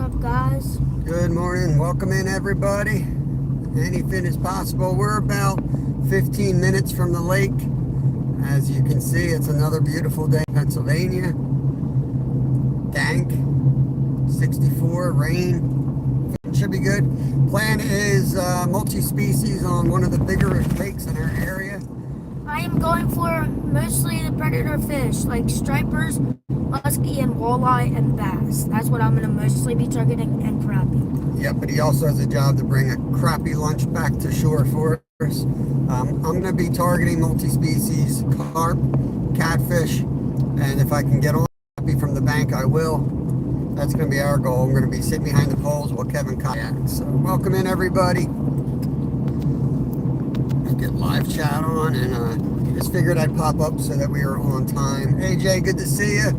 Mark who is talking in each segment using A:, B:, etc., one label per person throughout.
A: up, guys?
B: Good morning. Welcome in, everybody. Anything is possible. We're about 15 minutes from the lake. As you can see, it's another beautiful day in Pennsylvania. Dank, 64, rain. Should be good. Plan is multi-species on one of the bigger lakes in our area.
A: I am going for mostly the predator fish, like stripers, muskie, and walleye, and bass. That's what I'm going to mostly be targeting, and crappie.
B: Yep, but he also has a job to bring a crappie lunch back to shore for us. I'm going to be targeting multi-species, carp, catfish, and if I can get on crappie from the bank, I will. That's going to be our goal. I'm going to be sitting behind the poles while Kevin kayaks. So welcome in, everybody. Let's get live chat on, and just figured I'd pop up so that we were on time. AJ, good to see you.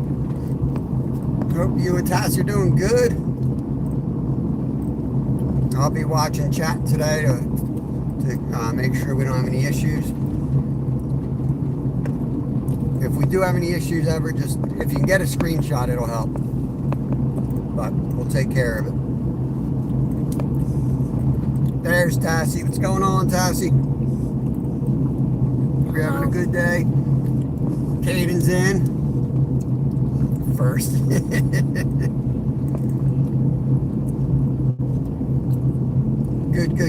B: Hope you and Tass are doing good. I'll be watching chat today to make sure we don't have any issues. If we do have any issues ever, just if you can get a screenshot, it'll help. But we'll take care of it. There's Tassie. What's going on, Tassie? You're having a good day. Caden's in first.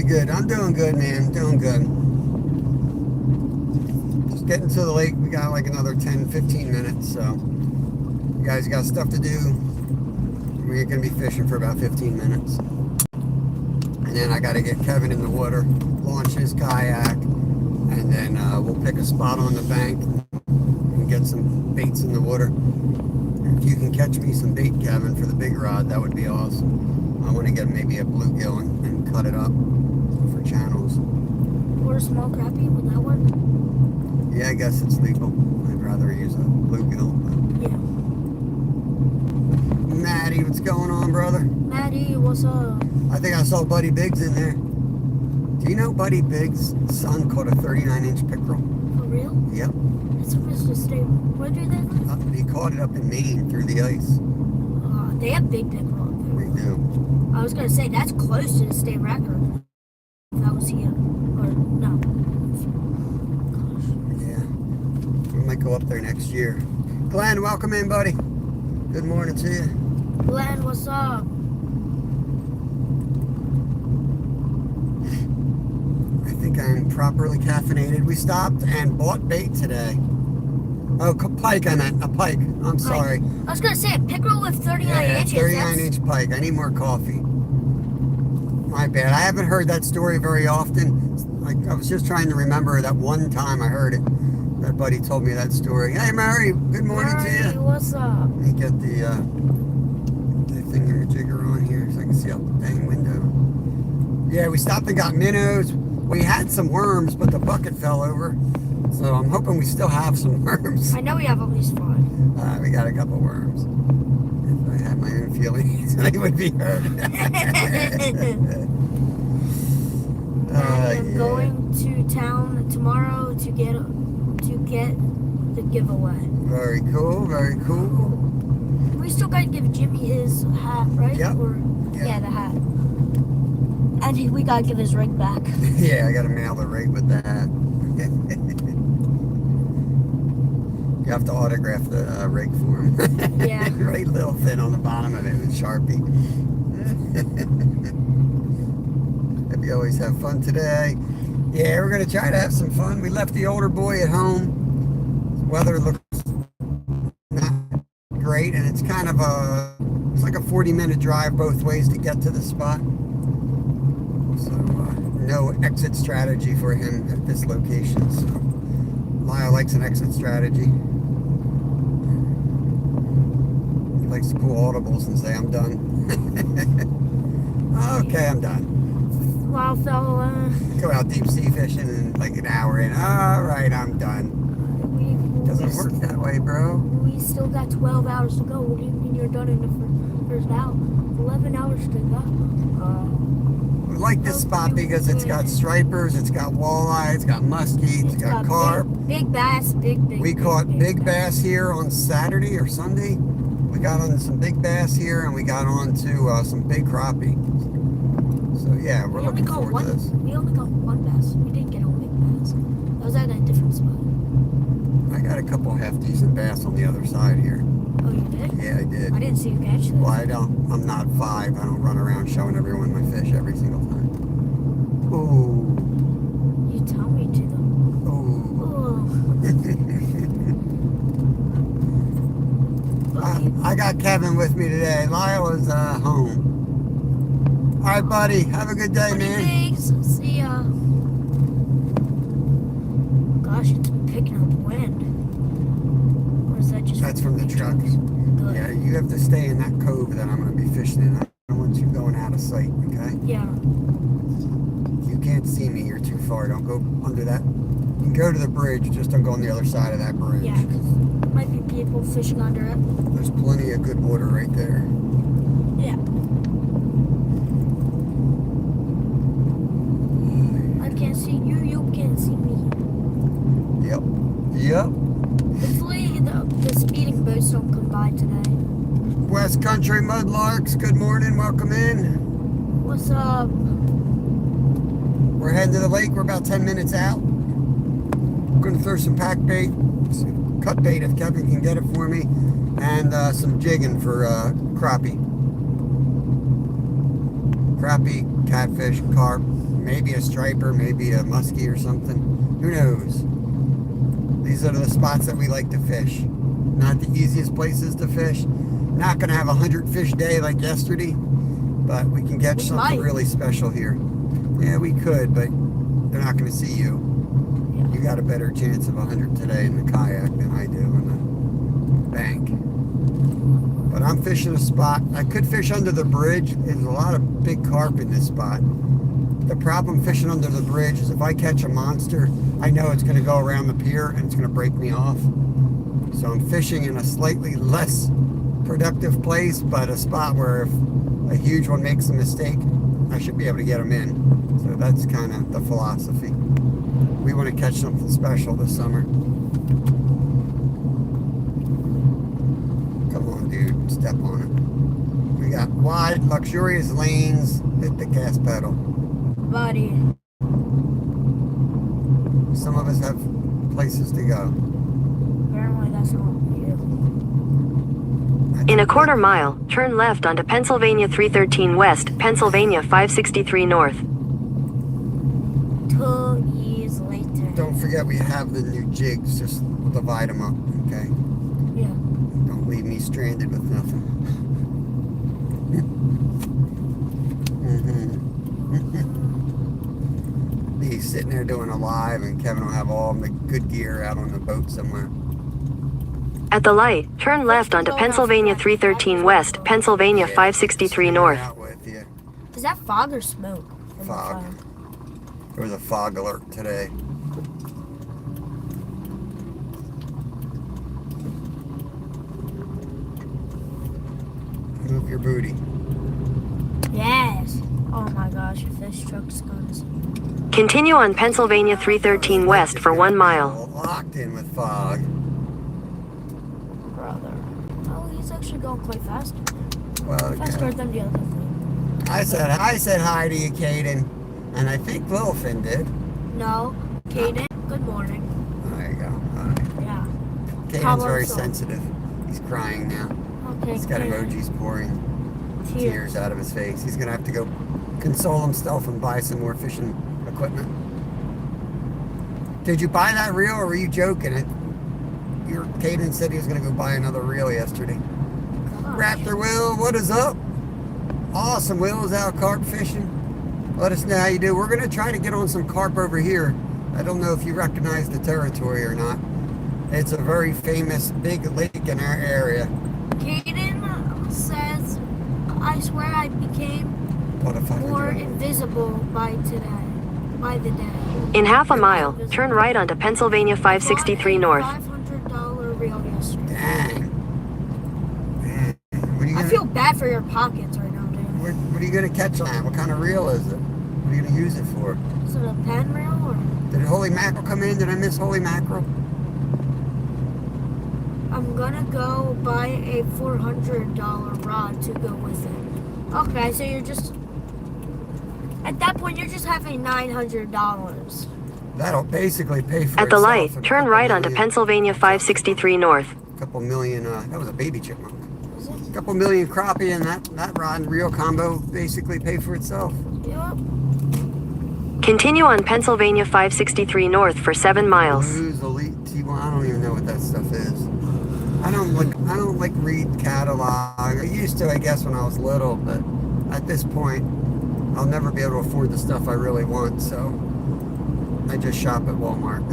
B: Good. I'm doing good, man. Doing good. Just getting to the lake. We got like another 10-15 minutes, so you guys got stuff to do. We're gonna be fishing for about 15 minutes, and then I got to get Kevin in the water, launch his kayak, and then we'll pick a spot on the bank and get some baits in the water. If you can catch me some bait, Kevin, for the big rod, that would be awesome. I want to get maybe a bluegill and cut it up for channels.
A: Or a small crappie, would that work?
B: Yeah, I guess it's legal. I'd rather use a bluegill.
A: Yeah.
B: Maddie, what's going on, brother?
A: Maddie, what's up?
B: I think I saw Buddy Biggs in there. Do you know Buddy Biggs' son caught a 39-inch pickerel?
A: For real?
B: Yep.
A: It's supposed to stay. Where do they live?
B: He caught it up in Maine through the ice.
A: They have big pickerel up there.
B: They do.
A: I was going to say, that's close to the state record. If that was here. Or, no. Gosh.
B: Yeah. We might go up there next year. Glenn, welcome in, buddy. Good morning to you.
A: Glenn, what's up?
B: I think I'm properly caffeinated. We stopped and bought bait today. Oh, pike, I meant. A pike. I'm sorry.
A: I was going to say, a pickerel with 39 inches.
B: 39-inch pike. I need more coffee. My bad. I haven't heard that story very often. Like, I was just trying to remember that one time I heard it. That buddy told me that story. Hey, Mary. Good morning to you.
A: What's up?
B: Let me get the thingamajigger on here so I can see out the dang window. Yeah, we stopped and got minnows. We had some worms, but the bucket fell over. So I'm hoping we still have some worms.
A: I know we have at least 5.
B: We got a couple worms. If I had my own feelings, they would be hurt.
A: I'm going to town tomorrow to get the giveaway.
B: Very cool, very cool.
A: We still got to give Jimmy his hat, right?
B: Yep.
A: Yeah, the hat. And we got to give his rig back.
B: Yeah, I got to mail the rig with the hat. You have to autograph the rig for him.
A: Yeah.
B: Right little thin on the bottom of it with Sharpie. Hope you always have fun today. Yeah, we're going to try to have some fun. We left the older boy at home. The weather looks not great, and it's kind of it's like a 40-minute drive both ways to get to the spot. So no exit strategy for him at this location. So Lyle likes an exit strategy. He likes to pull audibles and say, I'm done. Okay, I'm done.
A: Wow, fella.
B: Go out deep sea fishing in like an hour in. All right, I'm done. Doesn't work that way, bro.
A: We still got 12 hours to go. What do you mean you're done in the first hour? 11 hours to go.
B: We like this spot because it's got stripers, it's got walleye, it's got muskie, it's got carp.
A: Big bass, big
B: We caught big bass here on Saturday or Sunday. We got on some big bass here, and we got on to some big crappie. So yeah, we're looking forward to this.
A: We only got one bass. We didn't get a big bass. That was at a different spot.
B: I got a couple half decent bass on the other side here.
A: Oh, you did?
B: Yeah, I did.
A: I didn't see you catch this.
B: Well, I'm not 5. I don't run around showing everyone my fish every single time. Ooh.
A: You tell me to though.
B: Ooh.
A: Oh.
B: I got Kevin with me today. Lyle is home. All right, buddy. Have a good day, man.
A: Thanks. See ya. Gosh, it's picking up wind. Or is that just...
B: That's from the trucks.
A: Good.
B: Yeah, you have to stay in that cove that I'm going to be fishing in. I don't want you going out of sight, okay?
A: Yeah.
B: You can't see me. You're too far. Don't go under that. You can go to the bridge. Just don't go on the other side of that bridge.
A: Yeah, because there might be people fishing under it.
B: There's plenty of good water right there.
A: Yeah. I can't see you. You can't see me.
B: Yep. Yep.
A: Hopefully the speeding boats don't come by today.
B: West Country Mudlarks, good morning, welcome in.
A: What's up?
B: We're heading to the lake, we're about 10 minutes out. We're gonna throw some pack bait, some cut bait if Kevin can get it for me, and some jigging for crappie. Crappie, catfish, carp, maybe a striper, maybe a muskie or something. Who knows? These are the spots that we like to fish. Not the easiest places to fish. Not gonna have a 100 fish day like yesterday, but we can catch something really special here. Yeah, we could, but they're not gonna see you.
A: Yeah.
B: You got a better chance of 100 today in the kayak than I do in the bank. But I'm fishing a spot. I could fish under the bridge. There's a lot of big carp in this spot. The problem fishing under the bridge is if I catch a monster, I know it's going to go around the pier and it's going to break me off. So I'm fishing in a slightly less productive place, but a spot where if a huge one makes a mistake, I should be able to get them in. So that's kind of the philosophy. We want to catch something special this summer. Come on, dude, step on it. We got wide, luxurious lanes. Hit the gas pedal.
A: Buddy.
B: Some of us have places to go.
A: Apparently that's not you.
C: In a quarter mile, turn left onto Pennsylvania 313 West, Pennsylvania 563 North.
A: 2 years later.
B: Don't forget we have the new jigs. Just divide them up, okay?
A: Yeah.
B: Don't leave me stranded with nothing. He's sitting there doing a live, and Kevin will have all the good gear out on the boat somewhere.
C: At the light, turn left onto Pennsylvania 313 West, Pennsylvania 563 North.
A: Is that fog or smoke?
B: Fog. There was a fog alert today. Move your booty.
A: Yes. Oh my gosh, a fish truck's guns.
C: Continue on Pennsylvania 313 West for 1 mile.
B: Locked in with fog.
A: Brother. Oh, he's actually going quite fast.
B: Well,
A: Faster than the other thing.
B: I said hi to you, Caden, and I think Littlefish did.
A: No. Kaden, good morning.
B: There you go. All right.
A: Yeah.
B: Caden's very sensitive. He's crying now.
A: Okay,
B: He's got
A: Kaden.
B: emojis pouring tears out of his face. He's gonna have to go console himself and buy some more fishing equipment. Did you buy that reel, or were you joking? Your Caden said he was gonna go buy another reel yesterday.
A: Gosh.
B: Raptor Will, what is up? Awesome. Will is out carp fishing. Let us know how you do. We're gonna try to get on some carp over here. I don't know if you recognize the territory or not. It's a very famous big lake in our area.
A: Kaden says, I swear I became more invisible by the day.
C: In half a mile, turn right onto Pennsylvania 563 North.
A: $500 reel yesterday.
B: Dang.
A: I feel bad for your pockets right now, dude.
B: What are you gonna catch on that? What kind of reel is it? What are you gonna use it for?
A: Is it a pen reel or?
B: Did holy mackerel come in? Did I miss holy mackerel?
A: I'm gonna go buy a $400 rod to go with it. Okay, so you're just at that point you're just having $900.
B: That'll basically pay for
C: At the
B: itself
C: light,
B: in a
C: turn
B: couple
C: right onto
B: million.
C: Pennsylvania 563 North.
B: Couple million, that was a baby chipmunk.
A: Is it?
B: Couple million crappie and that rod and reel combo basically pay for itself.
A: Yep.
C: Continue on Pennsylvania 563 North for 7 miles.
B: Blues Elite T1. I don't even know what that stuff is. I don't like read catalog. I used to, I guess, when I was little, but at this point, I'll never be able to afford the stuff I really want. So I just shop at Walmart.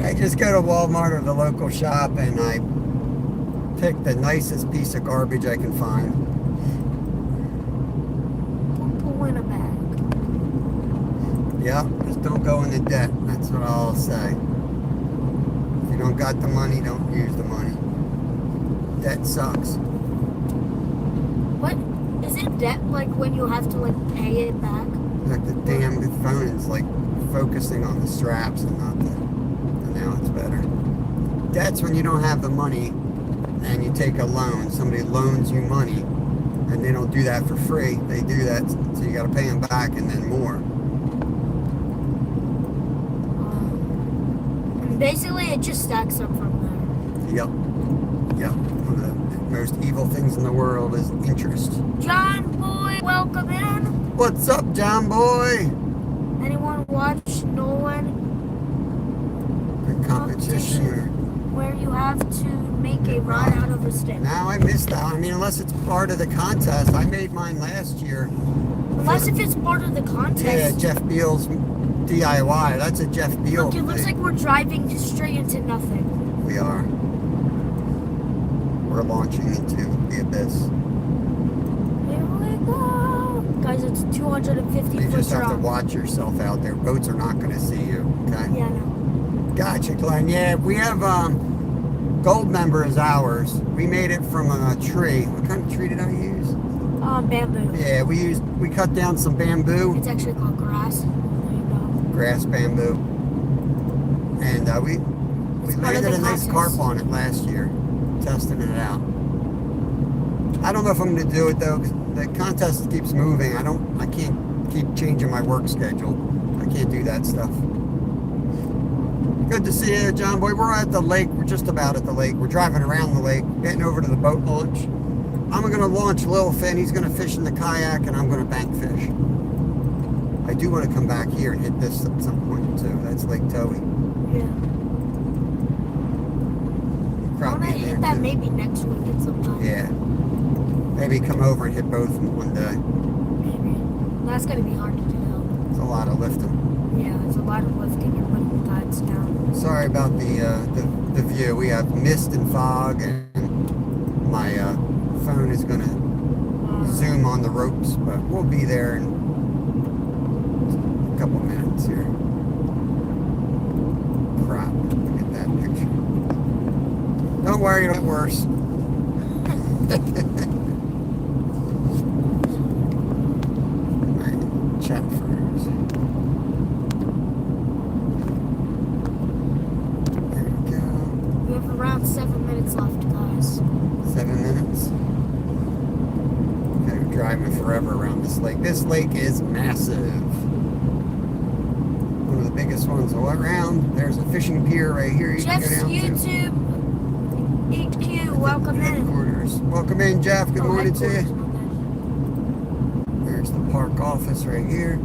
B: I just go to Walmart or the local shop and I pick the nicest piece of garbage I can find.
A: Pull in a bag.
B: Yeah, just don't go into debt. That's what I'll say. If you don't got the money, don't use the money. Debt sucks.
A: What is it? Debt like when you have to like pay it back?
B: Like the damn phone is like focusing on the straps and not the. And now it's better. Debt's when you don't have the money and you take a loan. Somebody loans you money and they don't do that for free. They do that, so you got to pay them back and then more.
A: And basically, it just stacks up from
B: Yep. Yep. One of the most evil things in the world is interest.
A: there. John Boy, welcome in.
B: What's up, John boy?
A: Anyone watch Nolan?
B: The competition.
A: Where you have to make a rod out of a stick.
B: Now I missed that. I mean, unless it's part of the contest. I made mine last year.
A: Unless if it's part of the contest.
B: Yeah, Jeff Beal's DIY. That's a Jeff Beal
A: Look, it looks
B: thing.
A: like we're driving straight into nothing.
B: We are. We're launching into the abyss.
A: Here we go. Guys, it's 250
B: You
A: foot
B: just have to
A: drop.
B: watch yourself out there. Boats are not going to see you. Okay.
A: Yeah, no.
B: Gotcha, Glenn. Yeah, we have gold member is ours. We made it from a tree. What kind of tree did I use?
A: Bamboo.
B: Yeah, we cut down some bamboo,
A: It's actually called grass. There you go.
B: grass bamboo, and we
A: It's part of
B: landed
A: the
B: a nice
A: contest.
B: carp on it last year, testing it out. I don't know if I'm going to do it though, 'cause the contest keeps moving. I can't keep changing my work schedule. I can't do that stuff. Good to see you, John boy. We're at the lake. We're just about at the lake. We're driving around the lake, getting over to the boat launch. I'm going to launch Lil Finn. He's going to fish in the kayak, and I'm going to bank fish. I do want to come back here and hit this at some point too. That's Lake Towie.
A: Yeah. I want to
B: Crappie in
A: hit
B: there,
A: that
B: too.
A: maybe next weekend sometime.
B: Yeah. Maybe come over and hit both in one day.
A: Maybe. That's going to be hard to do though.
B: It's a lot of lifting.
A: Yeah, it's a lot of lifting and putting the tides down.
B: Sorry about the view. We have mist and fog, and my phone is going to zoom on the ropes, but we'll be there in a couple minutes here. Crap. Look at that picture. Don't worry, it'll get worse. Right, chat first. There we go.
A: We have around 7 minutes left, guys.
B: 7 minutes. Okay, we're driving forever around this lake. This lake is massive. One of the biggest ones all around. There's a fishing pier right here you can
A: Jeff's
B: go down to.
A: YouTube HQ, welcome in.
B: Headquarters. Welcome in, Jeff. Good
A: Oh,
B: morning to
A: headquarters,
B: you.
A: okay.
B: There's the park office right here.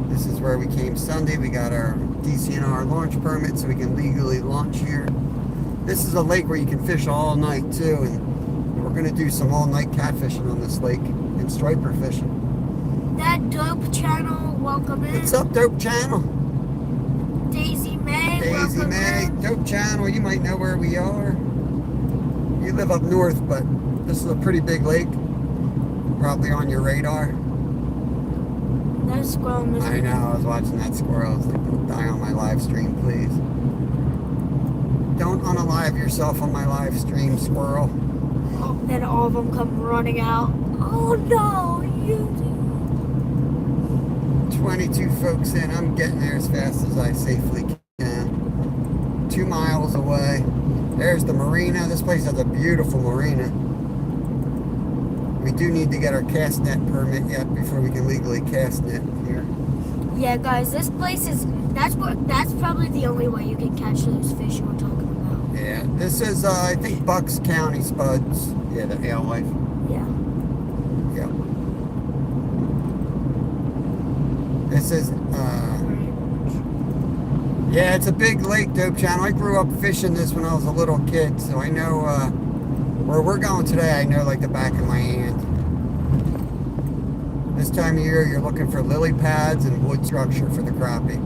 B: This is where we came Sunday. We got our DCNR launch permit so we can legally launch here. This is a lake where you can fish all night too, and we're going to do some all-night catfishing on this lake and striper fishing.
A: That dope channel, welcome in.
B: What's up, Dope Channel?
A: Daisy May,
B: Daisy
A: welcome
B: May,
A: in.
B: Dope Channel. You might know where we are. You live up north, but this is a pretty big lake. Probably on your radar.
A: That is squirrel missing.
B: I know, I was watching that squirrel. I was like, don't die on my live stream, please. Don't unalive yourself on my live stream, squirrel.
A: Oh, then all of them come running out. Oh no, you
B: 22 folks in. I'm getting there as fast as I safely can. 2 miles away. There's the marina. This place has a beautiful marina. We do need to get our cast net permit yet before we can legally cast net here.
A: Yeah, guys, this place is, that's probably the only way you can catch those fish you were talking about.
B: Yeah, this is, I think, Bucks County Spuds. Yeah, the alewife.
A: Yeah.
B: Yeah. This is, yeah, it's a big lake, Dope Channel. I grew up fishing this when I was a little kid, so I know, where we're going today, I know like the back of my hand. This time of year, you're looking for lily pads and wood structure for the crappie.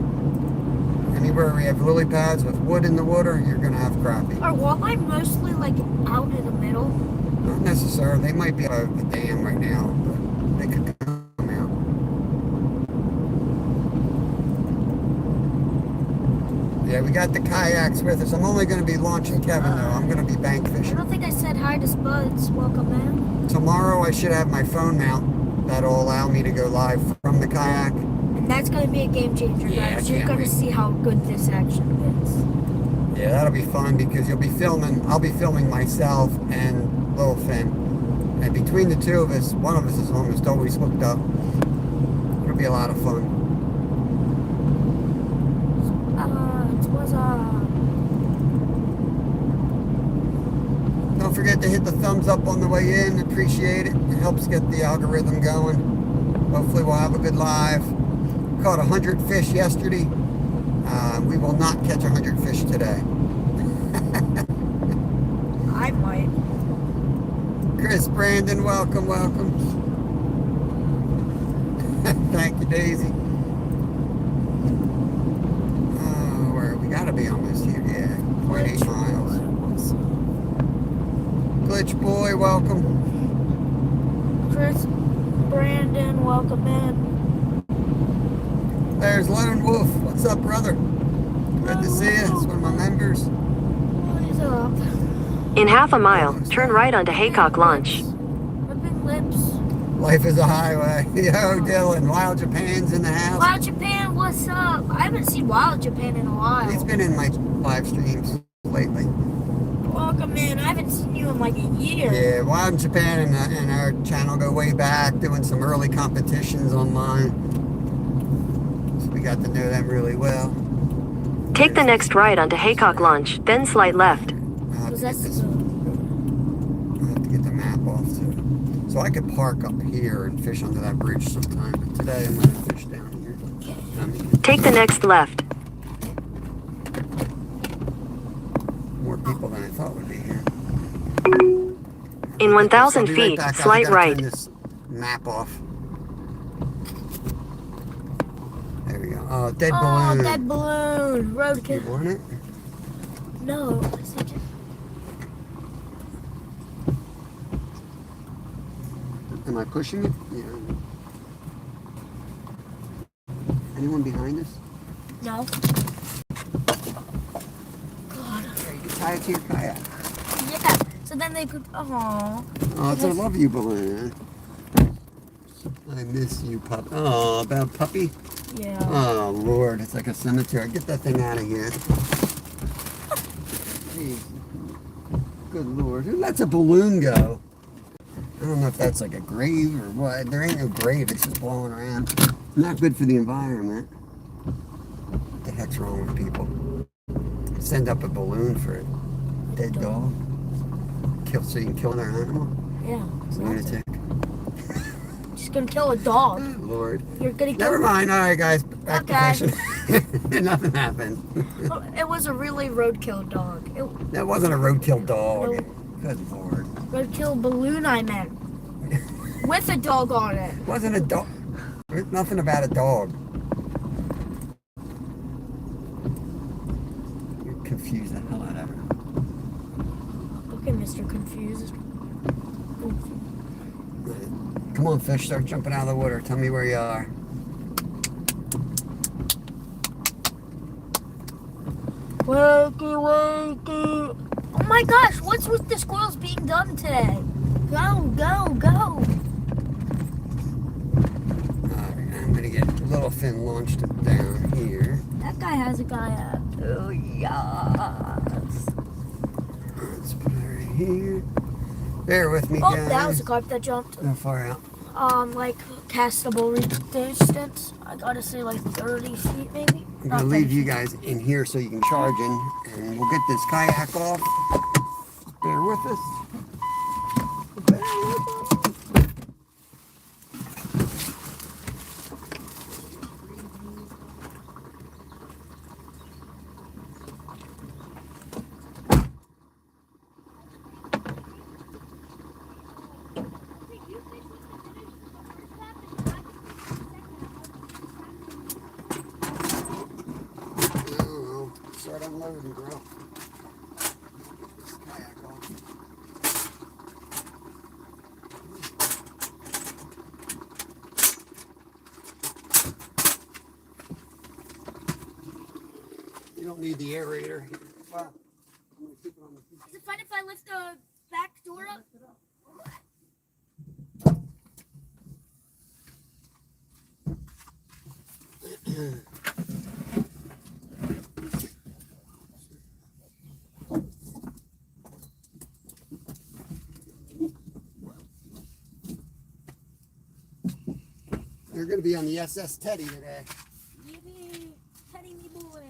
B: Anywhere we have lily pads with wood in the water, you're going to have crappie.
A: Are walleye mostly like out in the middle?
B: Not necessarily. They might be out of the dam right now, but they could come out. Yeah, we got the kayaks with us. I'm only going to be launching Kevin, though. I'm going to be bank
A: I
B: fishing.
A: don't think I said hi to Spuds. Welcome in.
B: Tomorrow, I should have my phone mount. That'll allow me to go live from the kayak.
A: And that's going to be a game changer,
B: Yeah,
A: guys.
B: I
A: You're
B: can't
A: going to
B: wait.
A: see how good this action is.
B: Yeah, that'll be fun because you'll be filming. I'll be filming myself and Littlefen. And between the two of us, one of us is almost always hooked up. It'll be a lot of fun. Don't forget to hit the thumbs up on the way in. Appreciate it. It helps get the algorithm going. Hopefully we'll have a good live. Caught 100 fish yesterday. We will not catch 100 fish today.
A: I might.
B: Chris Brandon, welcome, welcome. Thank you, Daisy. Where we gotta be almost here, yeah. 0.8 miles. Glitch Boy, welcome.
A: Chris Brandon, welcome in.
B: There's Lone Wolf. What's up, brother? Good to see you. It's one of my members.
A: What is up?
C: In half a mile, turn right onto Haycock Launch.
A: Ripping lips.
B: Life is a highway. Yo, Dylan. Wild Japan's in the house.
A: Wild Japan, what's up? I haven't seen Wild Japan in a while.
B: He's been in my live streams lately.
A: Welcome in. I haven't seen you in like a year.
B: Yeah, Wild Japan and our channel go way back, doing some early competitions online. So we got to know them really well.
C: Take the next right onto Haycock Launch, then slide left.
B: I'll have,
A: Was
B: to
A: that
B: get this, I'll have to get the map off too. So I could park up here and fish under that bridge sometime, but today I'm going to fish down here.
C: Take the next left.
B: More people than I thought would be here.
C: In 1,000
B: I'll be right
C: feet,
B: back. I
C: slight
B: gotta
C: right.
B: turn this map off. There we go. Oh, dead balloon.
A: Oh, that balloon.
B: You
A: Roadkill.
B: want it?
A: No.
B: Am I pushing it? Yeah. Anyone behind us?
A: No. God.
B: Yeah, you can tie it to your kayak.
A: Yeah. So then they could. Oh.
B: Oh, it's a love you balloon. I miss you, pup. Oh, about puppy?
A: Yeah.
B: Oh, Lord. It's like a cemetery. Get that thing out of here. Jeez. Good Lord. Who lets a balloon go? I don't know if that's like a grave or what. There ain't no grave. It's just blowing around. Not good for the environment. What the heck's wrong with people? Send up a balloon for a dead dog. So you can kill another animal?
A: Yeah.
B: Lunatic.
A: Just gonna kill a dog.
B: Oh, Lord.
A: You're gonna kill.
B: Never mind. All right, guys. Back
A: Okay.
B: to fishing. Nothing happened.
A: It was a really roadkill dog.
B: That wasn't a roadkill dog.
A: No.
B: Good Lord.
A: Roadkill balloon, I meant. With a dog on it.
B: It wasn't a dog. There's nothing about a dog. You confused the hell out of her.
A: Okay, Mr. Confused.
B: Come on, fish. Start jumping out of the water. Tell me where you are.
A: Wakey, wakey. Oh my gosh, what's with the squirrels being done today? Go, go, go.
B: Alright, I'm going to get Littlefen launched down here.
A: That guy has a kayak. Oh, yes.
B: Let's put it right here. Bear with me,
A: Oh,
B: guys.
A: that was a carp that jumped.
B: How far out?
A: Like castable distance. I gotta say like 30 feet maybe.
B: I'm gonna leave you guys in here so you can charge in, and we'll get this kayak off. Bear with us. Bear with us. Start unloading, bro. This kayak off. You don't need the aerator. Wow. I'm gonna keep it on the feet.
A: Is it fine if I lift the back door up?
B: You're going to be on the SS Teddy today.
A: Yippee! Teddy me boy.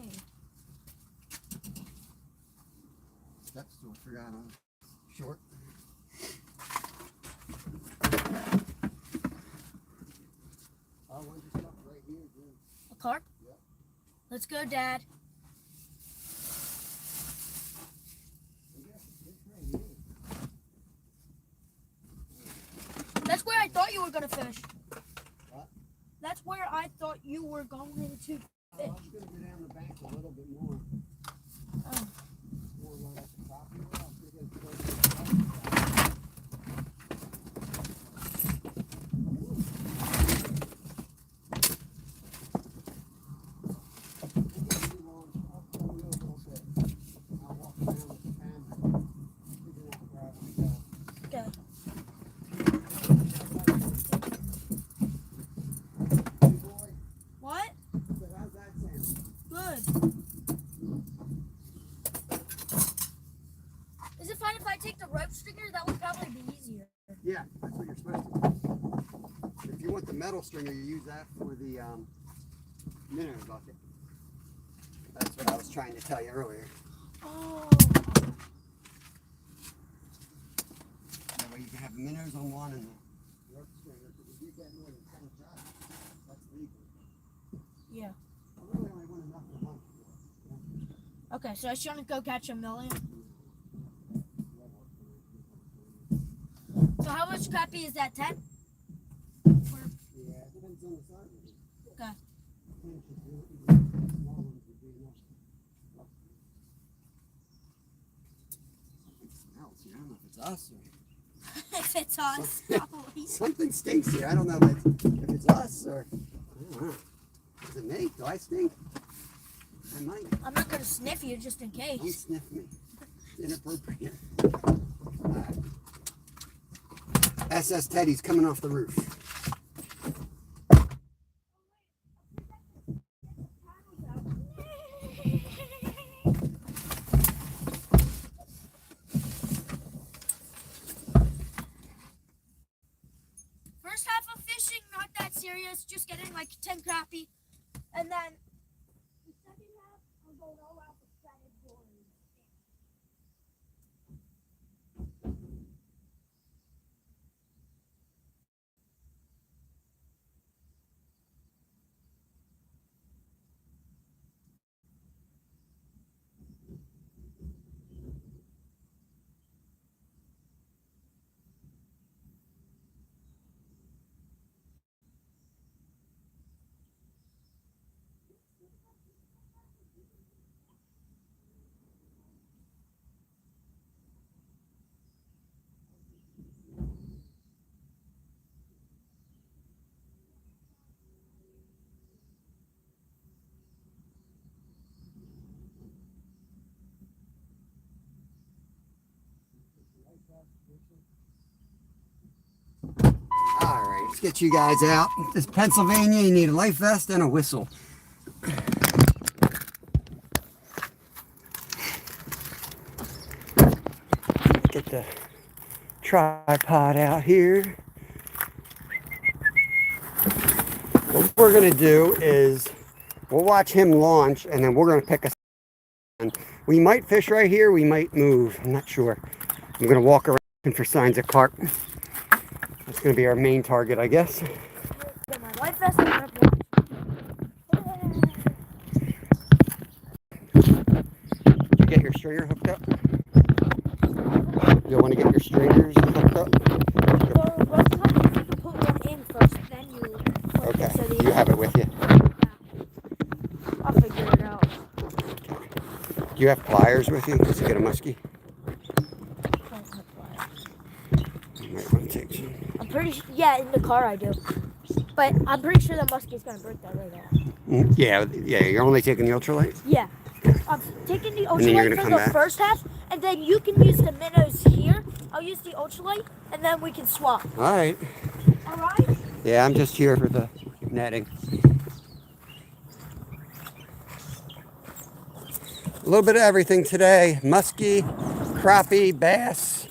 B: Steps still forgot on short. Oh, one just up right here, dude.
A: A carp?
B: Yep.
A: Let's go, Dad. That's where I thought you were gonna fish.
B: What?
A: That's where I thought you were going to fish.
B: I was going to go down the bank a little bit more.
A: Oh.
B: More right at the top here. I was going to get close to the top. I'll walk around with the camera, figure out where I want to go.
A: Okay.
B: Hey, boy.
A: What?
B: So how's that sound?
A: Good. Is it fine if I take the rope stringer? That would probably be easier.
B: Yeah, that's what you're supposed to do. If you want the metal stringer, you use that for the minnow bucket. That's what I was trying to tell you earlier.
A: Oh.
B: That way you can have minnows on one and the rope stringer. Because if you get more than 10 shots, that's legal.
A: Yeah.
B: I really only want enough for one.
A: Okay, so I shouldn't go catch a million. So how much crappie is that? 10?
B: Yeah, it depends on the size of it.
A: Okay.
B: 10 should do it. Even small ones would be enough. Something smells here. I don't know if it's us or...
A: If it's us, probably.
B: Something stinks here. I don't know if it's us or... I don't know. Is it me? Do I stink? I might.
A: I'm not gonna sniff you just in
B: Don't
A: case.
B: sniff me. Inappropriate. Alright. SS Teddy's coming off the roof.
A: First half of fishing, not that serious, just getting like 10 crappie. And then the second half, I'm going all out with fatted boys.
B: Alright, let's get you guys out. This Pennsylvania, you need a life vest and a whistle. tripod out here. What we're gonna do is we'll watch him launch, and then we're gonna pick a. We might fish right here. We might move. I'm not sure. I'm gonna walk around for signs of carp. That's gonna be our main target, I guess.
A: Get my life vest and grab
B: You get your stringer hooked up. You'll want to get your stringers hooked up.
A: the rope cup, you can put one in first, then you put
B: Okay.
A: it so that
B: You have it with you.
A: I'll figure it out.
B: Do you have pliers with you? Just to get a muskie. You might want to take some.
A: I'm pretty sure, yeah, in the car I do. But I'm pretty sure the muskie's gonna break that right off.
B: Yeah. You're only taking the ultralight.
A: Yeah. I'm taking the
B: then you're
A: ultralight
B: gonna
A: for
B: come
A: the
B: back.
A: first half, and then you can use the minnows here. I'll use the ultralight, and then we can swap.
B: All right.
A: All right?
B: Yeah, I'm just here for the netting. A little bit of everything today. Muskie, crappie, bass,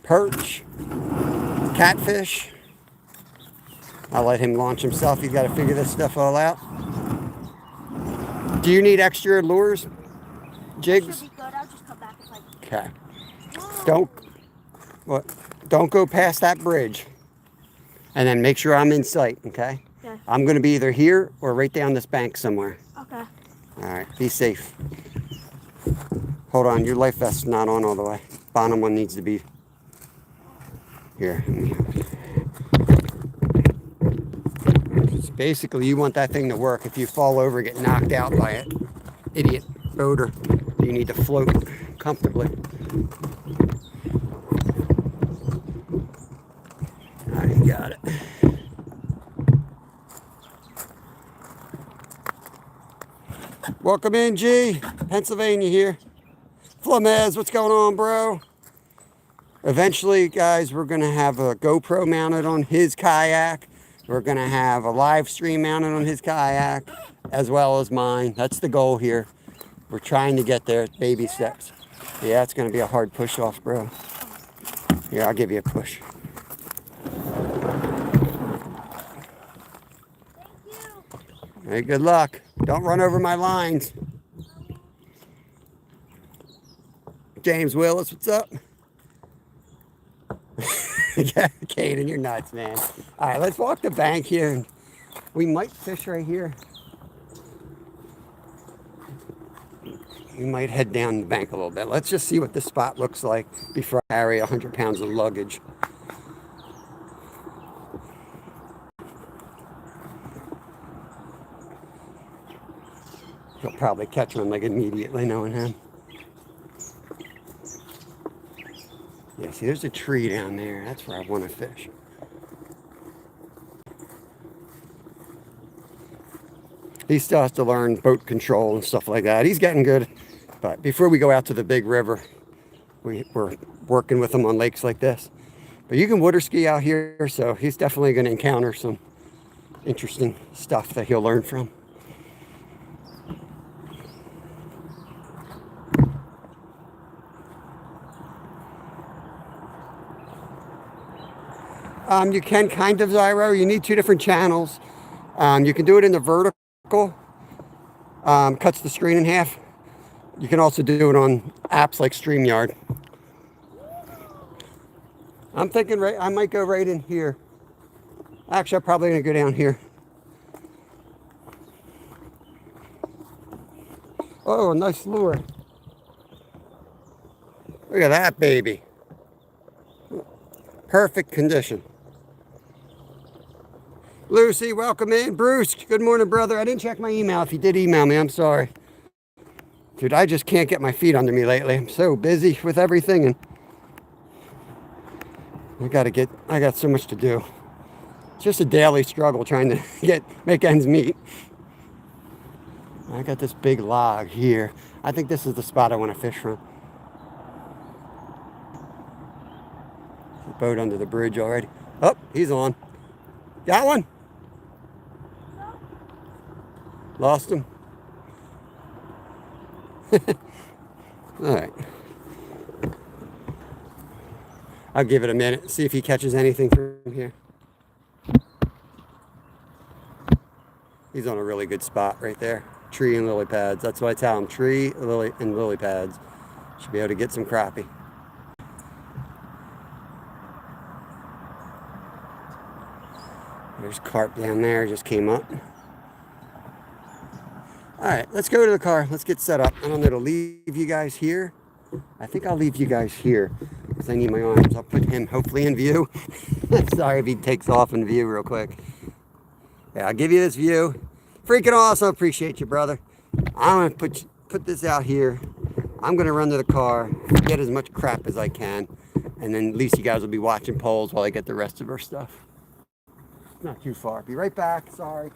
B: perch, catfish. I'll let him launch himself. He's got to figure this stuff all out. Do you need extra lures, jigs?
A: Should be good. I'll just come back if I
B: Okay. Don't go past that bridge. And then make sure I'm in sight, okay?
A: Okay.
B: I'm going to be either here or right down this bank somewhere.
A: Okay.
B: All right, be safe. Hold on, your life vest's not on all the way. Bottom one needs to be here. Basically, you want that thing to work. If you fall over, get knocked out by an idiot boater, you need to float comfortably. You got it. Welcome in, G. Pennsylvania here. Flamez, what's going on, bro? Eventually, guys, we're going to have a GoPro mounted on his kayak. We're going to have a live stream mounted on his kayak, as well as mine. That's the goal here. We're trying to get there, baby steps. Yeah, it's going to be a hard push off, bro. Here, I'll give you a push. Hey, good luck. Don't run over my lines. James Willis, what's up? Yeah, Caden, you're nuts, man. All right, let's walk the bank here. We might fish right here. We might head down the bank a little bit. Let's just see what this spot looks like before I carry 100 pounds of luggage. He'll probably catch one like immediately, knowing him. Yeah, see, there's a tree down there. That's where I want to fish. He still has to learn boat control and stuff like that. He's getting good. But before we go out to the big river, we're working with him on lakes like this. But you can water ski out here, so he's definitely going to encounter some interesting stuff that he'll learn from. You can kind of gyro. You need two different channels. You can do it in the vertical. Cuts the screen in half. You can also do it on apps like StreamYard. I'm thinking I might go right in here. Actually, I'm probably going to go down here. Oh, a nice lure. Look at that baby. Perfect condition. Lucy, welcome in. Bruce, good morning, brother. I didn't check my email. If you did email me, I'm sorry. Dude, I just can't get my feet under me lately. I'm so busy with everything, and I got so much to do. It's just a daily struggle trying to make ends meet. I got this big log here. I think this is the spot I want to fish from. The boat under the bridge already. Oh, he's on. Got one? Lost him? All right. I'll give it a minute, see if he catches anything from here. He's on a really good spot right there. Tree and lily pads. That's what I tell him. Tree, lily, and lily pads. Should be able to get some crappie. There's carp down there, just came up. All right, let's go to the car. Let's get set up. I don't know to leave you guys here. I think I'll leave you guys here because I need my arms. I'll put him hopefully in view. Sorry if he takes off in view real quick. Yeah, I'll give you this view. Freaking awesome. Appreciate you, brother. I'm going to put this out here. I'm going to run to the car, get as much crap as I can, and then at least you guys will be watching polls while I get the rest of our stuff. Not too far. Be right back. Sorry.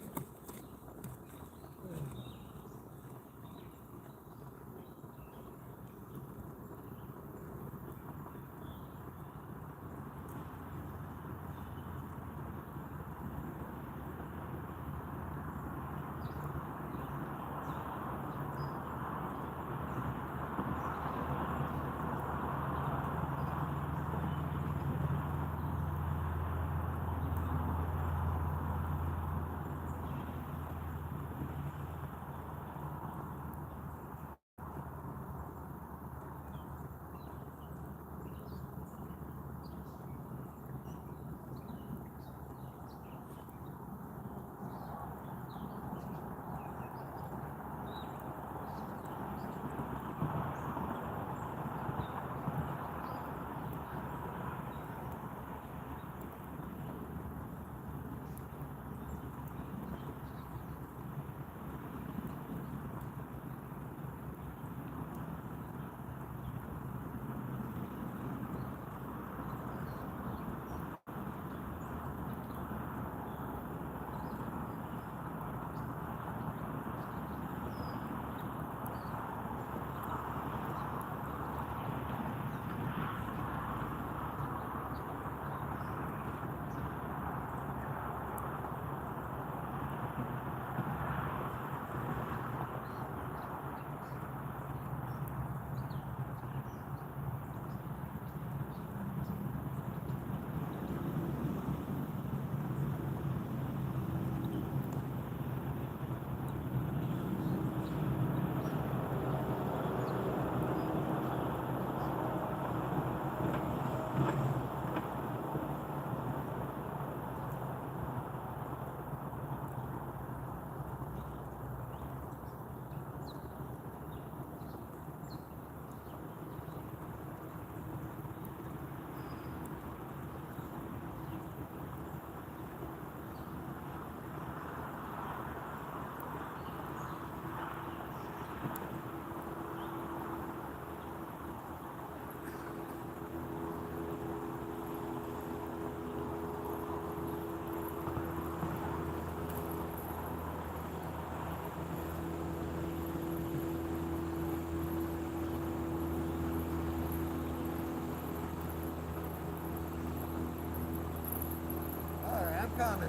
B: Coming.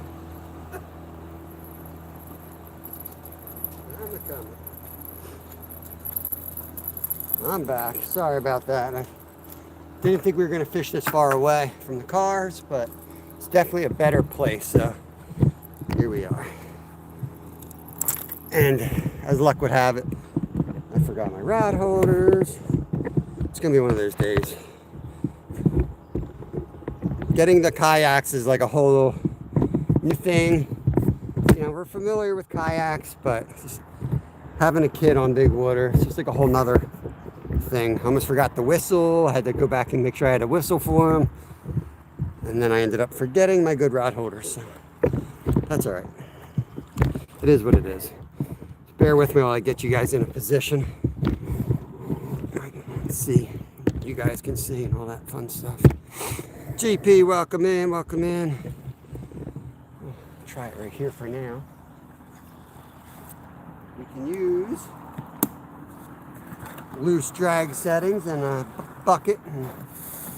B: I'm back. Sorry about that. I didn't think we were going to fish this far away from the cars, but it's definitely a better place. So here we are. And as luck would have it, I forgot my rod holders. It's going to be one of those days. Getting the kayaks is like a whole new thing. You know, we're familiar with kayaks, but just having a kid on big water, it's just like a whole nother thing. I almost forgot the whistle. I had to go back and make sure I had a whistle for him. And then I ended up forgetting my good rod holders. So that's all right. It is what it is. Bear with me while I get you guys in a position. Let's see. You guys can see and all that fun stuff. GP, welcome in, welcome in. Try it right here for now. We can use loose drag settings and a bucket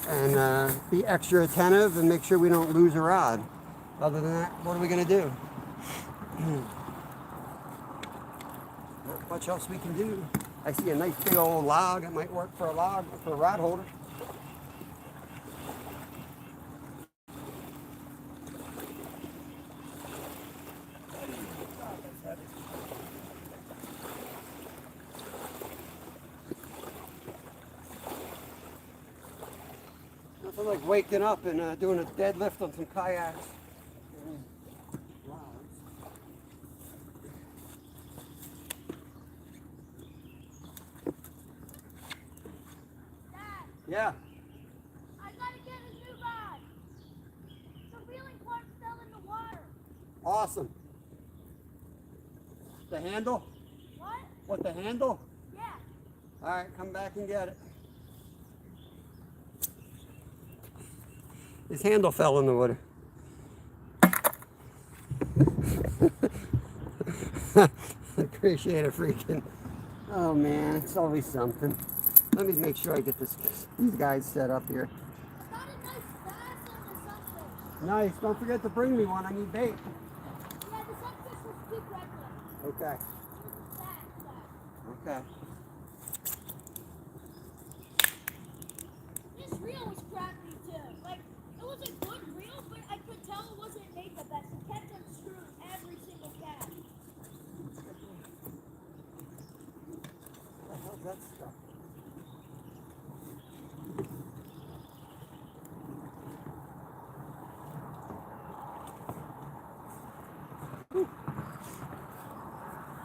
B: and be extra attentive and make sure we don't lose a rod. Other than that, what are we going to do? Not much else we can do. I see a nice big old log. It might work for a log, for a rod holder. I'm like waking up and doing a deadlift on some kayaks. Wow.
A: Dad,
B: Yeah.
A: I gotta get a new rod. The reeling part fell in the water.
B: Awesome. The handle?
A: What?
B: What, the handle?
A: Yeah.
B: All right, come back and get it. His handle fell in the water. Appreciate it, freaking. Oh man, it's always something. Let me make sure I get these guys set up here.
A: I got a nice bass on the sunfish.
B: Nice. Don't forget to bring me one. I need bait.
A: Yeah, the sunfish was too pregnant.
B: Okay.
A: It was sad.
B: Okay.
A: This reel was crappy too. Like, it was a good reel, but I could tell it wasn't made the best. It kept unscrewing every single cast.
B: What the hell's that stuff?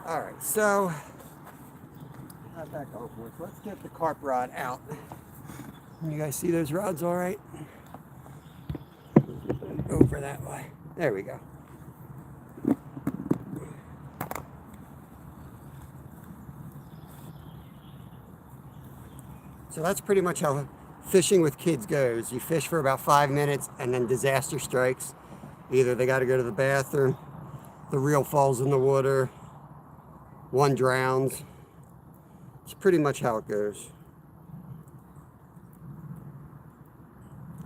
B: All right, so how's that going for us? Let's get the carp rod out. You guys see those rods all right? Over that way. There we go. So that's pretty much how fishing with kids goes. You fish for about 5 minutes and then disaster strikes. Either they got to go to the bathroom, the reel falls in the water, one drowns. It's pretty much how it goes.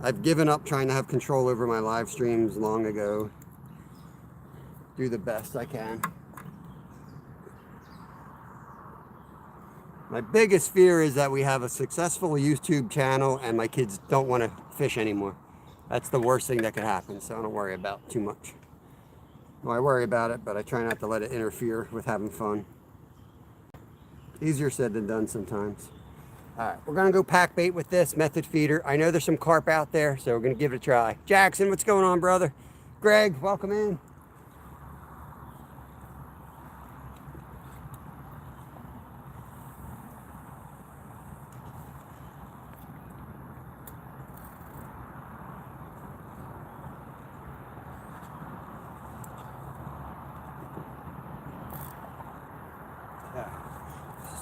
B: I've given up trying to have control over my live streams long ago. Do the best I can. My biggest fear is that we have a successful YouTube channel and my kids don't want to fish anymore. That's the worst thing that could happen, so I don't worry about too much. Well, I worry about it, but I try not to let it interfere with having fun. Easier said than done sometimes. All right, we're gonna go pack bait with this method feeder. I know there's some carp out there, so we're gonna give it a try. Jackson, what's going on, brother? Greg, welcome in.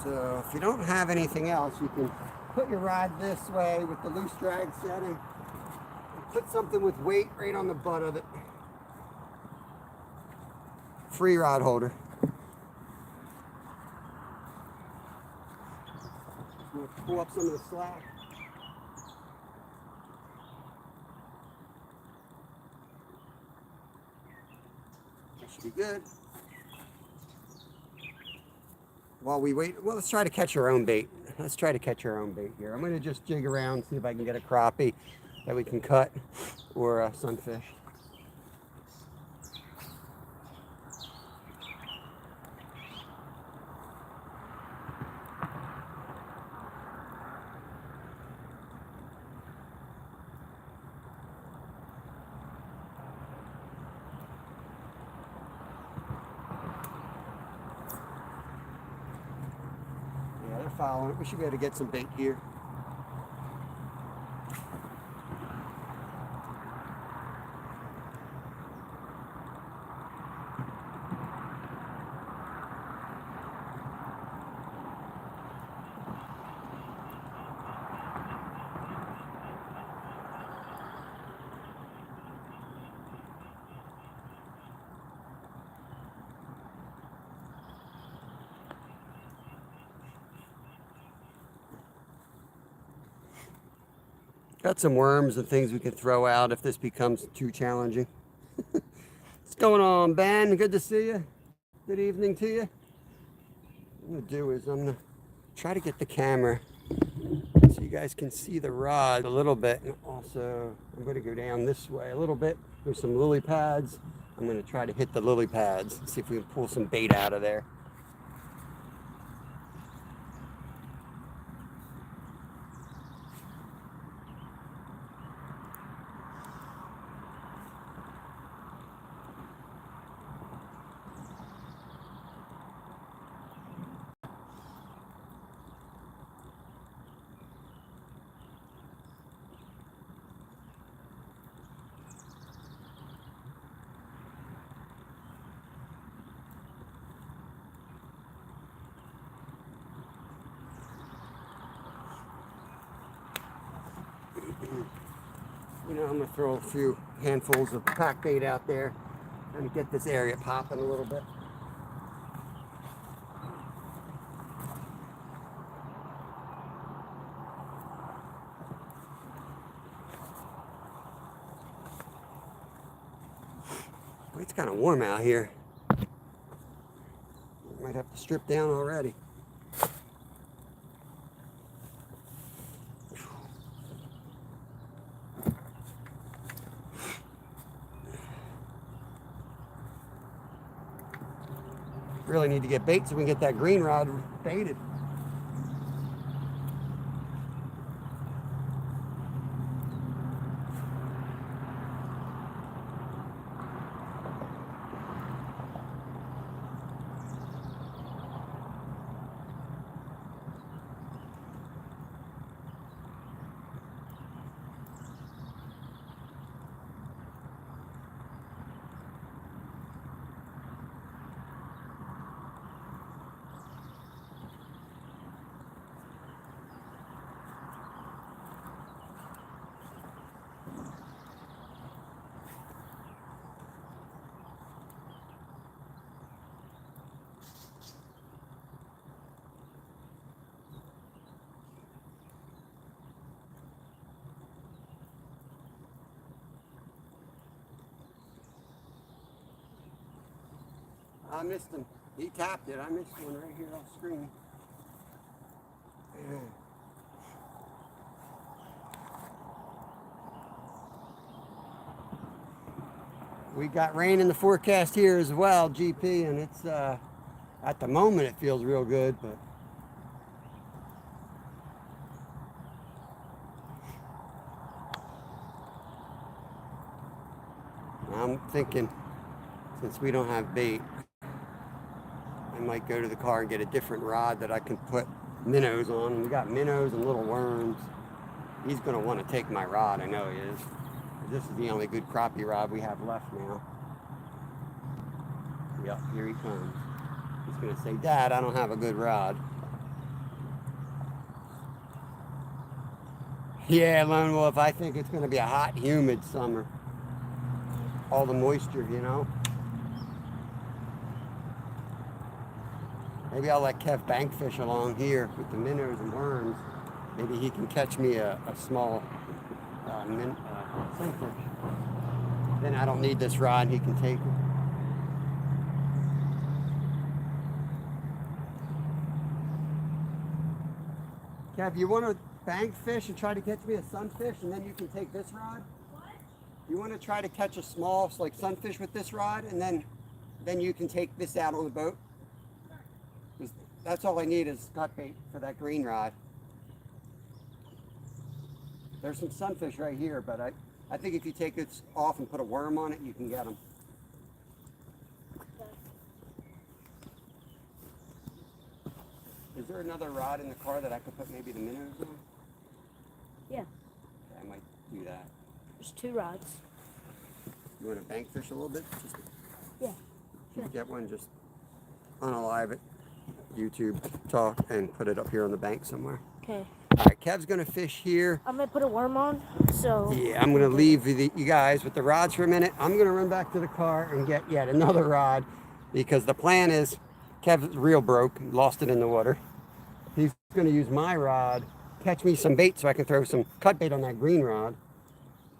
B: So if you don't have anything else, you can put your rod this way with the loose drag setting and put something with weight right on the butt of it. Free rod holder. I'm going to pull up some of the slack. That should be good. While we wait, well, let's try to catch our own bait. Let's try to catch our own bait here. I'm going to just jig around, see if I can get a crappie that we can cut or a sunfish. Following it. We should be able to get some bait here. Got some worms and things we can throw out if this becomes too challenging. What's going on, Ben? Good to see you. Good evening to you. What I'm going to do is I'm going to try to get the camera so you guys can see the rod a little bit. And also, I'm going to go down this way a little bit. There's some lily pads. I'm going to try to hit the lily pads and see if we can pull some bait out of there. You know, I'm gonna throw a few handfuls of pack bait out there and get this area popping a little bit. It's kind of warm out here. Might have to strip down already. Really need to get bait so we can get that green rod baited. I missed him. He tapped it. I missed one right here off screen. We got rain in the forecast here as well, GP, and it's at the moment it feels real good, but I'm thinking since we don't have bait, I might go to the car and get a different rod that I can put minnows on. And we got minnows and little worms. He's going to want to take my rod. I know he is. This is the only good crappie rod we have left now. Yep, here he comes. He's going to say, Dad, I don't have a good rod. Yeah, Lone Wolf, I think it's going to be a hot, humid summer. All the moisture, you know. Maybe I'll let Kev bank fish along here with the minnows and worms. Maybe he can catch me a small sunfish. Then I don't need this rod, he can take it. Kev, you want to bank fish and try to catch me a sunfish and then you can take this rod? What? You want to try to catch a small like sunfish with this rod and then you can take this out on the boat? That's all I need is cut bait for that green rod. There's some sunfish right here, but I think if you take it off and put a worm on it, you can get them. Is there another rod in the car that I could put maybe the minnows on?
A: Yeah.
B: Okay, I might do that.
A: There's 2 rods.
B: You want to bank fish a little bit?
A: Yeah.
B: Sure. Get one, just unalive it. YouTube talk and put it up here on the bank somewhere.
A: Okay.
B: All right, Kev's gonna fish here.
A: I'm gonna put a worm on, so.
B: Yeah, I'm gonna leave you guys with the rods for a minute. I'm gonna run back to the car and get yet another rod because the plan is Kev's real broke, lost it in the water. He's gonna use my rod, catch me some bait so I can throw some cut bait on that green rod,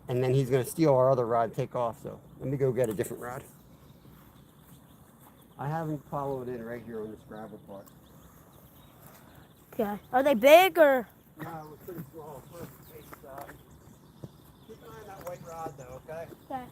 B: and then he's gonna steal our other rod and take off. So let me go get a different rod. I haven't followed it right here on this gravel part.
A: Okay. Are they big or?
B: No, it's pretty small. First bait size. Keep an eye on that white rod though, okay?
A: Okay.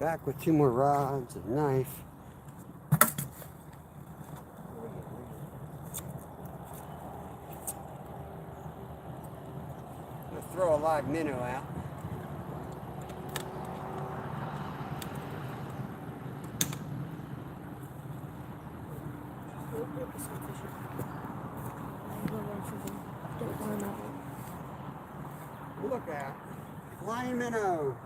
B: Back with 2 more rods, a knife. I'm gonna throw a live minnow out. Look at flying minnow.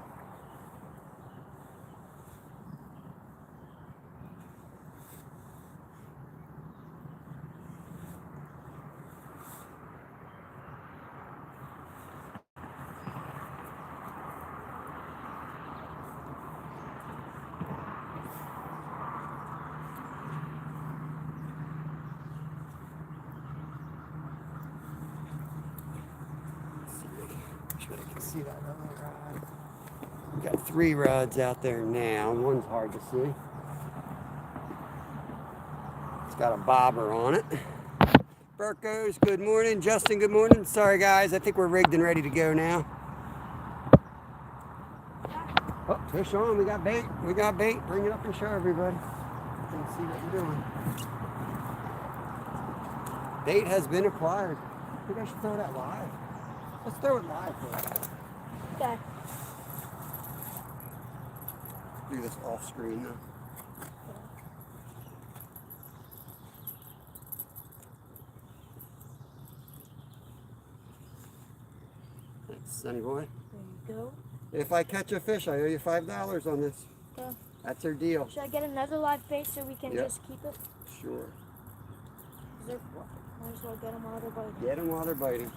B: Sure I can see that other rod. We got 3 rods out there now. One's hard to see. It's got a bobber on it. Burkos, good morning. Justin, good morning. Sorry guys, I think we're rigged and ready to go now. Oh, fish on. We got bait. We got bait. Bring it up and show everybody. Let's see what we're doing. Bait has been acquired. I think I should throw that live. Let's throw it live first.
A: Okay.
B: Do this off screen though. Thanks, Sonny boy.
A: There you go.
B: If I catch a fish, I owe you $5 on this.
A: Okay.
B: That's our deal.
A: Should I get another live bait so we can
B: Yep.
A: just keep it?
B: Sure.
A: Might as well get them while they're biting.
B: Get them while they're biting.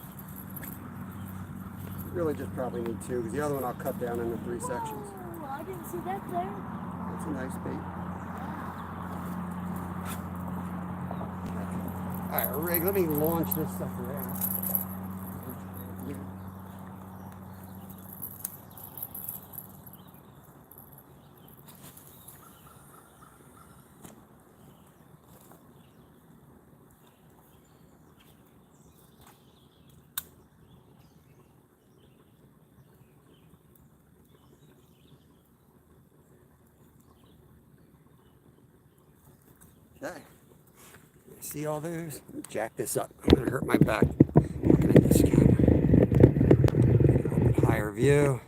B: Really just probably need 2 because the other one I'll cut down into 3 sections.
A: Oh, I didn't see that there.
B: That's a nice bait. Alright, Rig, let me launch this stuff around. Okay. See all those? Jack this up. I'm gonna hurt my back looking at this camera. A little bit higher view.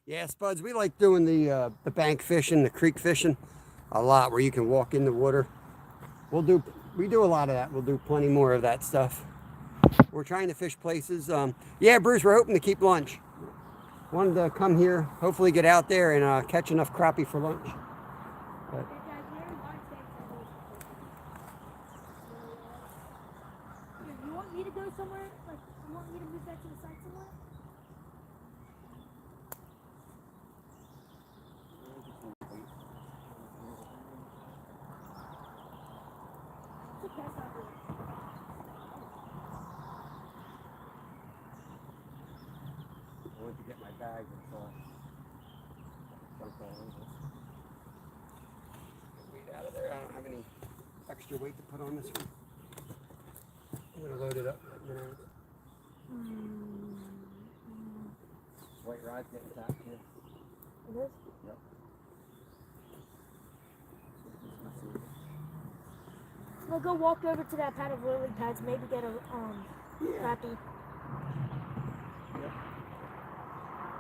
B: Yeah, Spuds, we like doing the bank fishing, the creek fishing a lot, where you can walk in the water. We do a lot of that. We'll do plenty more of that stuff. We're trying to fish places. Yeah, Bruce, we're hoping to keep lunch. Wanted to come here, hopefully get out there and catch enough crappie for lunch. But
A: You want me to go somewhere? Like, you want me to move that to the side somewhere? It's okay, it's not good.
B: I went to get my bag and saw dumped all over. Get weight out of there. I don't have any extra weight to put on this one. I'm gonna load it up. White rod's getting tapped here.
A: It is?
B: Yep.
A: We'll go walk over to that pad of lily pads, maybe get a crappie.
B: Yep.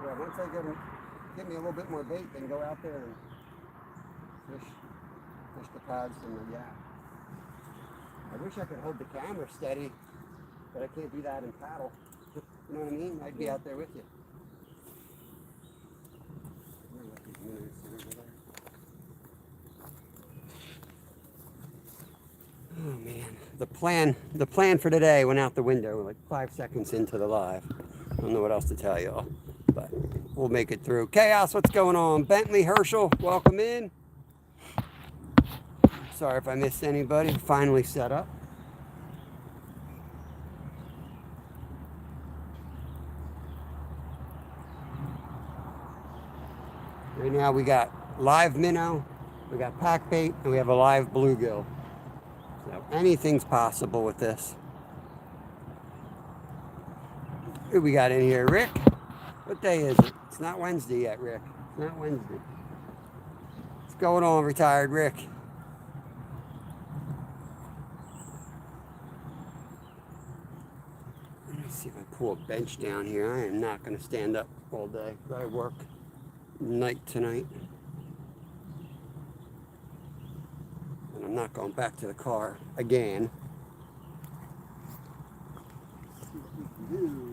B: Yeah, once I get me a little bit more bait, then go out there and fish the pads from the yak. I wish I could hold the camera steady, but I can't do that in paddle. You know what I mean? I'd be out there with you. Oh man, the plan for today went out the window like 5 seconds into the live. I don't know what else to tell y'all, but we'll make it through. Chaos, what's going on? Bentley, Herschel, welcome in. Sorry if I missed anybody. Finally set up. Right now we got live minnow, we got pack bait, and we have a live bluegill. So anything's possible with this. Who we got in here? Rick? What day is it? It's not Wednesday yet, Rick. It's not Wednesday. going on, retired Rick? Let me see if I pull a bench down here. I am not going to stand up all day. I work night tonight. And I'm not going back to the car again. Let's see what we can do.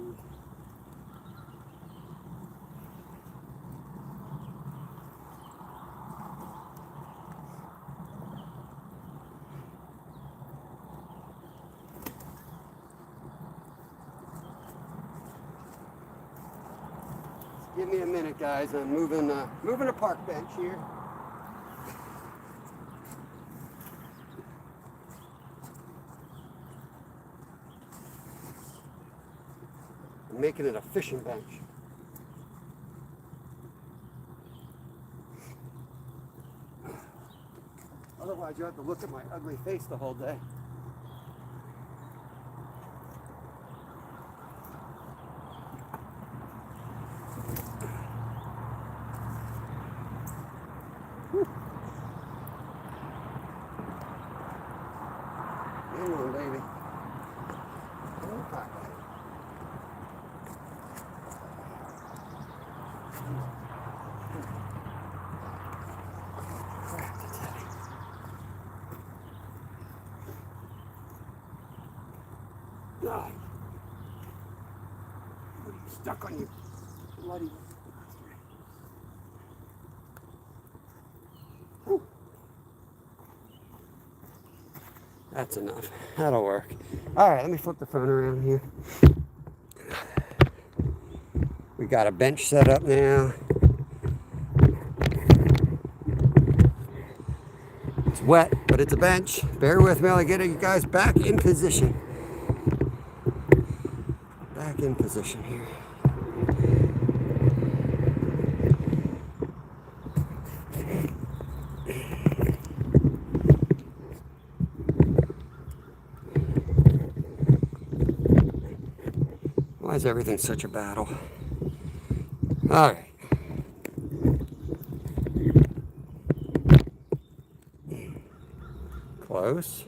B: Give me a minute, guys. I'm moving a park bench here. I'm making it a fishing bench. Otherwise, you have to look at my ugly face the whole day. Come on, baby. Okay. God. I'm stuck on you. Bloody. Whew. That's enough. That'll work. All right, let me flip the phone around here. We got a bench set up now. It's wet, but it's a bench. Bear with me while I get you guys back in position. Back in position here. Why is everything such a battle? All right. Close.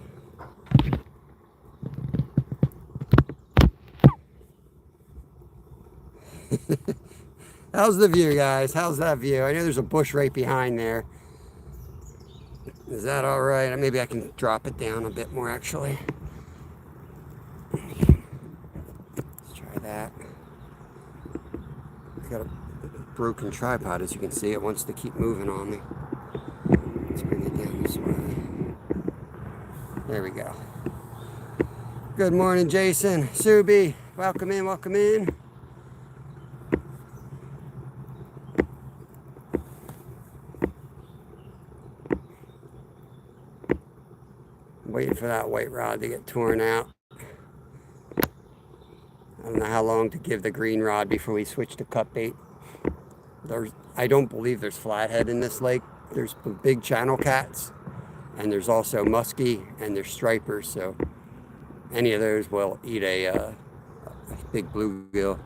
B: How's the view, guys? How's that view? I know there's a bush right behind there. Is that all right? Maybe I can drop it down a bit more, actually. Let's try that. I've got a broken tripod, as you can see. It wants to keep moving on me. Let's bring it down this way. There we go. Good morning, Jason. Subi, welcome in, welcome in. Waiting for that white rod to get torn out. I don't know how long to give the green rod before we switch to cut bait. I don't believe there's flathead in this lake. There's big channel cats, and there's also muskie, and there's stripers, so any of those will eat a big bluegill.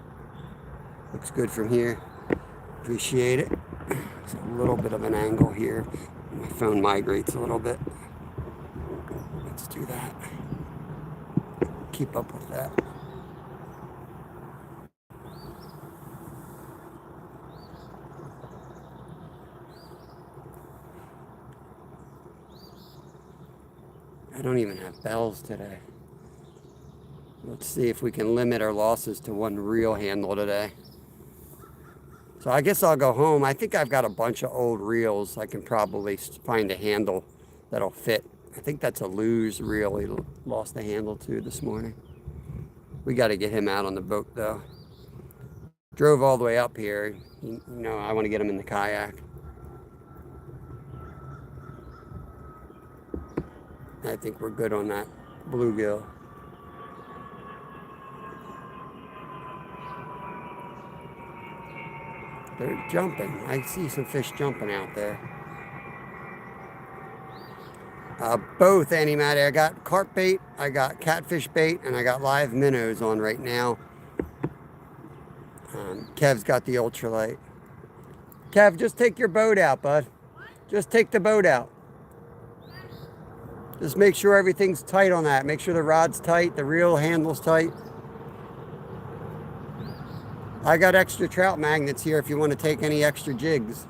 B: Looks good from here. Appreciate it. It's a little bit of an angle here. My phone migrates a little bit. Let's do that. Keep up with that. I don't even have bells today. Let's see if we can limit our losses to one reel handle today. So I guess I'll go home. I think I've got a bunch of old reels. I can probably find a handle that'll fit. I think that's a Lew's reel he lost the handle to this morning. We got to get him out on the boat, though. Drove all the way up here. You know, I want to get him in the kayak. I think we're good on that bluegill. They're jumping. I see some fish jumping out there. Both, Annie Matty. I got carp bait, I got catfish bait, and I got live minnows on right now. Kev's got the ultralight. Kev, just take your boat out, bud. Just take the boat out. Just make sure everything's tight on that. Make sure the rod's tight, the reel handle's tight. I got extra trout magnets here if you want to take any extra jigs.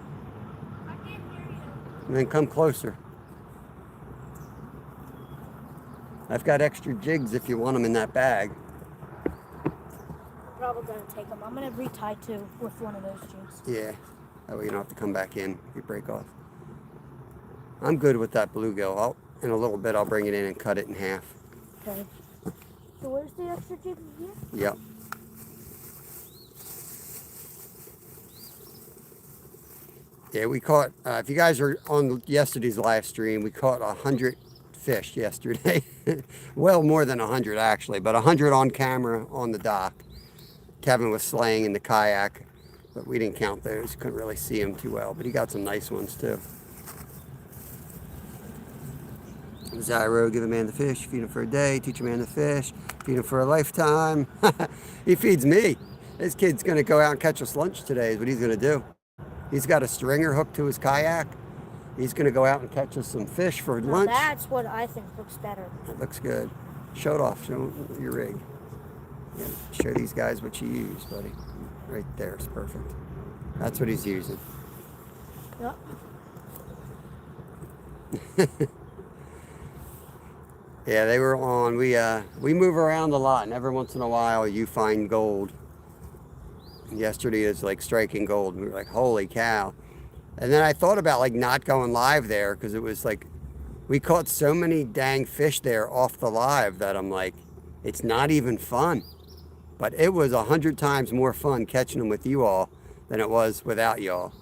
A: I can't hear you.
B: And then come closer. I've got extra jigs if you want them in that bag.
A: I'm probably going to take them. I'm going to retie too with one of those jigs.
B: Yeah, that way you don't have to come back in if you break off. I'm good with that bluegill. In a little bit, I'll bring it in and cut it in half.
A: Okay. So where's the extra jig here?
B: Yep. Yeah, we caught, if you guys are on yesterday's live stream, we caught 100 fish yesterday. Well, more than 100 actually, but 100 on camera on the dock. Kevin was slaying in the kayak, but we didn't count those. Couldn't really see him too well, but he got some nice ones too. Zyro, give a man the fish, feed him for a day, teach a man to fish, feed him for a lifetime. He feeds me. This kid's gonna go out and catch us lunch today is what he's gonna do. He's got a stringer hooked to his kayak. He's going to go out and catch us some fish for lunch.
A: That's what I think looks better.
B: It looks good. Show it off. Show your rig. Yeah, show these guys what you use, buddy. Right there is perfect. That's what he's using.
A: Yep.
B: Yeah, they were on. We move around a lot, and every once in a while you find gold. Yesterday is like striking gold. We were like, holy cow. And then I thought about like not going live there because it was like we caught so many dang fish there off the live that I'm like, it's not even fun. But it was 100 times more fun catching them with you all than it was without y'all.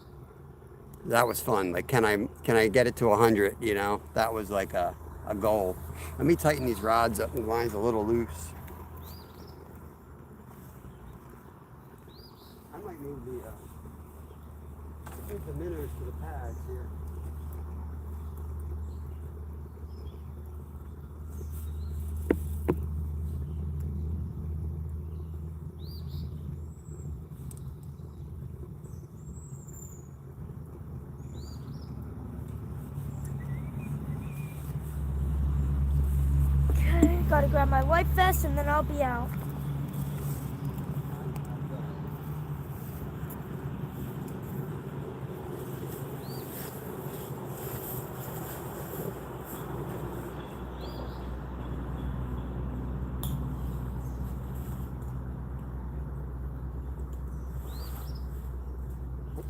B: That was fun. Like, can I get it to 100? You know, that was like a goal. Let me tighten these rods up. The line's a little loose. I might move the minnows to the pads here.
A: Okay, gotta grab my life vest and then I'll be out.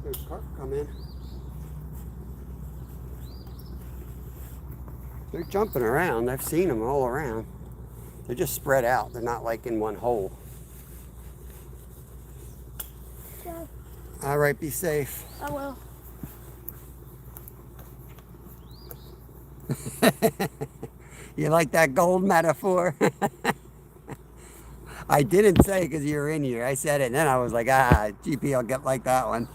B: There's carp come in. They're jumping around. I've seen them all around. They're just spread out. They're not like in one hole.
A: Okay,
B: All right, be safe.
A: I will.
B: You like that gold metaphor? I didn't say because you were in here. I said it, and then I was like, GP, I'll get like that one.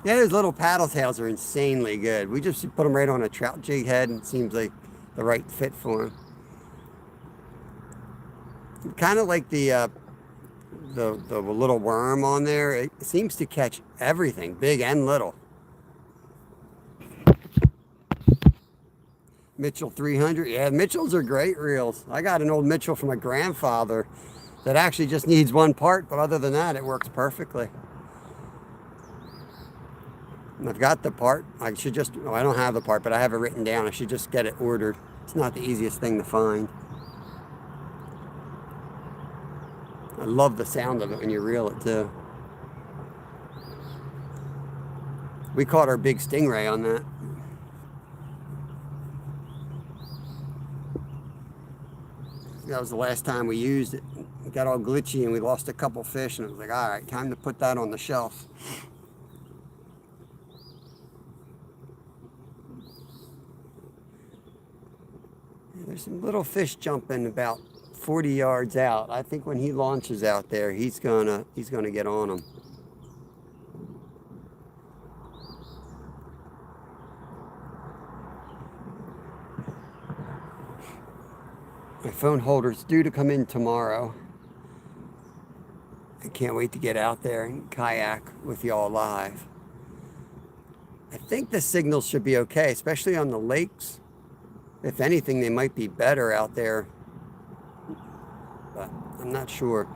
B: Yeah, those little paddle tails are insanely good. We just put them right on a trout jig head, and it seems like the right fit for them. Kind of like the little worm on there. It seems to catch everything, big and little. Mitchell 300. Yeah, Mitchells are great reels. I got an old Mitchell from my grandfather that actually just needs one part, but other than that, it works perfectly. And I've got the part. I should just, oh, I don't have the part, but I have it written down. I should just get it ordered. It's not the easiest thing to find. I love the sound of it when you reel it too. We caught our big stingray on that. That was the last time we used it. It got all glitchy and we lost a couple fish, and it was like, all right, time to put that on the shelf. There's some little fish jumping about 40 yards out. I think when he launches out there, he's gonna get on them. My phone holder's due to come in tomorrow. I can't wait to get out there and kayak with y'all live. I think the signals should be okay, especially on the lakes. If anything, they might be better out there, but I'm not sure.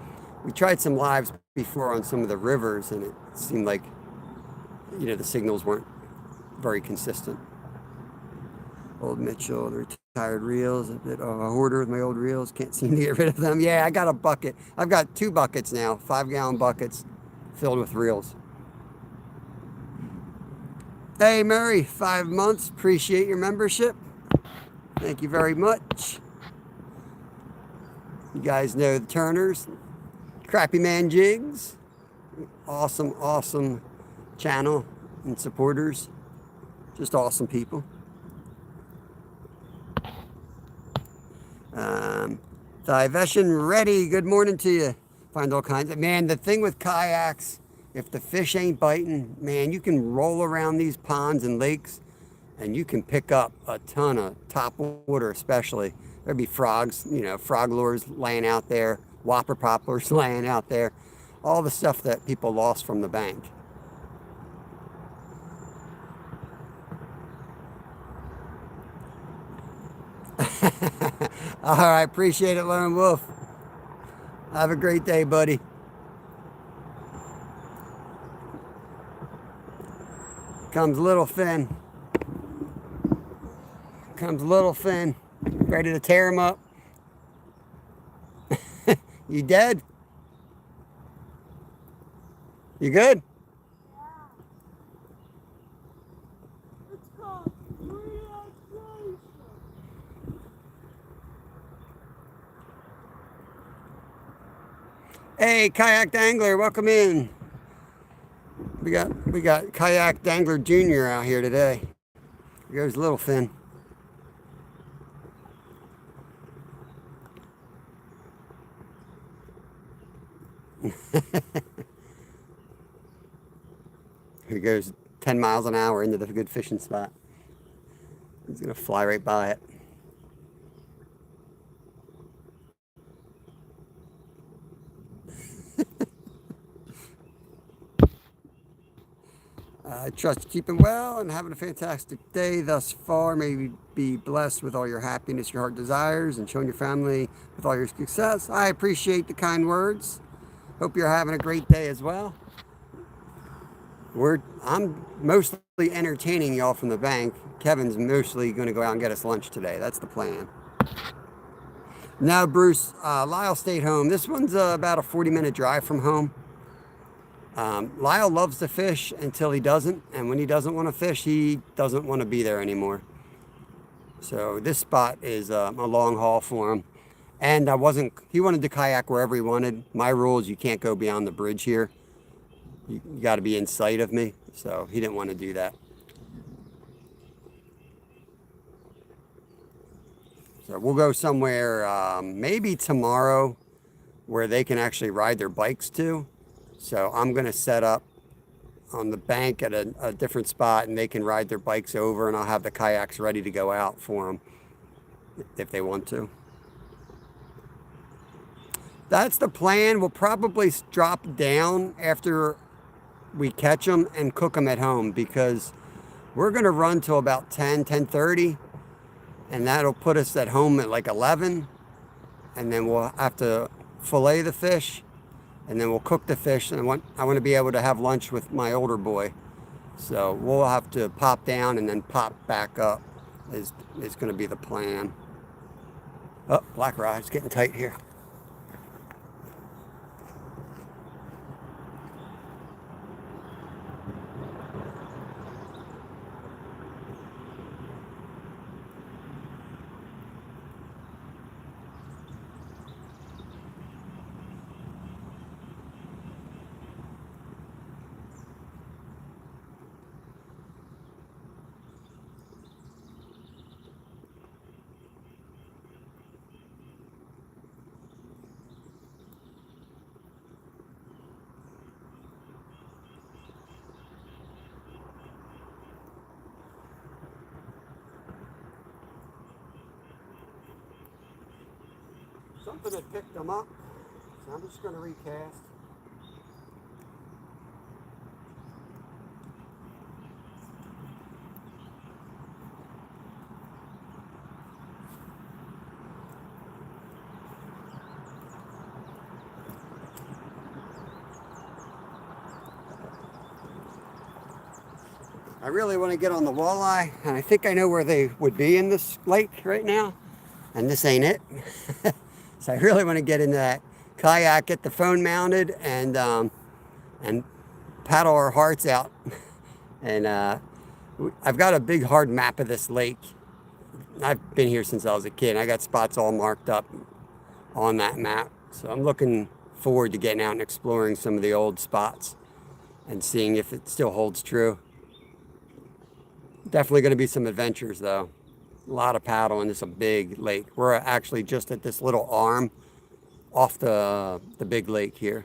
B: We tried some lives before on some of the rivers, and it seemed like, the signals weren't very consistent. Old Mitchell, the retired reels, a bit of a hoarder with my old reels. Can't seem to get rid of them. Yeah, I got a bucket. I've got 2 buckets now, 5-gallon buckets filled with reels. Hey, Murray, 5 months. Appreciate your membership. Thank you very much. You guys know the Turners, Crappy Man Jigs. Awesome, awesome channel and supporters. Just awesome people. Divession ready. Good morning to you. Find all kinds of, man, the thing with kayaks, if the fish ain't biting, man, you can roll around these ponds and lakes and you can pick up a ton of top water, especially. There'd be frogs, frog lures laying out there, whopper poplars laying out there, all the stuff that people lost from the bank. All right, appreciate it, Lone Wolf. Have a great day, buddy. Comes little Finn. Comes little Finn. Ready to tear him up. You dead? You good? Hey, Kayak Dangler, welcome in. We got Kayak Dangler Jr. out here today. Here goes little Finn. He goes 10 miles an hour into the good fishing spot. He's gonna fly right by it. I trust you keeping well and having a fantastic day thus far. May you be blessed with all your happiness your heart desires and showing your family with all your success. I appreciate the kind words. Hope you're having a great day as well. I'm mostly entertaining y'all from the bank. Kevin's mostly going to go out and get us lunch today. That's the plan. Now, Bruce, Lyle stayed home. This one's about a 40-minute drive from home. Lyle loves to fish until he doesn't, and when he doesn't want to fish, he doesn't want to be there anymore. So this spot is a long haul for him. And he wanted to kayak wherever he wanted. My rule is you can't go beyond the bridge here. You got to be in sight of me, so he didn't want to do that. So we'll go somewhere maybe tomorrow where they can actually ride their bikes to. So I'm going to set up on the bank at a different spot, and they can ride their bikes over, and I'll have the kayaks ready to go out for them if they want to. That's the plan. We'll probably drop down after we catch them and cook them at home, because we're going to run till about 10:30, and that'll put us at home at like 11, and then we'll have to fillet the fish, and then we'll cook the fish, and I want to be able to have lunch with my older boy. So we'll have to pop down and then pop back up is going to be the plan. Oh, black rod, it's getting tight here. Something had picked them up, so I'm just going to recast. I really want to get on the walleye, and I think I know where they would be in this lake right now, and this ain't it. So I really want to get into that kayak, get the phone mounted, and paddle our hearts out. And I've got a big hard map of this lake. I've been here since I was a kid. I got spots all marked up on that map. So I'm looking forward to getting out and exploring some of the old spots and seeing if it still holds true. Definitely going to be some adventures though. A lot of paddling. It's a big lake. We're actually just at this little arm off the big lake here.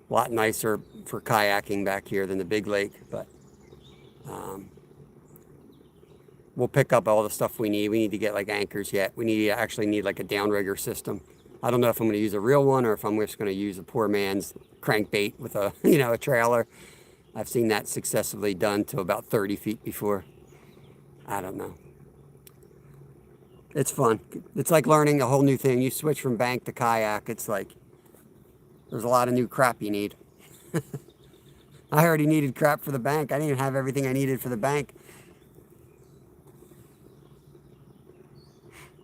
B: A lot nicer for kayaking back here than the big lake, but we'll pick up all the stuff we need. We need to get like anchors yet. We actually need like a downrigger system. I don't know if I'm going to use a real one or if I'm just going to use a poor man's crankbait with a, a trailer. I've seen that successfully done to about 30 feet before. I don't know. It's fun. It's like learning a whole new thing. You switch from bank to kayak. It's like there's a lot of new crap you need. I already needed crap for the bank. I didn't even have everything I needed for the bank.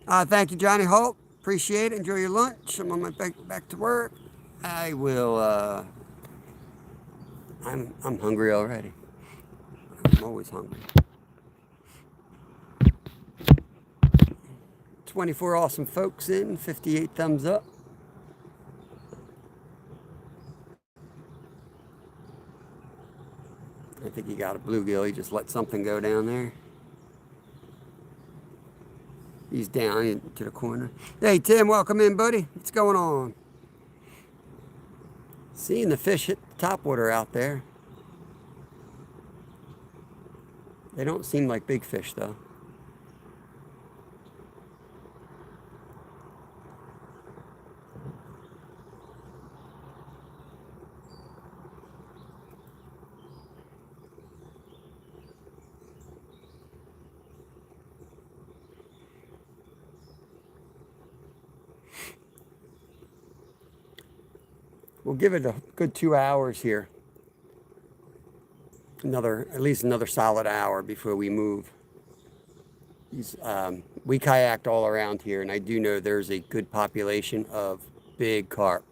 B: Thank you, Johnny Holt. Appreciate it. Enjoy your lunch. I'm on my back to work. I will. I'm hungry already. I'm always hungry. 24 awesome folks in. 58 thumbs up. I think he got a bluegill. He just let something go down there. He's down into the corner. Hey, Tim, welcome in, buddy. What's going on? Seeing the fish hit the topwater out there. They don't seem like big fish, though. We'll give it a good 2 hours here. At least another solid hour before we move. We kayaked all around here, and I do know there's a good population of big carp.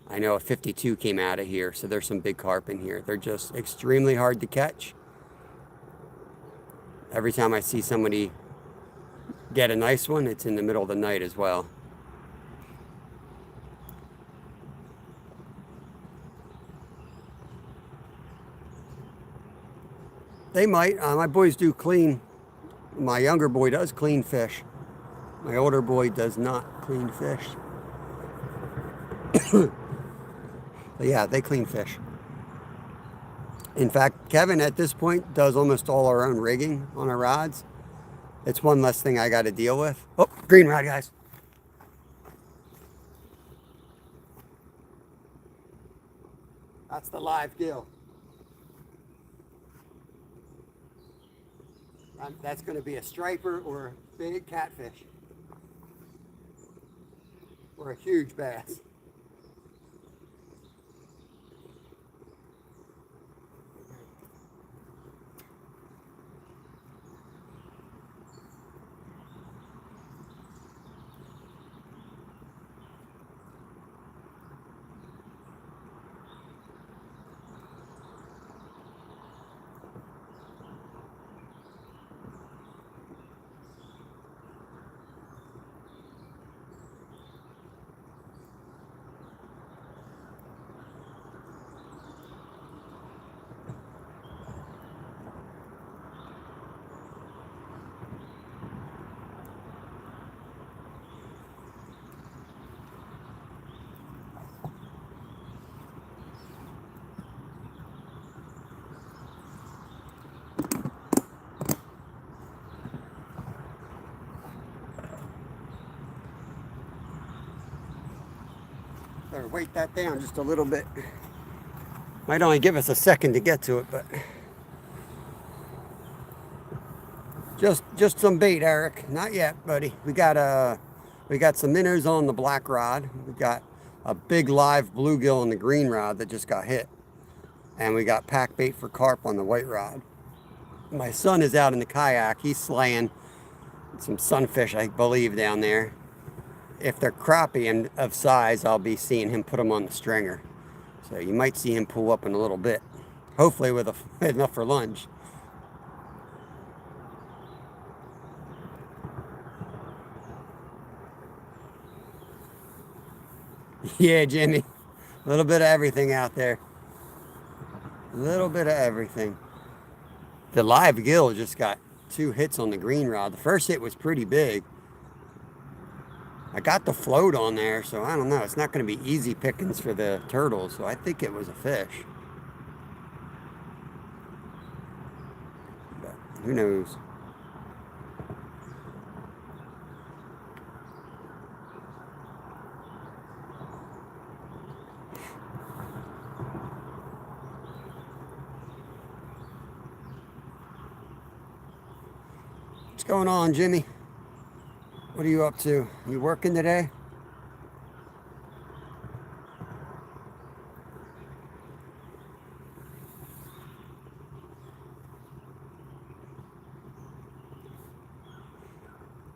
B: I know a 52 came out of here, so there's some big carp in here. They're just extremely hard to catch. Every time I see somebody get a nice one, it's in the middle of the night as well. They might. My boys do clean. My younger boy does clean fish. My older boy does not clean fish. But yeah, they clean fish. In fact, Kevin at this point does almost all our own rigging on our rods. It's one less thing I got to deal with. Oh, green rod, guys. That's the live gill. That's going to be a striper or a big catfish. Or a huge bass. Better weight that down just a little bit. Might only give us a second to get to it, but just some bait, Eric. Not yet, buddy. We got some minnows on the black rod. We got a big live bluegill on the green rod that just got hit, and we got pack bait for carp on the white rod. My son is out in the kayak. He's slaying some sunfish, I believe, down there. If they're crappie and of size, I'll be seeing him put them on the stringer. So you might see him pull up in a little bit. Hopefully with enough for lunch. Yeah, Jimmy. A little bit of everything out there. A little bit of everything. The live gill just got 2 hits on the green rod. The first hit was pretty big. I got the float on there, so I don't know. It's not going to be easy pickings for the turtles, so I think it was a fish. But who knows? What's going on, Jimmy? What are you up to? You working today?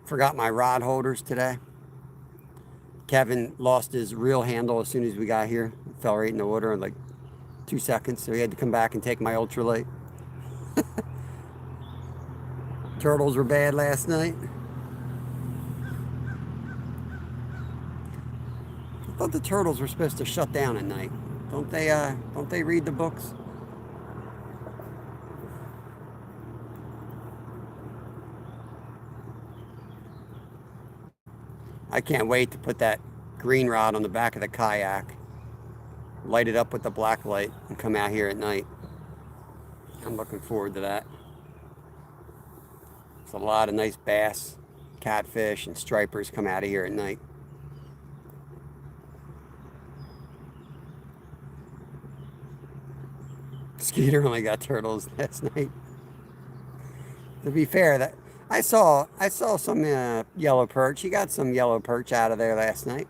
B: Forgot my rod holders today. Kevin lost his reel handle as soon as we got here. It fell right in the water in like 2 seconds, so he had to come back and take my ultralight. Turtles were bad last night. I thought the turtles were supposed to shut down at night. Don't they read the books? I can't wait to put that green rod on the back of the kayak, light it up with the black light, and come out here at night. I'm looking forward to that. There's a lot of nice bass, catfish, and stripers come out of here at night. Skeeter only got turtles last night. To be fair, that I saw some yellow perch. He got some yellow perch out of there last night.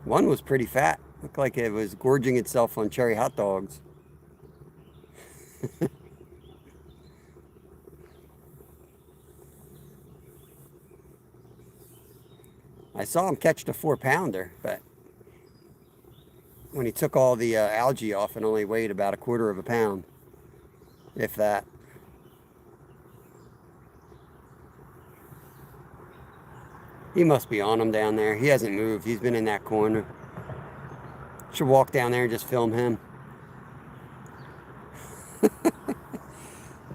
B: One was pretty fat. Looked like it was gorging itself on cherry hot dogs. I saw him catch the 4-pounder, but when he took all the algae off, it only weighed about 1/4 pound, if that. He must be on him down there. He hasn't moved. He's been in that corner. Should walk down there and just film him.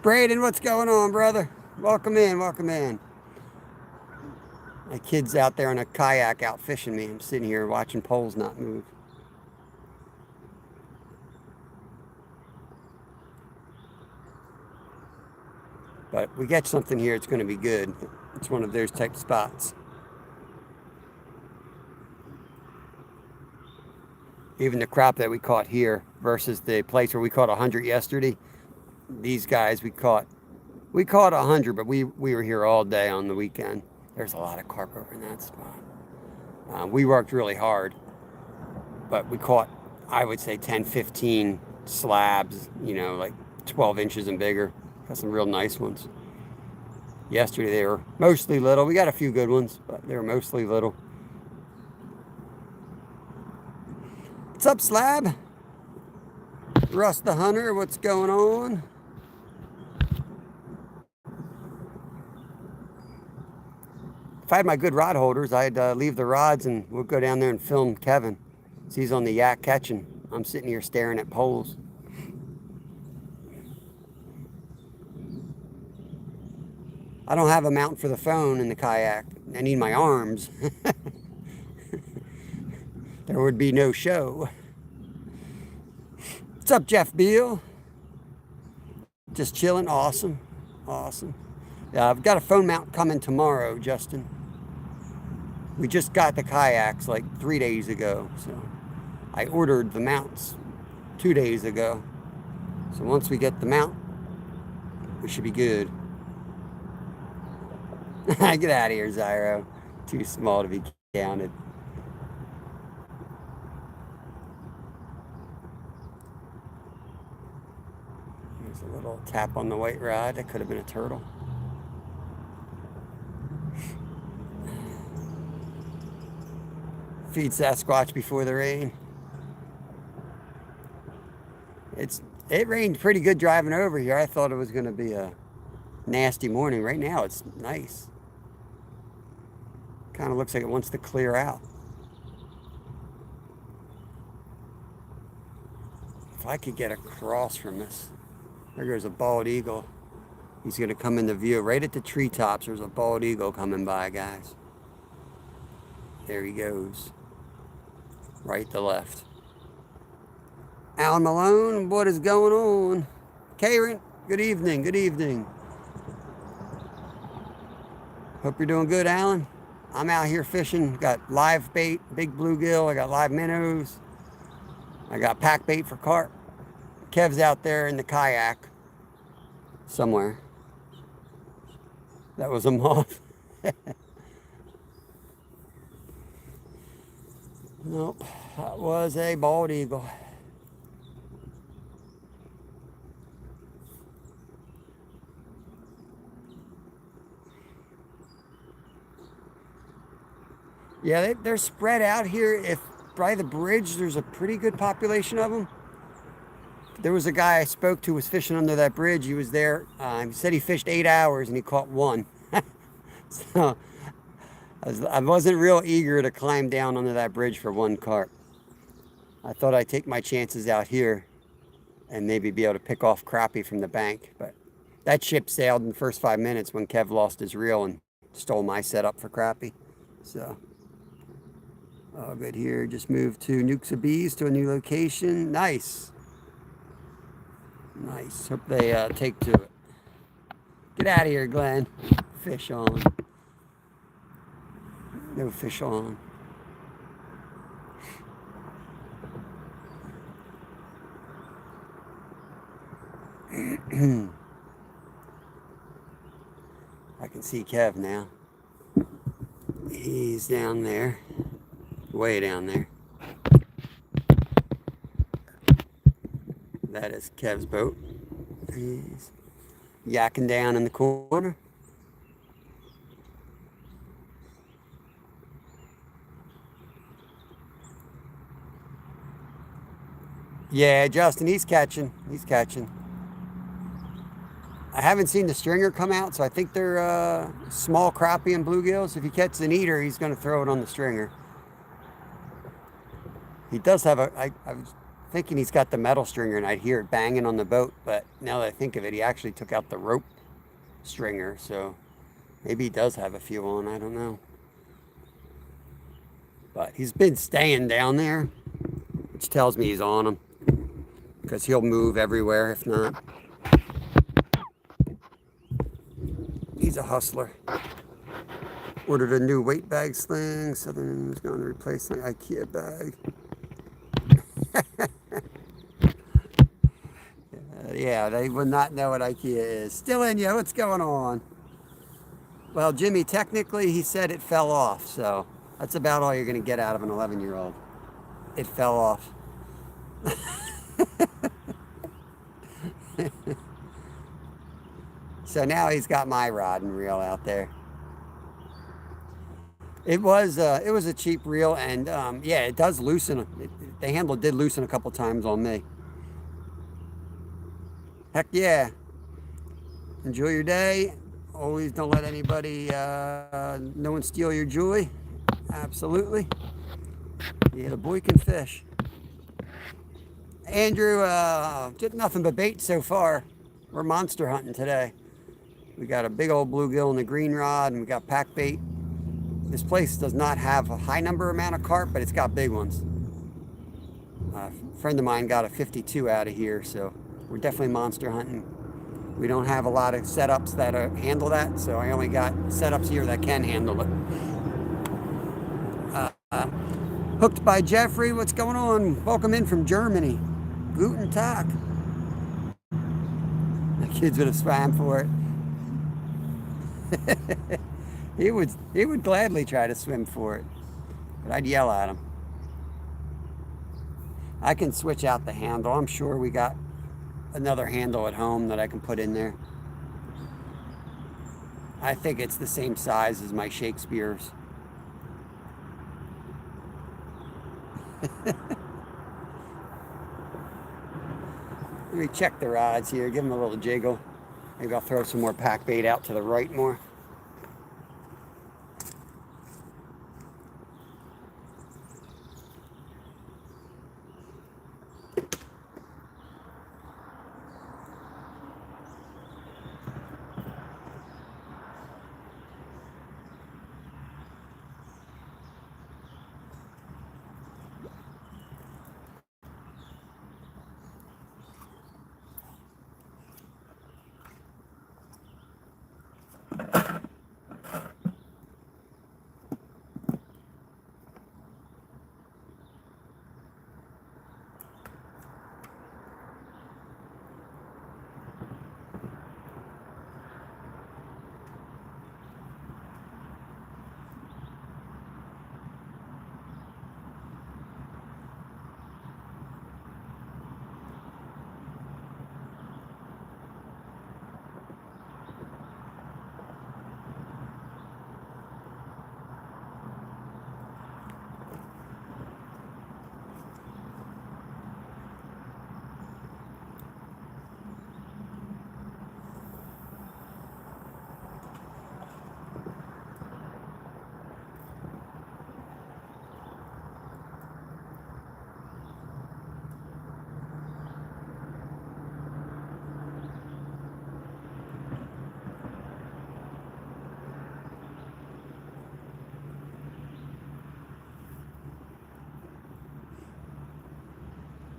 B: Braden, what's going on, brother? Welcome in, welcome in. My kid's out there on a kayak out fishing me. I'm sitting here watching poles not move. But we get something here, it's going to be good. It's one of those type spots. Even the crop that we caught here versus the place where we caught 100 yesterday. These guys we caught 100, but we were here all day on the weekend. There's a lot of carp over in that spot. We worked really hard, but we caught, I would say, 10, 15 slabs, you know, like 12 inches and bigger. Got some real nice ones. Yesterday they were mostly little. We got a few good ones, but they were mostly little. What's up, Slab? Russ the Hunter, what's going on? If I had my good rod holders, I'd leave the rods and we'll go down there and film Kevin. So he's on the yak catching. I'm sitting here staring at poles. I don't have a mount for the phone in the kayak. I need my arms. There would be no show. What's up, Jeff Beal? Just chilling. Awesome. Awesome. Yeah, I've got a phone mount coming tomorrow, Justin. We just got the kayaks like 3 days ago. So I ordered the mounts 2 days ago. So once we get the mount, we should be good. Get out of here, Zyro. Too small to be counted. There's a Little tap on the white rod. That could have been a turtle. Feed Sasquatch before the rain. It rained pretty good driving over here. I thought it was going to be a nasty morning. Right now it's nice. Kind of looks like it wants to clear out. If I could get across from this. There goes a bald eagle. He's going to come into view right at the treetops. There's a bald eagle coming by, guys. There he goes. Right to left. Alan Malone, what is going on? Karen, good evening, good evening. Hope you're doing good, Alan. I'm out here fishing. Got live bait, big bluegill. I got live minnows. I got pack bait for carp. Kev's out there in the kayak somewhere. That was a moth. Nope, that was a bald eagle. Yeah, they're spread out here. If by the bridge, there's a pretty good population of them. There was a guy I spoke to who was fishing under that bridge. He was there. He said he fished 8 hours and he caught one. So I wasn't real eager to climb down under that bridge for one carp. I thought I'd take my chances out here and maybe be able to pick off crappie from the bank. But that ship sailed in the first 5 minutes when Kev lost his reel and stole my setup for crappie. So, all good here. Just moved to Nukes of Bees to a new location. Nice. Nice. Hope they take to it. Get out of here, Glenn. Fish on. No fish on. I can see Kev now. He's down there. Way down there. That is Kev's boat. He's yakking down in the corner. Yeah, Justin, he's catching. He's catching. I haven't seen the stringer come out, so I think they're small crappie and bluegills. If he catches an eater, he's going to throw it on the stringer. He does have I was thinking he's got the metal stringer, and I'd hear it banging on the boat, but now that I think of it, he actually took out the rope stringer, so maybe he does have a few on, I don't know. But he's been staying down there, which tells me he's on them, because he'll move everywhere if not. He's a hustler. Ordered a new weight bag sling. Southern is going to replace my IKEA bag. Yeah, they would not know what IKEA is. Still in you, what's going on? Well, Jimmy, technically he said it fell off, so that's about all you're going to get out of an 11-year-old. It fell off. So now he's got my rod and reel out there. It was a cheap reel, and yeah, it does loosen. The handle did loosen a couple times on me. Heck yeah. Enjoy your day. Always don't let anybody, no one steal your joy. Absolutely. Yeah, the boy can fish. Andrew, did nothing but bait so far. We're monster hunting today. We got a big old bluegill in the green rod, and we got pack bait. This place does not have a high amount of carp, but it's got big ones. A friend of mine got a 52 out of here, so we're definitely monster hunting. We don't have a lot of setups that handle that, so I only got setups here that can handle it. Hooked by Jeffrey, what's going on? Welcome in from Germany. Guten Tag. The kids would have swam for it. He would gladly try to swim for it, but I'd yell at him. I can switch out the handle. I'm sure we got another handle at home that I can put in there. I think it's the same size as my Shakespeare's. Let me check the rods here, give them a little jiggle. Maybe I'll throw some more pack bait out to the right more.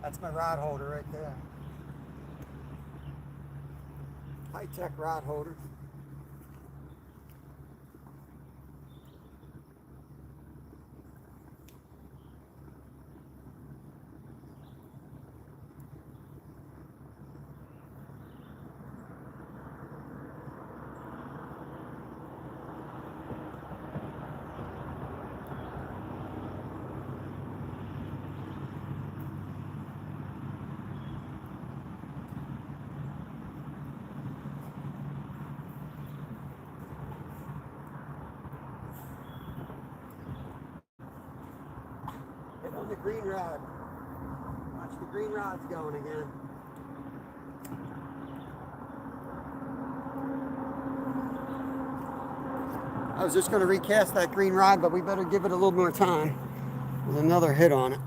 B: That's my rod holder right there. High-tech rod holder. Hit on the green rod. Watch the green rods going again. I was just going to recast that green rod, but we better give it a little more time with another hit on it.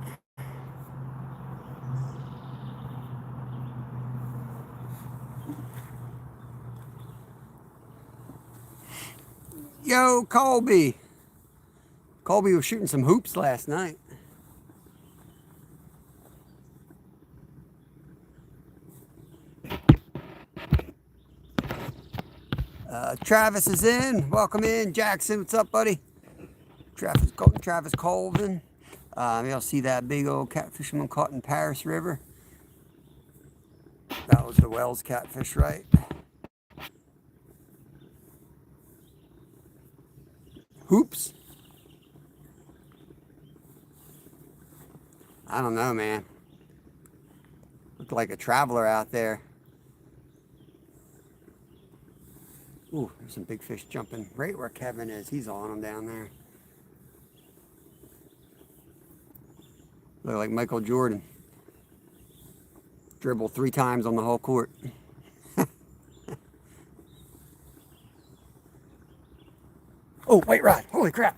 B: Yo, Colby. Colby was shooting some hoops last night. Travis is in. Welcome in. Jackson, what's up, buddy? Travis Colvin. You'll see that big old catfish I'm caught in Paris River. That was the Wells catfish, right? Hoops. I don't know, man. Looked like a traveler out there. Ooh, there's some big fish jumping right where Kevin is. He's on them down there. Look like Michael Jordan. Dribble 3 times on the whole court. Oh, white rod. Holy crap.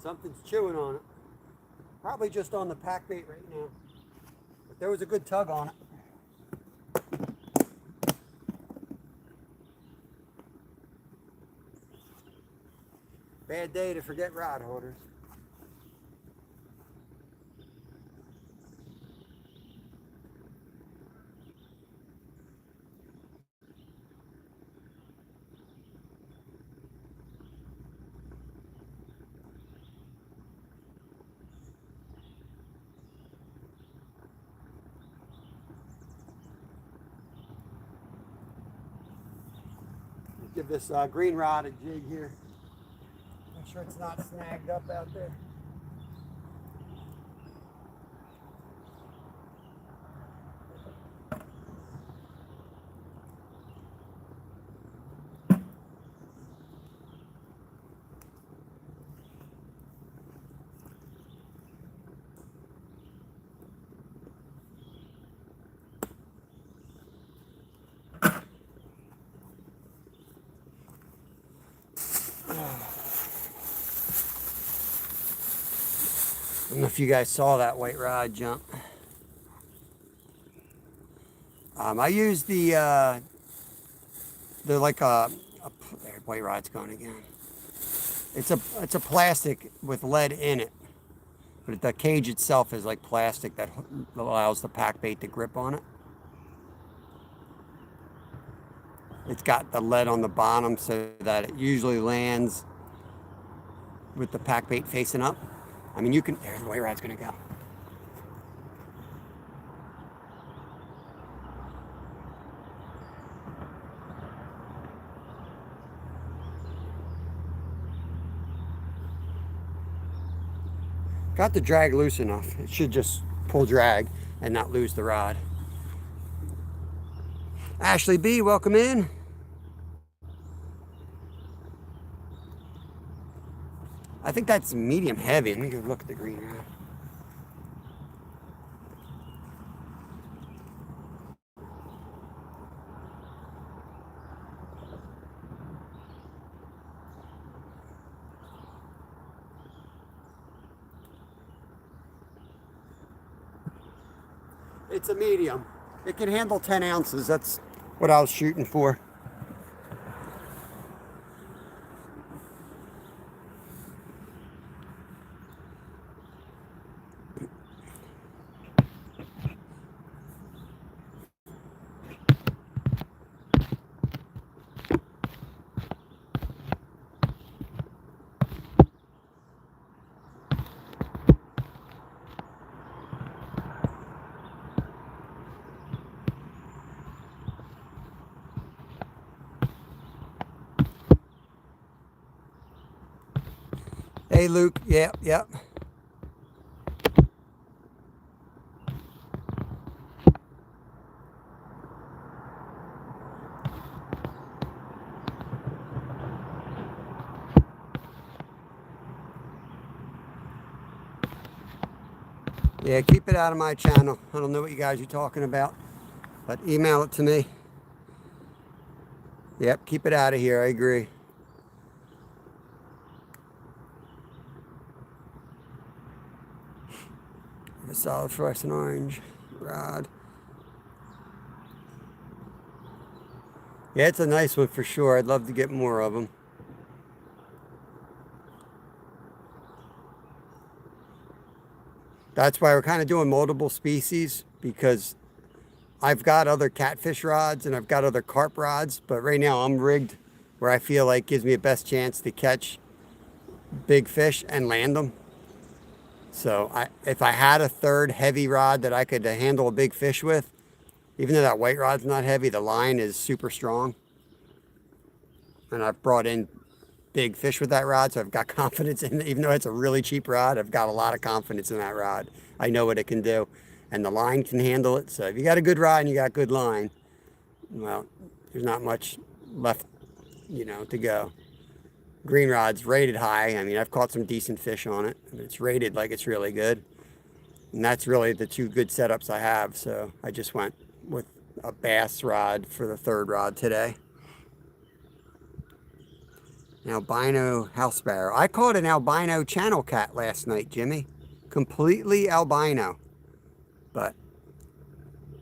B: Something's chewing on it. Probably just on the pack bait right now. But there was a good tug on it. Bad day to forget rod holders. Give this green rod a jig here. Make sure it's not snagged up out there. I don't know if you guys saw that white rod jump. I used they're like there, white rod's gone again. It's a plastic with lead in it, but the cage itself is like plastic that allows the pack bait to grip on it. It's got the lead on the bottom so that it usually lands with the pack bait facing up. I mean, you can, there's the white rod's gonna go. Got the drag loose enough. It should just pull drag and not lose the rod. Ashley B, welcome in. I think that's medium heavy. Let me go look at the green rod. It's a medium. It can handle 10 ounces. That's what I was shooting for. Hey, Luke. Yep. Yeah. Yeah, keep it out of my channel. I don't know what you guys are talking about, but email it to me. Yep, keep it out of here. I agree. A solid fluorescent orange rod. Yeah, it's a nice one for sure. I'd love to get more of them. That's why we're kind of doing multiple species, because I've got other catfish rods and I've got other carp rods, but right now I'm rigged where I feel like gives me a best chance to catch big fish and land them. So if I had a third heavy rod that I could handle a big fish with, even though that white rod's not heavy, the line is super strong. And I've brought in big fish with that rod, so I've got confidence in it. Even though it's a really cheap rod, I've got a lot of confidence in that rod. I know what it can do, and the line can handle it. So if you got a good rod and you got good line, well, there's not much left, to go. Green rod's rated high. I mean, I've caught some decent fish on it, and it's rated like it's really good. And that's really the two good setups I have. So I just went with a bass rod for the third rod today. An albino house sparrow. I caught an albino channel cat last night, Jimmy. Completely albino. But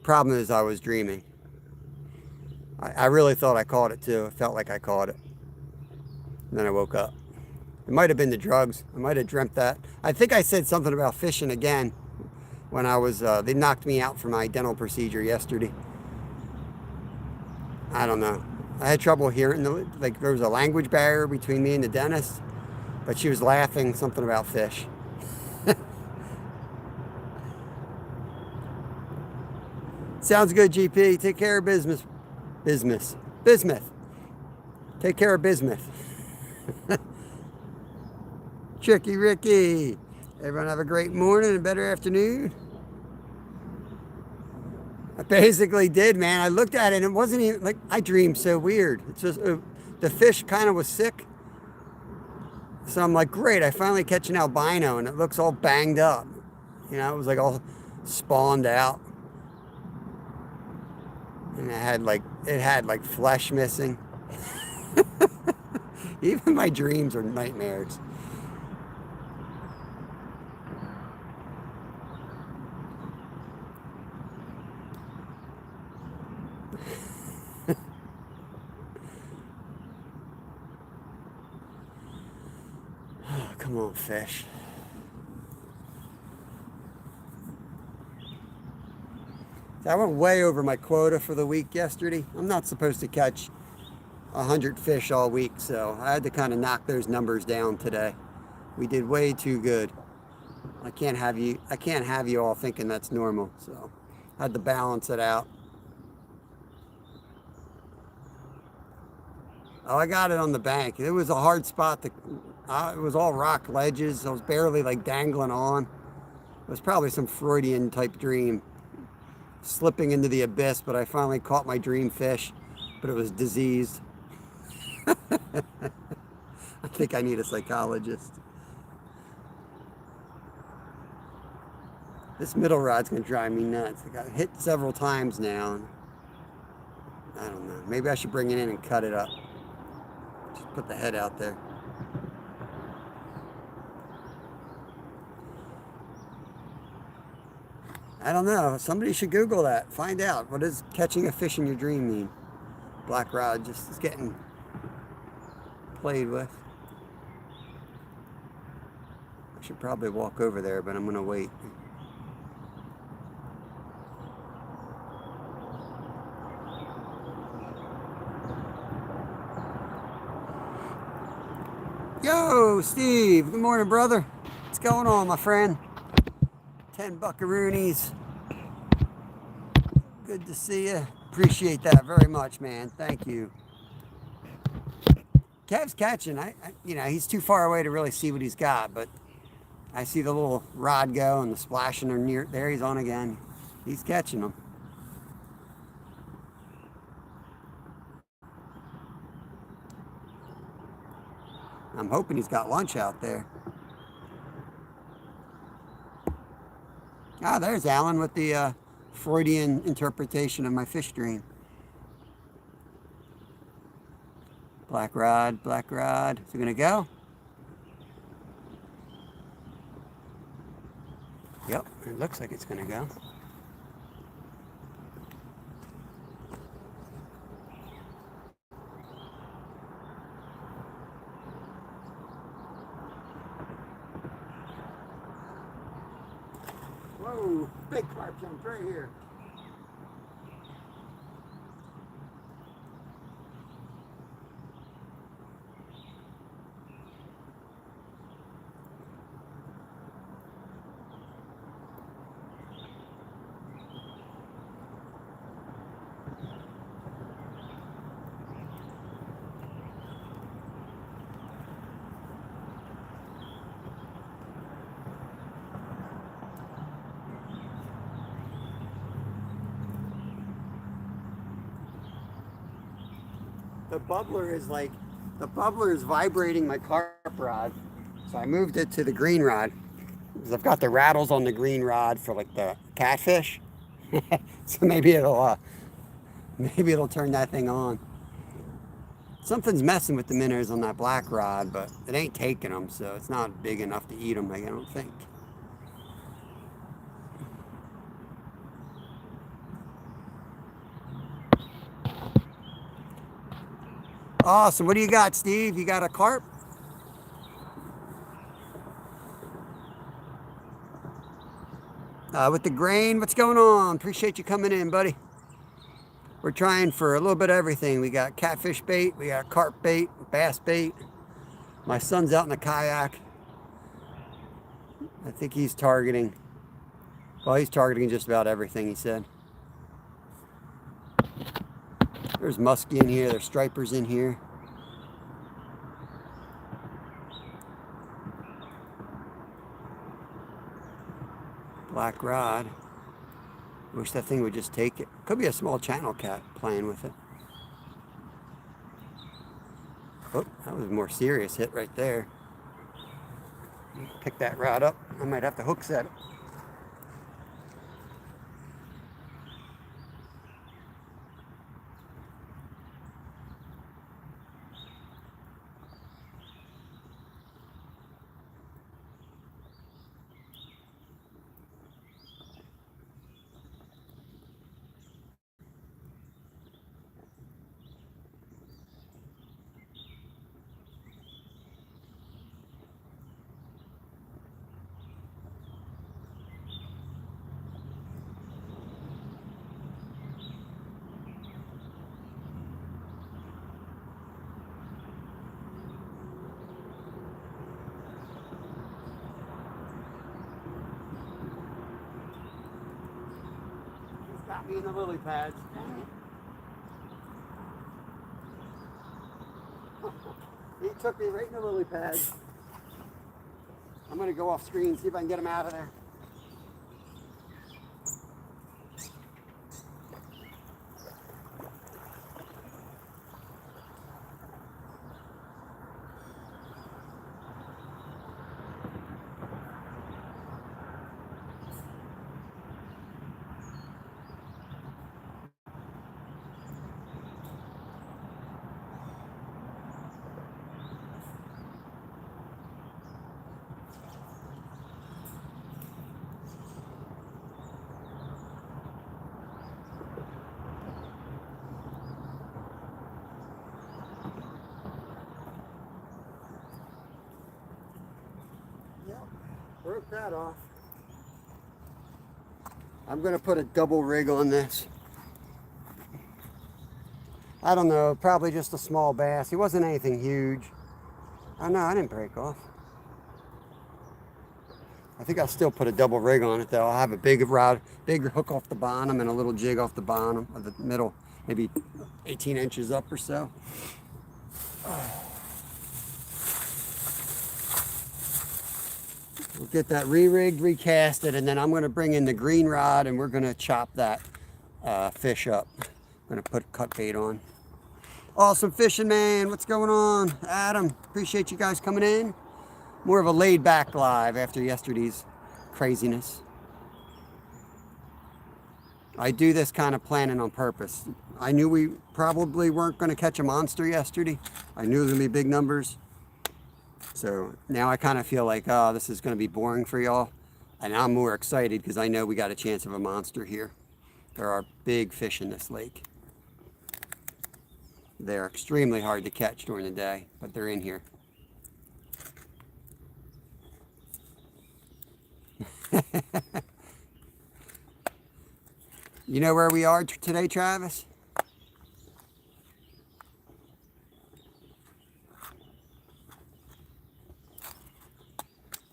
B: problem is I was dreaming. I really thought I caught it too. I felt like I caught it. And then I woke up. It might have been the drugs. I might have dreamt that. I think I said something about fishing again when I was, they knocked me out for my dental procedure yesterday. I don't know. I had trouble hearing, like there was a language barrier between me and the dentist, but she was laughing something about fish. Sounds good, GP. Take care of business. Bismuth. Take care of bismuth. Tricky Ricky. Everyone have a great morning and a better afternoon. I basically did, man. I looked at it and it wasn't even like I dreamed so weird. It's just the fish kind of was sick. So I'm like, great, I finally catch an albino and it looks all banged up. You know, it was like all spawned out. And it had like flesh missing. Even my dreams are nightmares. Oh, come on, fish. I went way over my quota for the week yesterday. I'm not supposed to catch 100 fish all week, so I had to kind of knock those numbers down today. We did way too good. I can't have you all thinking that's normal, so I had to balance it out. Oh, I got it on the bank. It was a hard spot to, it was all rock ledges. I was barely like dangling on. It was probably some Freudian type dream. Slipping into the abyss, but I finally caught my dream fish, but it was diseased. I think I need a psychologist. This middle rod's gonna drive me nuts. I got hit several times now. I don't know. Maybe I should bring it in and cut it up. Just put the head out there. I don't know. Somebody should Google that. Find out. What does catching a fish in your dream mean? Black rod just is getting played with. I should probably walk over there, but I'm going to wait. Yo, Steve. Good morning, brother. What's going on, my friend? 10 buckaroonies. Good to see you. Appreciate that very much, man. Thank you. Kev's catching. You know, he's too far away to really see what he's got, but I see the little rod go and the splashing are near. There he's on again. He's catching them. I'm hoping he's got lunch out there. Ah, there's Alan with the Freudian interpretation of my fish dream. Black rod, black rod. Is it gonna go? Yep, it looks like it's gonna go. Whoa, big carp jumped right here. The bubbler is vibrating my carp rod. So I moved it to the green rod. Because I've got the rattles on the green rod for like the catfish. So maybe it'll turn that thing on. Something's messing with the minnows on that black rod, but it ain't taking them, so it's not big enough to eat them, I don't think. Awesome. What do you got, Steve? You got a carp? With the grain, what's going on? Appreciate you coming in, buddy. We're trying for a little bit of everything. We got catfish bait, we got carp bait, bass bait. My son's out in a kayak. I think he's targeting, well, he's targeting just about everything, he said. There's muskie in here, there's stripers in here. Black rod. Wish that thing would just take it. Could be a small channel cat playing with it. Oh, that was a more serious hit right there. Pick that rod up. I might have to hook set it. Got me in the lily pads. He took me right in the lily pads. I'm going to go off screen, see if I can get him out of there. Broke that off. I'm going to put a double rig on this. I don't know, probably just a small bass. He wasn't anything huge. Oh no, I didn't break off. I think I'll still put a double rig on it though. I'll have a big rod, big hook off the bottom and a little jig off the bottom of the middle, maybe 18 inches up or so. We'll get that re-rigged, recasted, and then I'm going to bring in the green rod and we're going to chop that fish up. I'm going to put cut bait on. Awesome fishing, man. What's going on? Adam, appreciate you guys coming in. More of a laid back live after yesterday's craziness. I do this kind of planning on purpose. I knew we probably weren't going to catch a monster yesterday. I knew there was going to be big numbers. So now I kind of feel like, oh, this is going to be boring for y'all. And I'm more excited because I know we got a chance of a monster here. There are big fish in this lake. They're extremely hard to catch during the day, but they're in here. You know where we are today, Travis?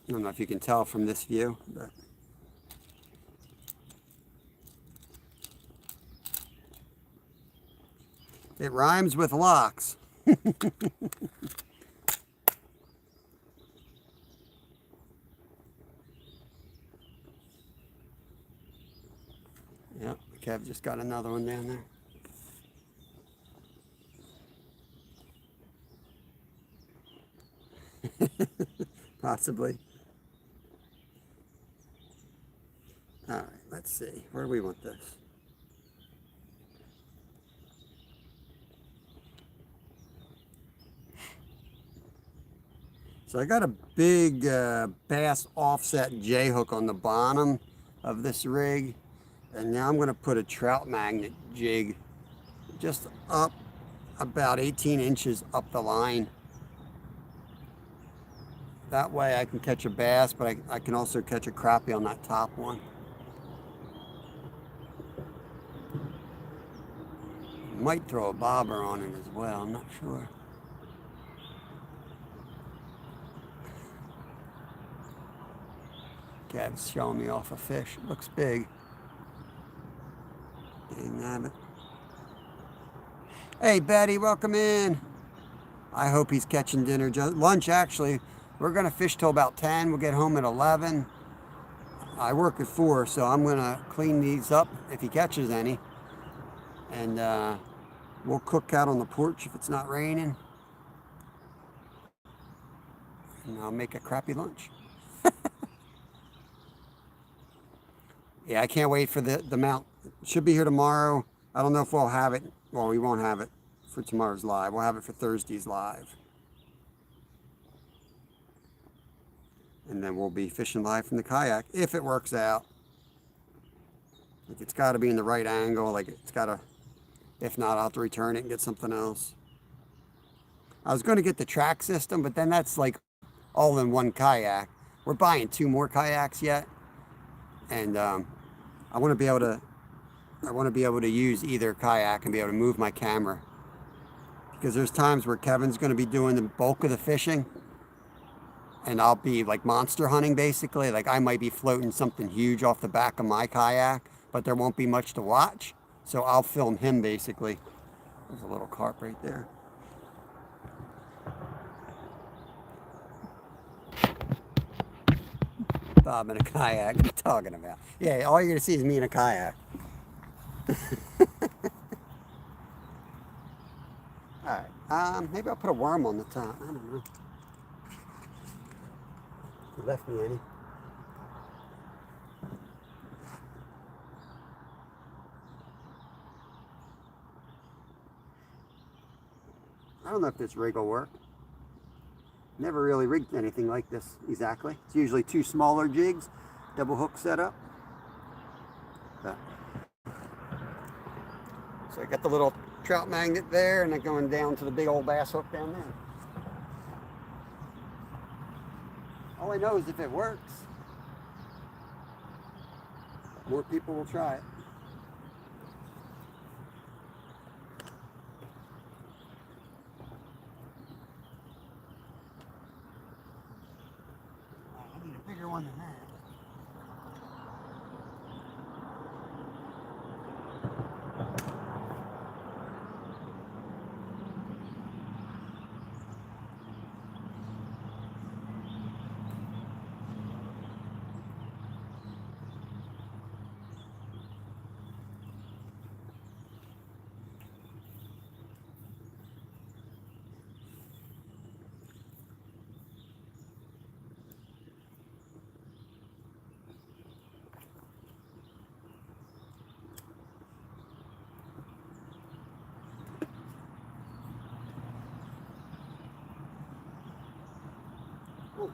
B: I don't know if you can tell from this view, but it rhymes with locks. Yep, Kev just got another one down there. Possibly. All right, let's see. Where do we want this? So I got a big bass offset J hook on the bottom of this rig, and now I'm going to put a trout magnet jig just up about 18 inches up the line. That way I can catch a bass, but I can also catch a crappie on that top one. Might throw a bobber on it as well, I'm not sure. Gab's showing me off a fish. It looks big. Didn't have it. Hey Betty, welcome in. I hope he's catching dinner. Lunch actually. We're gonna fish till about 10. We'll get home at 11. I work at 4, so I'm gonna clean these up if he catches any. And we'll cook out on the porch if it's not raining. And I'll make a crappy lunch. Yeah, I can't wait for the mount. It should be here tomorrow. I don't know if we'll have it. Well, we won't have it for tomorrow's live. We'll have it for Thursday's live. And then we'll be fishing live from the kayak if it works out. Like it's got to be in the right angle. Like it's got to, if not, I'll have to return it and get something else. I was going to get the track system, but then that's like all in one kayak. We're buying 2 more kayaks yet. And I want to be able to use either kayak and be able to move my camera, because there's times where Kevin's going to be doing the bulk of the fishing and I'll be like monster hunting basically. Like I might be floating something huge off the back of my kayak, but there won't be much to watch. So I'll film him basically. There's a little carp right there. Bob in a kayak. What are you talking about? Yeah, all you're gonna see is me in a kayak. Alright, maybe I'll put a worm on the top. I don't know. He left me any. I don't know if this rig will work. Never really rigged anything like this exactly. It's usually 2 smaller jigs, double hook setup. So I got the little trout magnet there, and then going down to the big old bass hook down there. All I know is if it works, more people will try it. I need a bigger one than that. Ooh.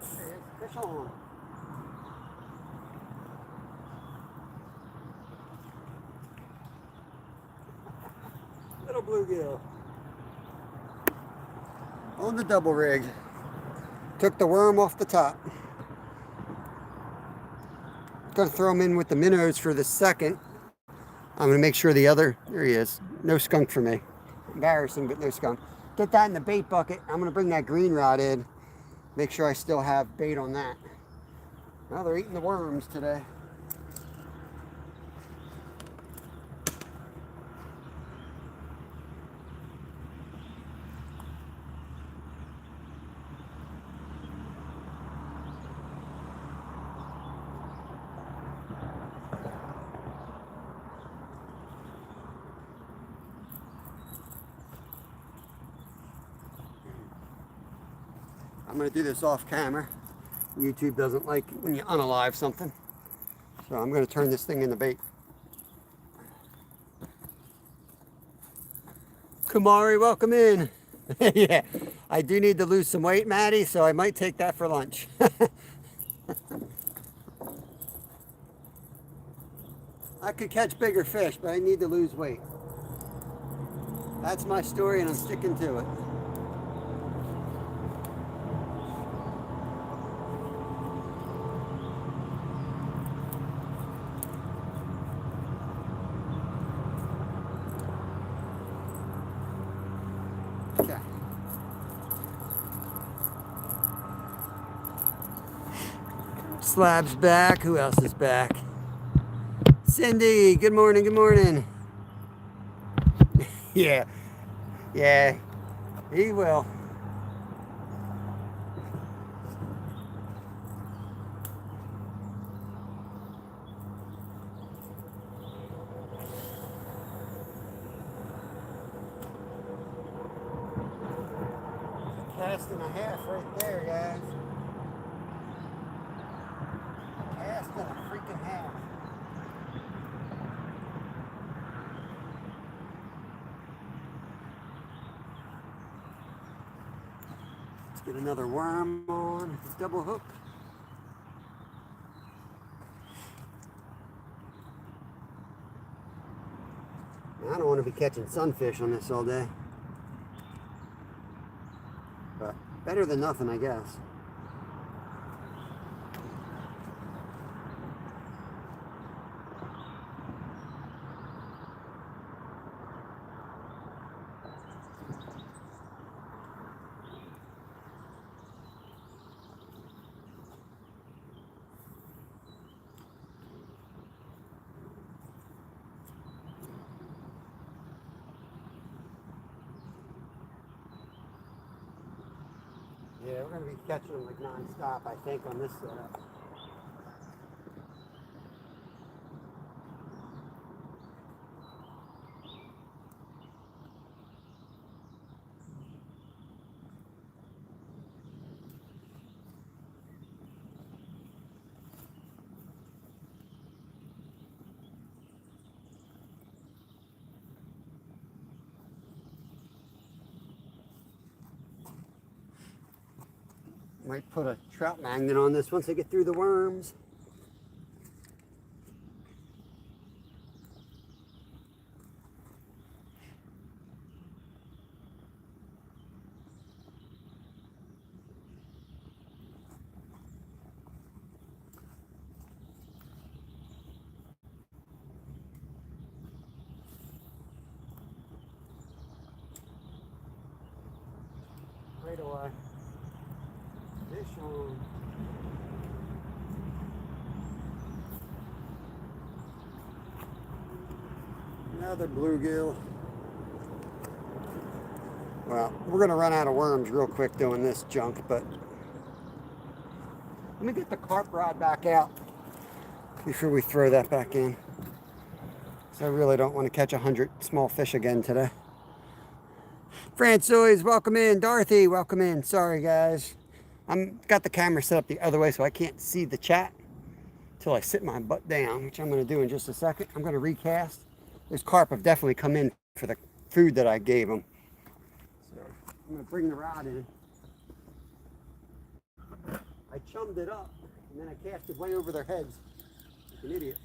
B: There's fish on. Little bluegill. On the double rig. Took the worm off the top. Gonna throw him in with the minnows for the second. I'm gonna make sure the other, there he is. No skunk for me. Embarrassing, but no skunk. Get that in the bait bucket. I'm gonna bring that green rod in. Make sure I still have bait on that. Well, they're eating the worms today. I'm going to do this off camera. YouTube doesn't like when you unalive something. So I'm going to turn this thing into bait. Kumari, welcome in. Yeah, I do need to lose some weight, Maddie, so I might take that for lunch. I could catch bigger fish, but I need to lose weight. That's my story, and I'm sticking to it. Okay. Slab's back. Who else is back? Cindy, good morning, good morning. Yeah, yeah, he will. Cast and a half right there, guys. Cast and a freaking half. Let's get another worm on. Double hook. I don't want to be catching sunfish on this all day. But better than nothing, I guess. Yeah, we're going to be catching them like non-stop, I think, on this setup. Might put a trout magnet on this once I get through the worms. Right away. Fish on. Another bluegill. Well, we're going to run out of worms real quick doing this junk, but let me get the carp rod back out before we throw that back in. So I really don't want to catch 100 small fish again today. Francois, welcome in. Dorothy, welcome in. Sorry, guys. Got the camera set up the other way so I can't see the chat until I sit my butt down, which I'm going to do in just a second. I'm going to recast. Those carp have definitely come in for the food that I gave them. So I'm going to bring the rod in. I chummed it up, and then I cast it way over their heads like an idiot.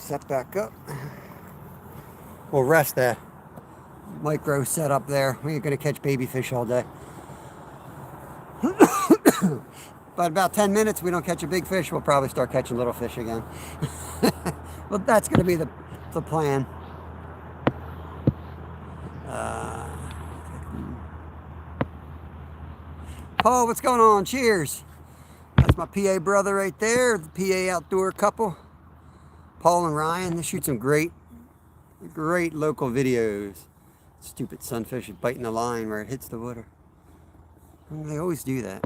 B: set back up. We'll rest that micro set up there. We ain't gonna catch baby fish all day. But about 10 minutes, we don't catch a big fish, we'll probably start catching little fish again. Well, that's gonna be the plan. Paul, what's going on? Cheers. That's my PA brother right there, the PA outdoor couple. Paul and Ryan, they shoot some great local videos. Stupid sunfish is biting the line where it hits the water. Well, they always do that.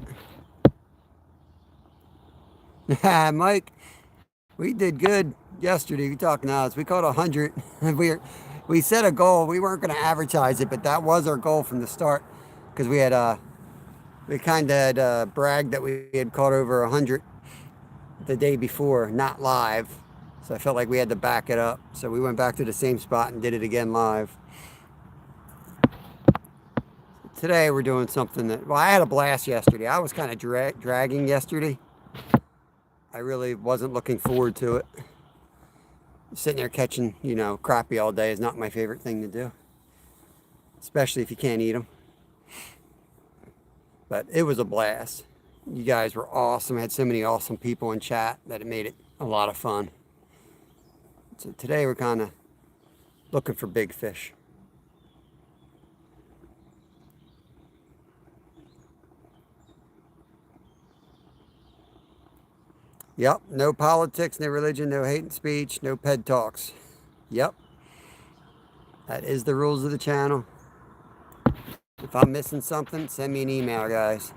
B: Mike, we did good yesterday. We talked odds. We caught 100. We set a goal. We weren't going to advertise it, but that was our goal from the start, because we had we kind of had bragged that we had caught over 100 the day before, not live. So I felt like we had to back it up. So we went back to the same spot and did it again live. Today we're doing something that, well, I had a blast yesterday. I was kind of dragging yesterday. I really wasn't looking forward to it. Sitting there catching, you know, crappie all day is not my favorite thing to do. Especially if you can't eat them. But it was a blast. You guys were awesome. I had so many awesome people in chat that it made it a lot of fun. So today we're kind of looking for big fish. Yep, no politics, no religion, no hate and speech, no ped talks. Yep, that is the rules of the channel. If I'm missing something, send me an email, guys.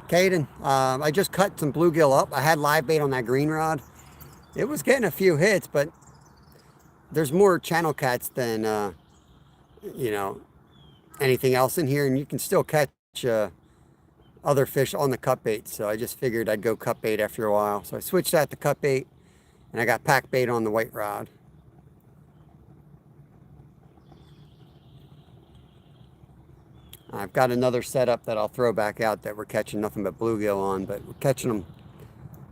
B: Caden, I just cut some bluegill up. I had live bait on that green rod. It was getting a few hits, but there's more channel cats than, you know, anything else in here. And you can still catch other fish on the cut bait. So I just figured I'd go cut bait after a while. So I switched that to cut bait, and I got pack bait on the white rod. I've got another setup that I'll throw back out that we're catching nothing but bluegill on, but we're catching them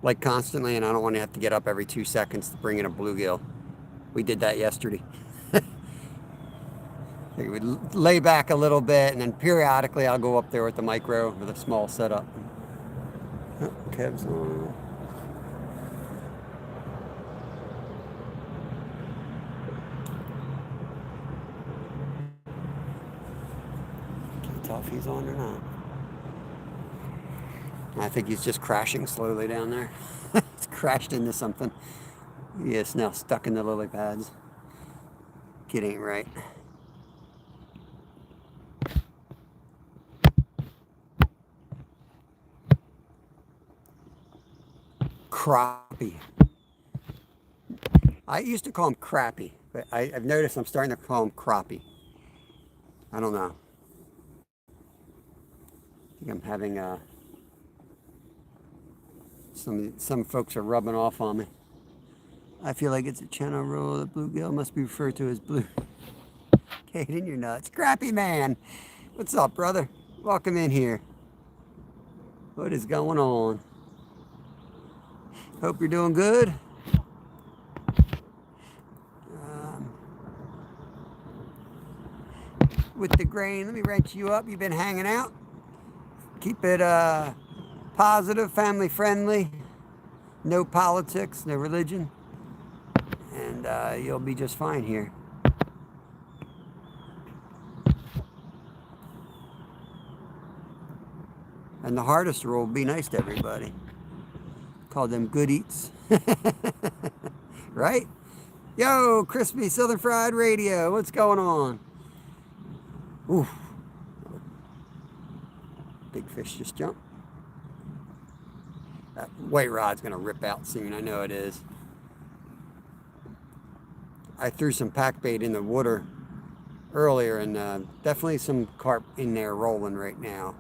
B: like constantly, and I don't want to have to get up every 2 seconds to bring in a bluegill. We did that yesterday. We would lay back a little bit, and then periodically I'll go up there with the micro with a small setup. Oh, Kev's on. If he's on or not. I think he's just crashing slowly down there. It's crashed into something. He is now stuck in the lily pads. Kid ain't right. Crappie. I used to call him crappie, but I've noticed I'm starting to call him crappie. I don't know. I'm having some folks are rubbing off on me. I feel like it's a channel rule. The bluegill must be referred to as blue. Caden, you're nuts. Crappy man. What's up, brother? Welcome in here. What is going on? Hope you're doing good. With the grain, let me wrench you up. You've been hanging out. Keep it positive, family friendly, no politics, no religion, and you'll be just fine here. And the hardest rule, be nice to everybody. Call them good eats. Right? Yo, Crispy Southern Fried Radio, what's going on? Oof. Big fish just jumped. That white rod's gonna rip out soon, I know it is. I threw some pack bait in the water earlier, and definitely some carp in there rolling right now.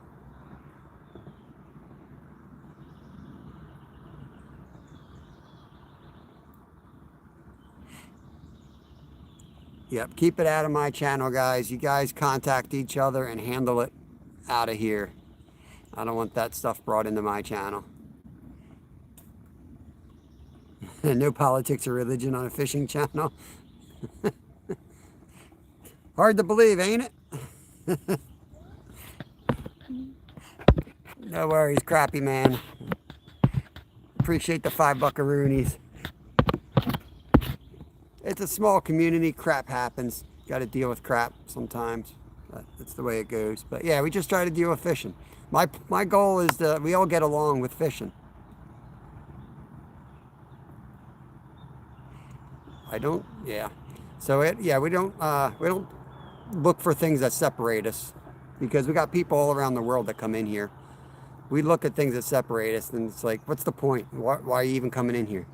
B: Yep, keep it out of my channel, guys. You guys contact each other and handle it out of here. I don't want that stuff brought into my channel. No politics or religion on a fishing channel. Hard to believe, ain't it? No worries, crappy man. Appreciate the 5 buckaroonies. It's a small community. Crap happens. Got to deal with crap sometimes. That's the way it goes. But yeah, we just try to deal with fishing. My goal is that we all get along with fishing. Yeah. So we don't look for things that separate us, because we got people all around the world that come in here. We look at things that separate us, and it's like, what's the point? Why are you even coming in here?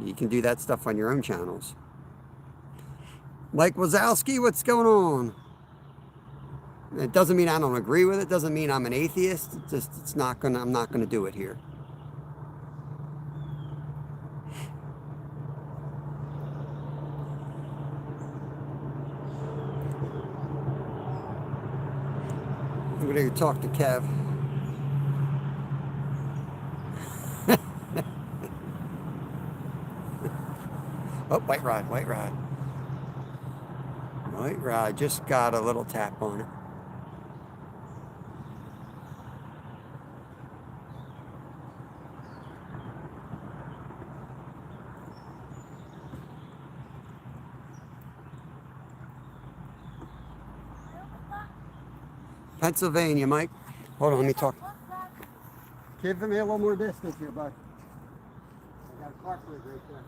B: You can do that stuff on your own channels. Mike Wazowski, what's going on? It doesn't mean I don't agree with it. Doesn't mean I'm an atheist. I'm not gonna do it here. I'm gonna go talk to Kev. Oh, white rod. White rod just got a little tap on it. Pennsylvania, Mike. Hold on, let me talk. Give me a little more distance here, bud. I got a carpet right there.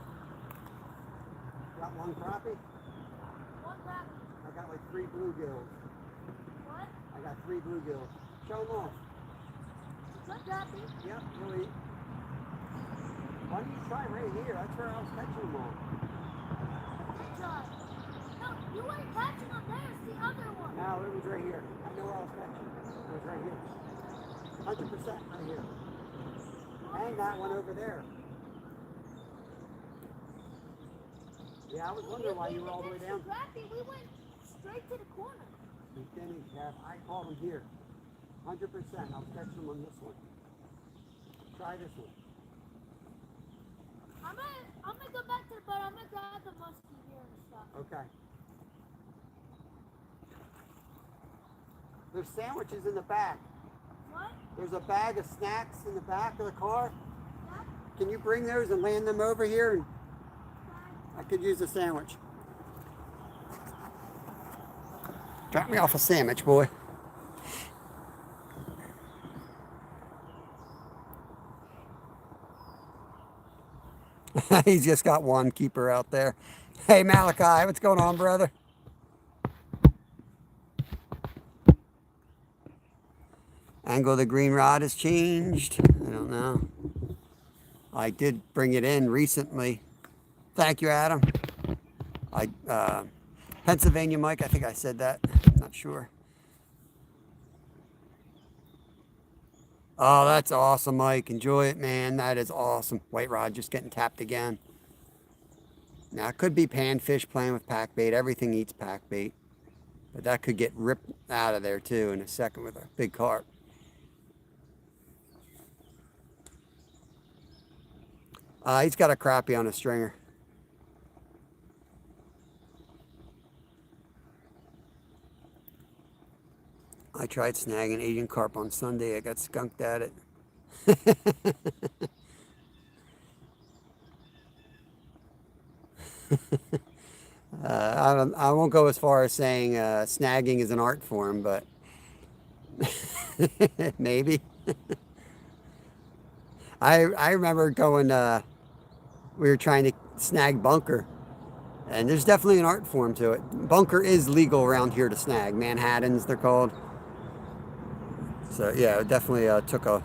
B: Got one crappie?
A: One crappie.
B: I got like 3 bluegills.
A: What?
B: I got 3 bluegills. Show them off.
A: One crappie?
B: Yep, you'll eat. Why don't you try right here? That's where I was catching them all.
A: Good try. No, you weren't catching them there. It's the other one.
B: No, it was right here. I know where I was catching. It was right here. 100% right here. And that one over there. Yeah, I was wondering why you were all the way down.
A: Crappie, we went straight to the corner.
B: You didn't, Kev. I caught them here. 100%. I'll catch them on this one. Try this one.
A: I'm gonna go back to the boat. I'm gonna grab the muskie here and stuff.
B: Okay. There's sandwiches in the back.
A: What?
B: There's a bag of snacks in the back of the car.
A: What?
B: Can you bring those and land them over here? And I could use a sandwich. Drop me off a sandwich, boy. He's just got one keeper out there. Hey, Malachi, what's going on, brother? Angle of the green rod has changed. I don't know. I did bring it in recently. Thank you, Adam. Pennsylvania, Mike, I think I said that. I'm not sure. Oh, that's awesome, Mike. Enjoy it, man. That is awesome. White rod just getting tapped again. Now, it could be panfish playing with pack bait. Everything eats pack bait. But that could get ripped out of there, too, in a second with a big carp. He's got a crappie on a stringer. I tried snagging Asian carp on Sunday. I got skunked at it. I won't go as far as saying snagging is an art form, but maybe. I remember going, we were trying to snag bunker, and there's definitely an art form to it. Bunker is legal around here to snag. Manhattans, they're called. So yeah, it definitely took a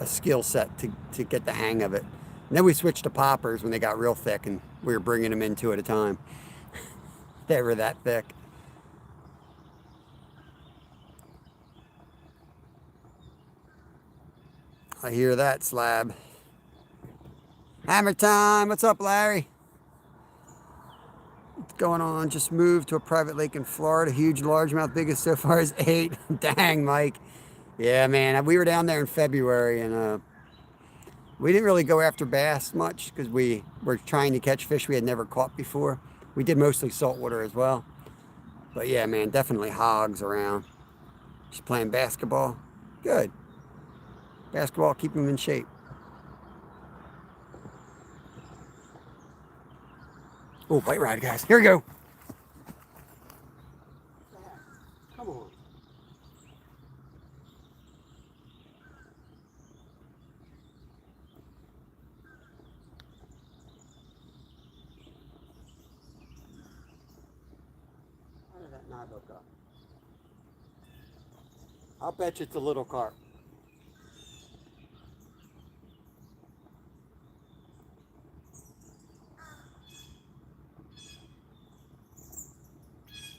B: skill set to get the hang of it. And then we switched to poppers when they got real thick, and we were bringing them in 2 at a time. They were that thick. I hear that, Slab. Hammer time. What's up, Larry? What's going on? Just moved to a private lake in Florida. Huge largemouth, biggest so far is 8. Dang, Mike. Yeah, man. We were down there in February, and we didn't really go after bass much because we were trying to catch fish we had never caught before. We did mostly saltwater as well. But yeah, man, definitely hogs around. Just playing basketball. Good. Basketball, keep them in shape. Oh, bite ride, guys. Here we go. Come on. How did that not look up? I'll bet you it's a little carp.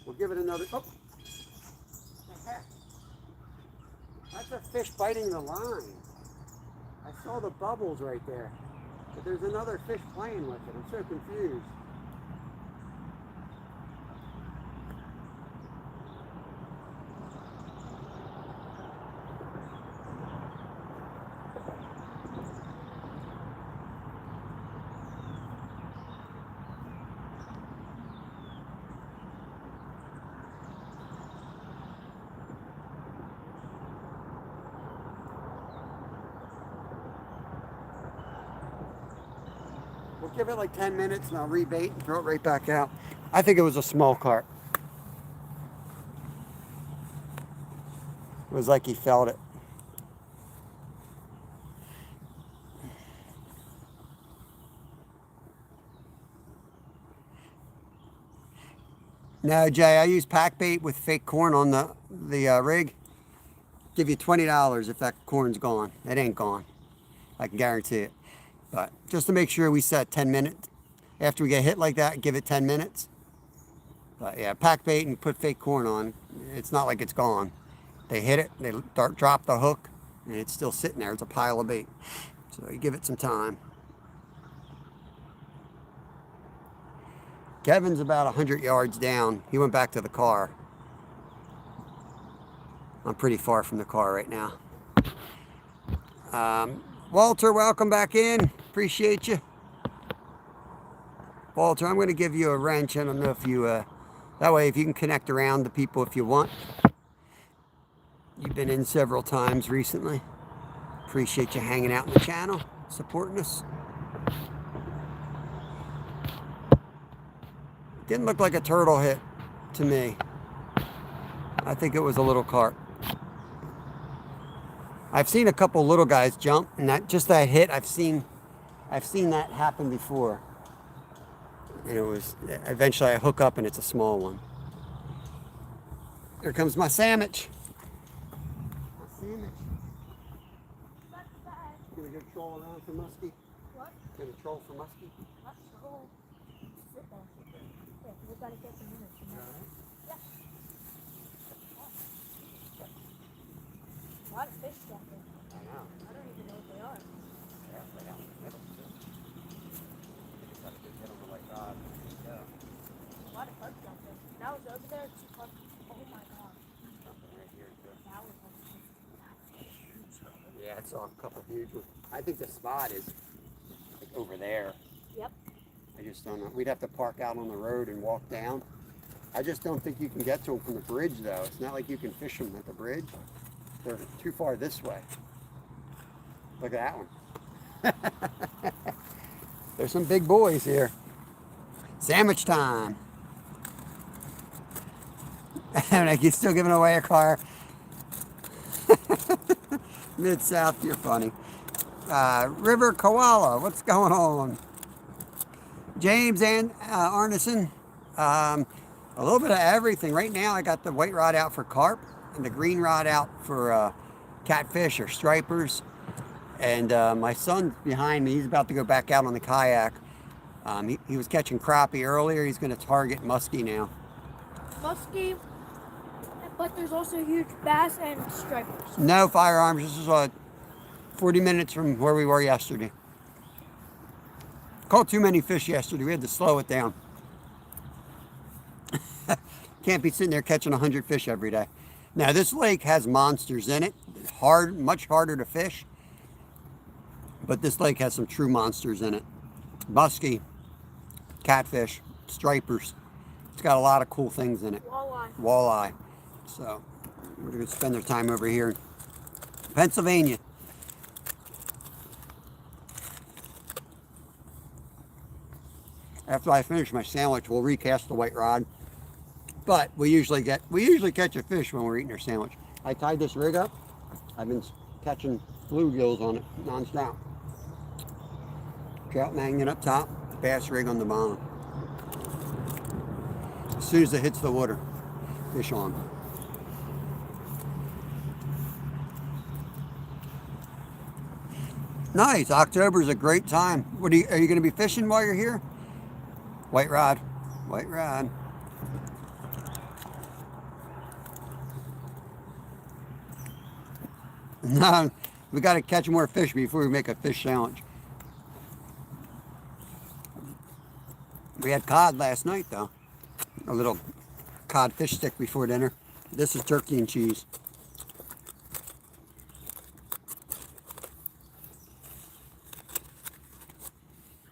B: We'll give it another. Oh, the heck? That's a fish biting the line. I saw the bubbles right there, but there's another fish playing with it. I'm so confused. We'll give it like 10 minutes and I'll rebait and throw it right back out. I think it was a small carp. It was like he felt it. No, Jay, I use pack bait with fake corn on the rig. Give you $20 if that corn's gone. It ain't gone. I can guarantee it. But just to make sure we set 10 minutes. After we get hit like that, give it 10 minutes. But yeah, pack bait and put fake corn on. It's not like it's gone. They hit it, they drop the hook, and it's still sitting there. It's a pile of bait. So you give it some time. Kevin's about 100 yards down. He went back to the car. I'm pretty far from the car right now. Walter, welcome back in. Appreciate you. Walter, I'm going to give you a wrench. I don't know if you, that way if you can connect around the people if you want. You've been in several times recently. Appreciate you hanging out in the channel, supporting us. Didn't look like a turtle hit to me. I think it was a little carp. I've seen a couple little guys jump, and that hit, I've seen that happen before. And it was, eventually I hook up and it's a small one. Here comes my sandwich. My sandwich. Gonna go troll around for muskie?
A: What?
B: Gonna troll for muskie?
A: Let's troll. Sit there. Yeah, we gotta get some minutes. Yeah. A lot of fish down there.
B: I know.
A: I don't even know what they are.
B: Yeah, right out in the middle, too. I just got a good hit on the white rod. Yeah.
A: A lot of perch down there. That was over there. Oh my god.
B: Something right here, too.
A: That was huge.
B: Yeah, I saw a couple huge ones. I think the spot is like over there.
A: Yep.
B: I just don't know. We'd have to park out on the road and walk down. I just don't think you can get to them from the bridge, though. It's not like you can fish them at the bridge. They're too far this way. Look at that one. There's some big boys here. Sandwich time. And I keep still giving away a car. Mid-South, you're funny. River Koala, what's going on? James and Arneson, a little bit of everything. Right now I got the white rod out for carp and the green rod out for catfish or stripers. And my son's behind me. He's about to go back out on the kayak. He was catching crappie earlier. He's going to target muskie now.
A: Muskie, but there's also huge bass and stripers.
B: No firearms. This is 40 minutes from where we were yesterday. Caught too many fish yesterday. We had to slow it down. Can't be sitting there catching 100 fish every day. Now, this lake has monsters in it. It's hard, much harder to fish. But this lake has some true monsters in it. Muskie, catfish, stripers. It's got a lot of cool things in it.
A: Walleye.
B: Walleye. So, we're going to spend our time over here in Pennsylvania. After I finish my sandwich, we'll recast the white rod. But we usually catch a fish when we're eating our sandwich. I tied this rig up. I've been catching bluegills on it non-stop. Trout magnet up top, bass rig on the bottom. As soon as it hits the water, fish on. Nice. October is a great time. Are you going to be fishing while you're here? White rod. White rod. No, we got to catch more fish before we make a fish sandwich. We had cod last night, though. A little cod fish stick before dinner. This is turkey and cheese.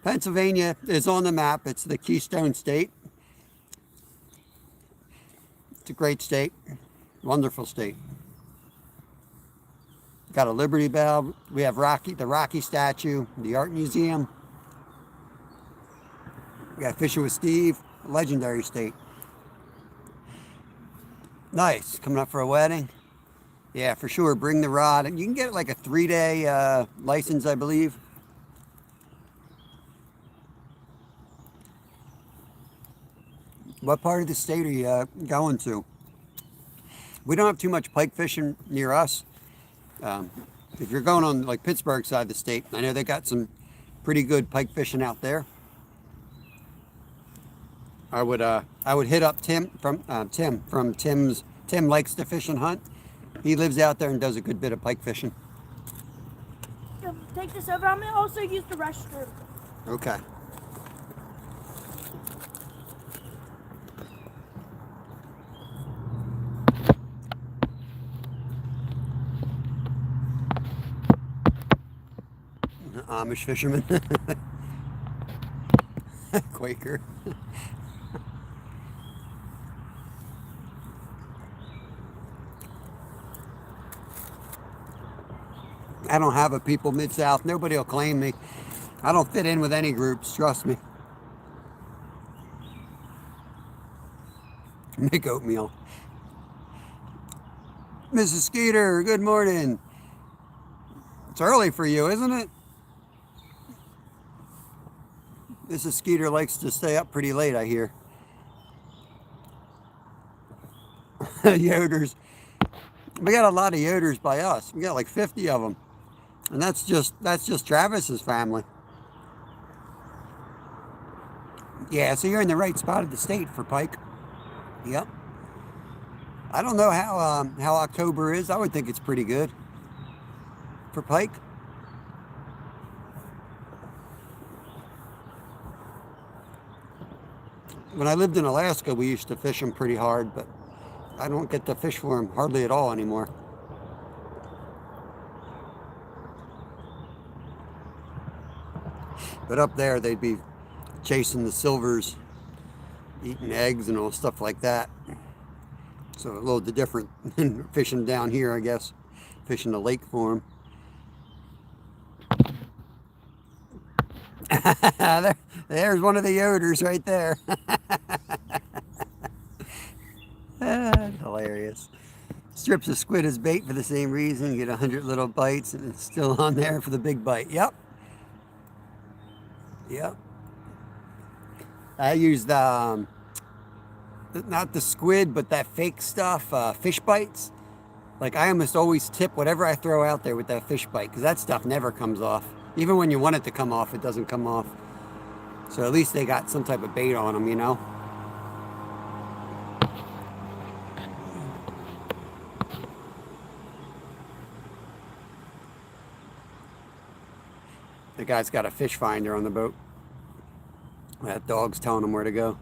B: Pennsylvania is on the map. It's the Keystone State. It's a great state. Wonderful state. Got a Liberty Bell. We have the Rocky statue, the Art Museum. We got Fishing with Steve, a legendary state. Nice. Coming up for a wedding. Yeah, for sure. Bring the rod. You can get like a 3-day license, I believe. What part of the state are you going to? We don't have too much pike fishing near us. If you're going on like Pittsburgh side of the state, I know they got some pretty good pike fishing out there. I would hit up Tim from Tim Likes to Fish and Hunt. He lives out there and does a good bit of pike fishing.
A: Take this over. I'm gonna also use the restroom.
B: Okay. Amish fisherman. Quaker. I don't have a people Mid-South. Nobody will claim me. I don't fit in with any groups, trust me. Make oatmeal. Mrs. Skeeter, good morning. It's early for you, isn't it? Mrs. Skeeter likes to stay up pretty late, I hear. Yoders. We got a lot of Yoders by us. We got like 50 of them. And that's just Travis's family. Yeah, so you're in the right spot of the state for pike. Yep. I don't know how October is. I would think it's pretty good for pike. When I lived in Alaska, we used to fish them pretty hard, but I don't get to fish for them hardly at all anymore. But up there, they'd be chasing the silvers, eating eggs and all stuff like that. So a little different than fishing down here, I guess. Fishing the lake for them. There's one of the Yoders right there. Hilarious. Strips of squid as bait for the same reason. You get 100 little bites and it's still on there for the big bite. Yep. Yep. I use the, not the squid, but that fake stuff, fish bites. Like I almost always tip whatever I throw out there with that fish bite because that stuff never comes off. Even when you want it to come off, it doesn't come off. So at least they got some type of bait on them, you know? The guy's got a fish finder on the boat. That dog's telling him where to go.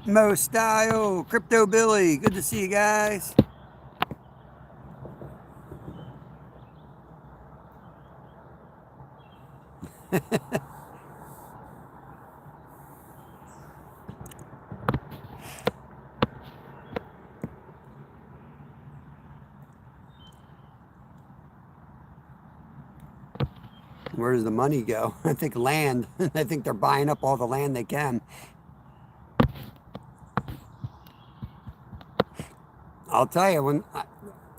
B: Mo Style, Crypto Billy, good to see you guys. Where does the money go? I think land. I think they're buying up all the land they can. I'll tell you, when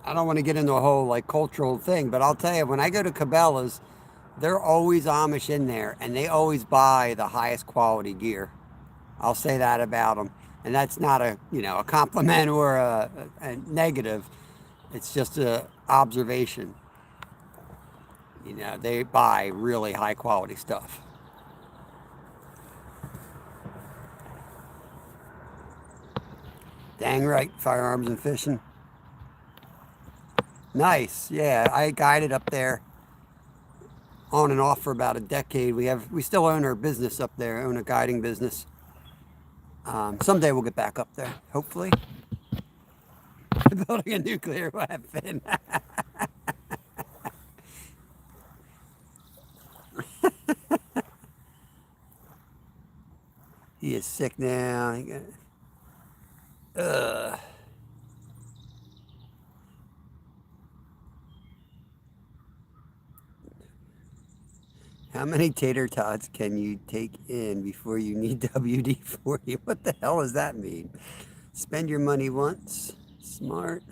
B: I don't want to get into a whole like cultural thing, but I'll tell you, when I go to Cabela's, they're always Amish in there, and they always buy the highest quality gear. I'll say that about them, and that's not a a compliment or a negative. It's just a observation. They buy really high quality stuff. Dang right, firearms and fishing. Nice, yeah. I guided up there on and off for about a decade. We still own our business up there, own a guiding business. Someday we'll get back up there, hopefully. Building a nuclear weapon. He is sick now. How many tater tots can you take in before you need WD-40? What the hell does that mean? Spend your money once. Smart.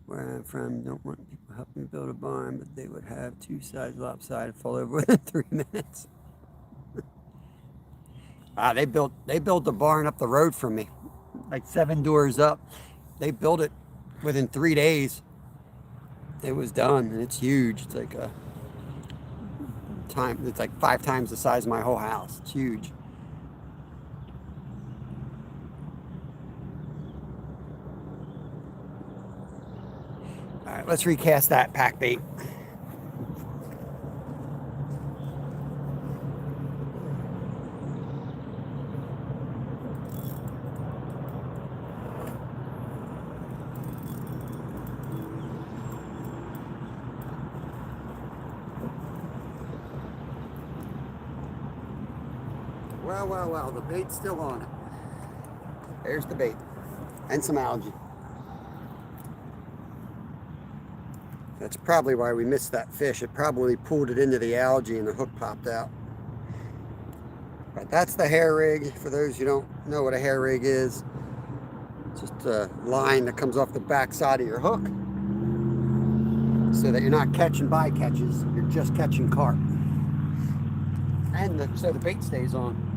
B: Where I'm from, don't want people helping me build a barn, but they would have two sides lopsided, fall over within 3 minutes. They built the barn up the road from me, like 7 doors up. They built it within 3 days. It was done, and it's huge. It's like it's like 5 times the size of my whole house. It's huge. All right, let's recast that pack bait. Well, the bait's still on it. There's the bait. And some algae. That's probably why we missed that fish. It probably pulled it into the algae and the hook popped out. But that's the hair rig. For those who don't know what a hair rig is, it's just a line that comes off the back side of your hook so that you're not catching bycatches, you're just catching carp. And so the bait stays on.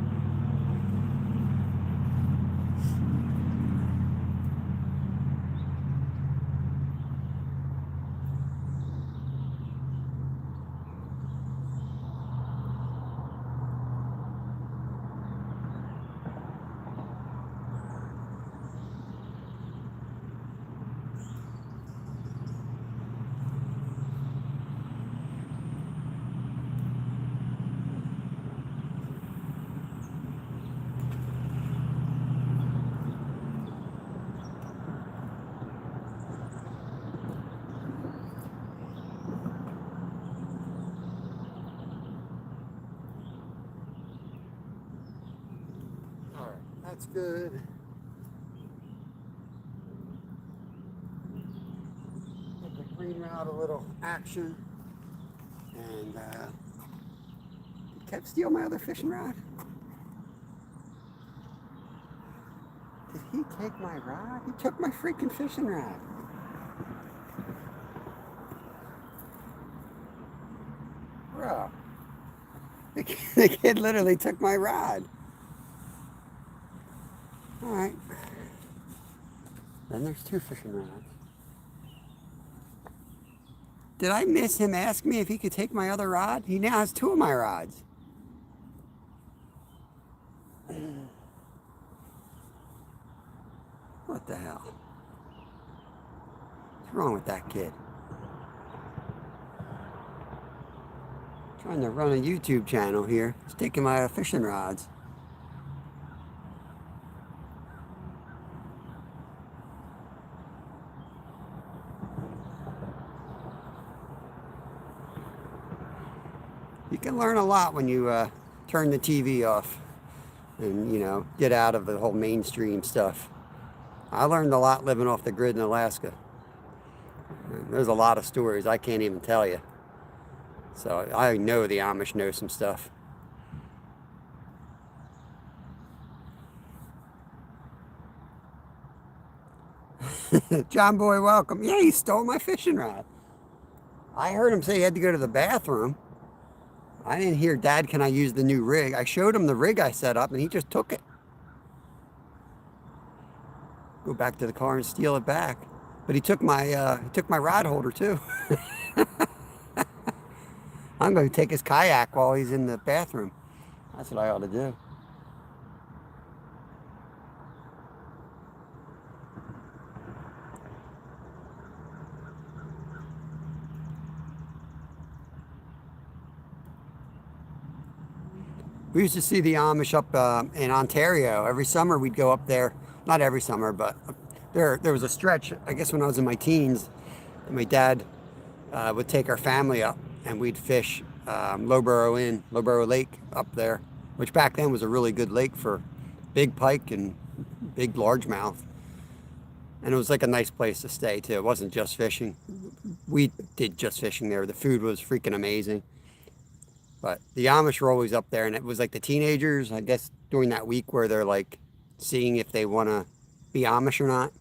B: That's good. Give the green rod a little action. And did Kev steal my other fishing rod? Did he take my rod? He took my freaking fishing rod. Bro. The kid literally took my rod. Alright. Then there's 2 fishing rods. Did I miss him ask me if he could take my other rod? He now has 2 of my rods. What the hell? What's wrong with that kid? Trying to run a YouTube channel here. He's taking my fishing rods. can learn a lot when you turn the TV off and, you know, get out of the whole mainstream stuff. I learned a lot living off the grid in Alaska. There's a lot of stories I can't even tell you. So I know the Amish know some stuff. John Boy, welcome. Yeah, he stole my fishing rod. I heard him say he had to go to the bathroom. I didn't hear, Dad, can I use the new rig? I showed him the rig I set up and he just took it. Go back to the car and steal it back. But he took my rod holder too. I'm going to take his kayak while he's in the bathroom. That's what I ought to do. We used to see the Amish up in Ontario. Every summer we'd go up there. Not every summer, but there was a stretch, I guess when I was in my teens, my dad would take our family up and we'd fish Lowborough Lake up there, which back then was a really good lake for big pike and big largemouth. And it was like a nice place to stay too. It wasn't just fishing. We did just fishing there. The food was freaking amazing. But the Amish were always up there, and it was like the teenagers, I guess, during that week where they're like seeing if they want to be Amish or not.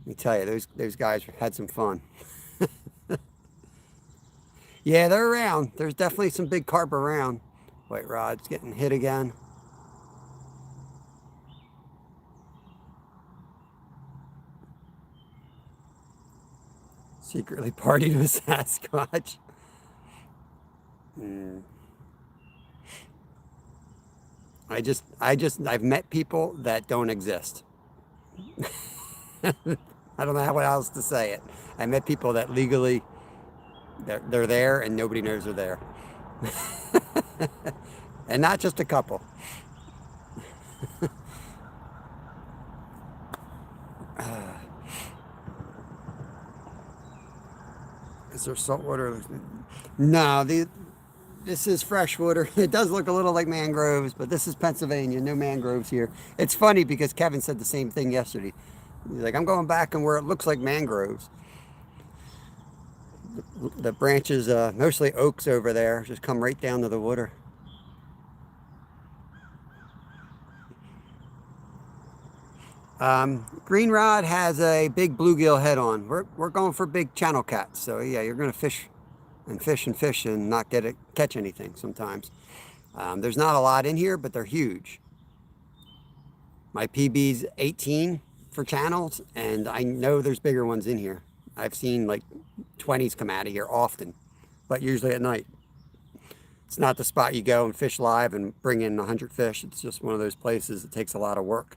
B: Let me tell you, those guys had some fun. Yeah, they're around. There's definitely some big carp around. White rod's getting hit again. Secretly partied with Sasquatch. I've met people that don't exist. I don't know how else to say it. I met people that legally, they're there and nobody knows they're there. And not just a couple. Is there salt water? No, this is freshwater. It does look a little like mangroves, but this is Pennsylvania. No mangroves here. It's funny because Kevin said the same thing yesterday. He's like, I'm going back and where it looks like mangroves. The branches, mostly oaks over there, just come right down to the water. Green rod has a big bluegill head on. We're going for big channel cats. So yeah, you're going to fish and fish and fish and not catch anything sometimes. There's not a lot in here, but they're huge. My PB's 18 for channels, and I know there's bigger ones in here. I've seen like 20s come out of here often, but usually at night. It's not the spot you go and fish live and bring in 100 fish. It's just one of those places that takes a lot of work.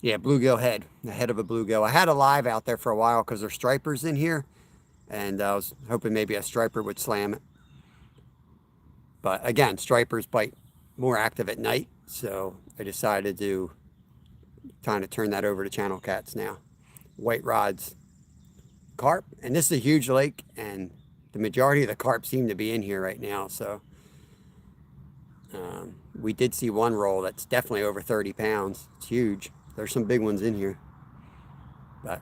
B: Yeah, bluegill head, the head of a bluegill. I had a live out there for a while because there's stripers in here, and I was hoping maybe a striper would slam it. But again, stripers bite more active at night, so I decided to kind of turn that over to channel cats now. White rods, carp, and this is a huge lake, and the majority of the carp seem to be in here right now. So we did see one roll that's definitely over 30 pounds. It's huge. There's some big ones in here. But,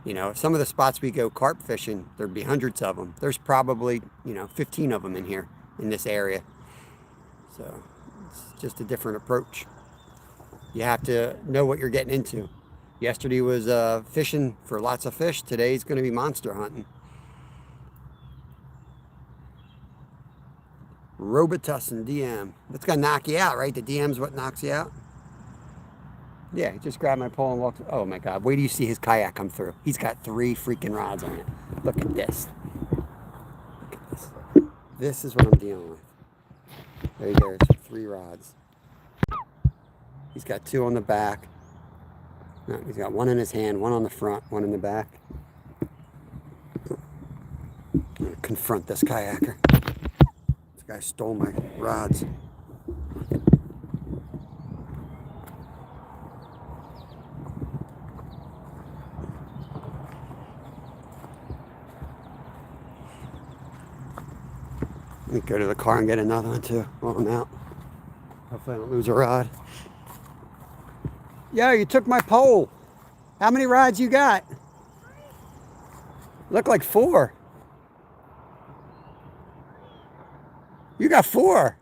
B: you know, some of the spots we go carp fishing, there'd be hundreds of them. There's probably, you know, 15 of them in here, in this area. So, it's just a different approach. You have to know what you're getting into. Yesterday was fishing for lots of fish. Today's going to be monster hunting. Robitussin DM. That's going to knock you out, right? The DM's what knocks you out? Yeah, he just grabbed my pole and walked. Oh my God, wait till you see his kayak come through. He's got 3 freaking rods on it. Look at this. Look at this. This is what I'm dealing with. Right there, it's 3 rods. He's got 2 on the back. No, he's got 1 in his hand, 1 on the front, 1 in the back. I'm gonna confront this kayaker. This guy stole my rods. Let me go to the car and get another one too while I'm out. Hopefully I don't lose a rod. Yo, you took my pole. How many rods you got? Look like 4. You got 4.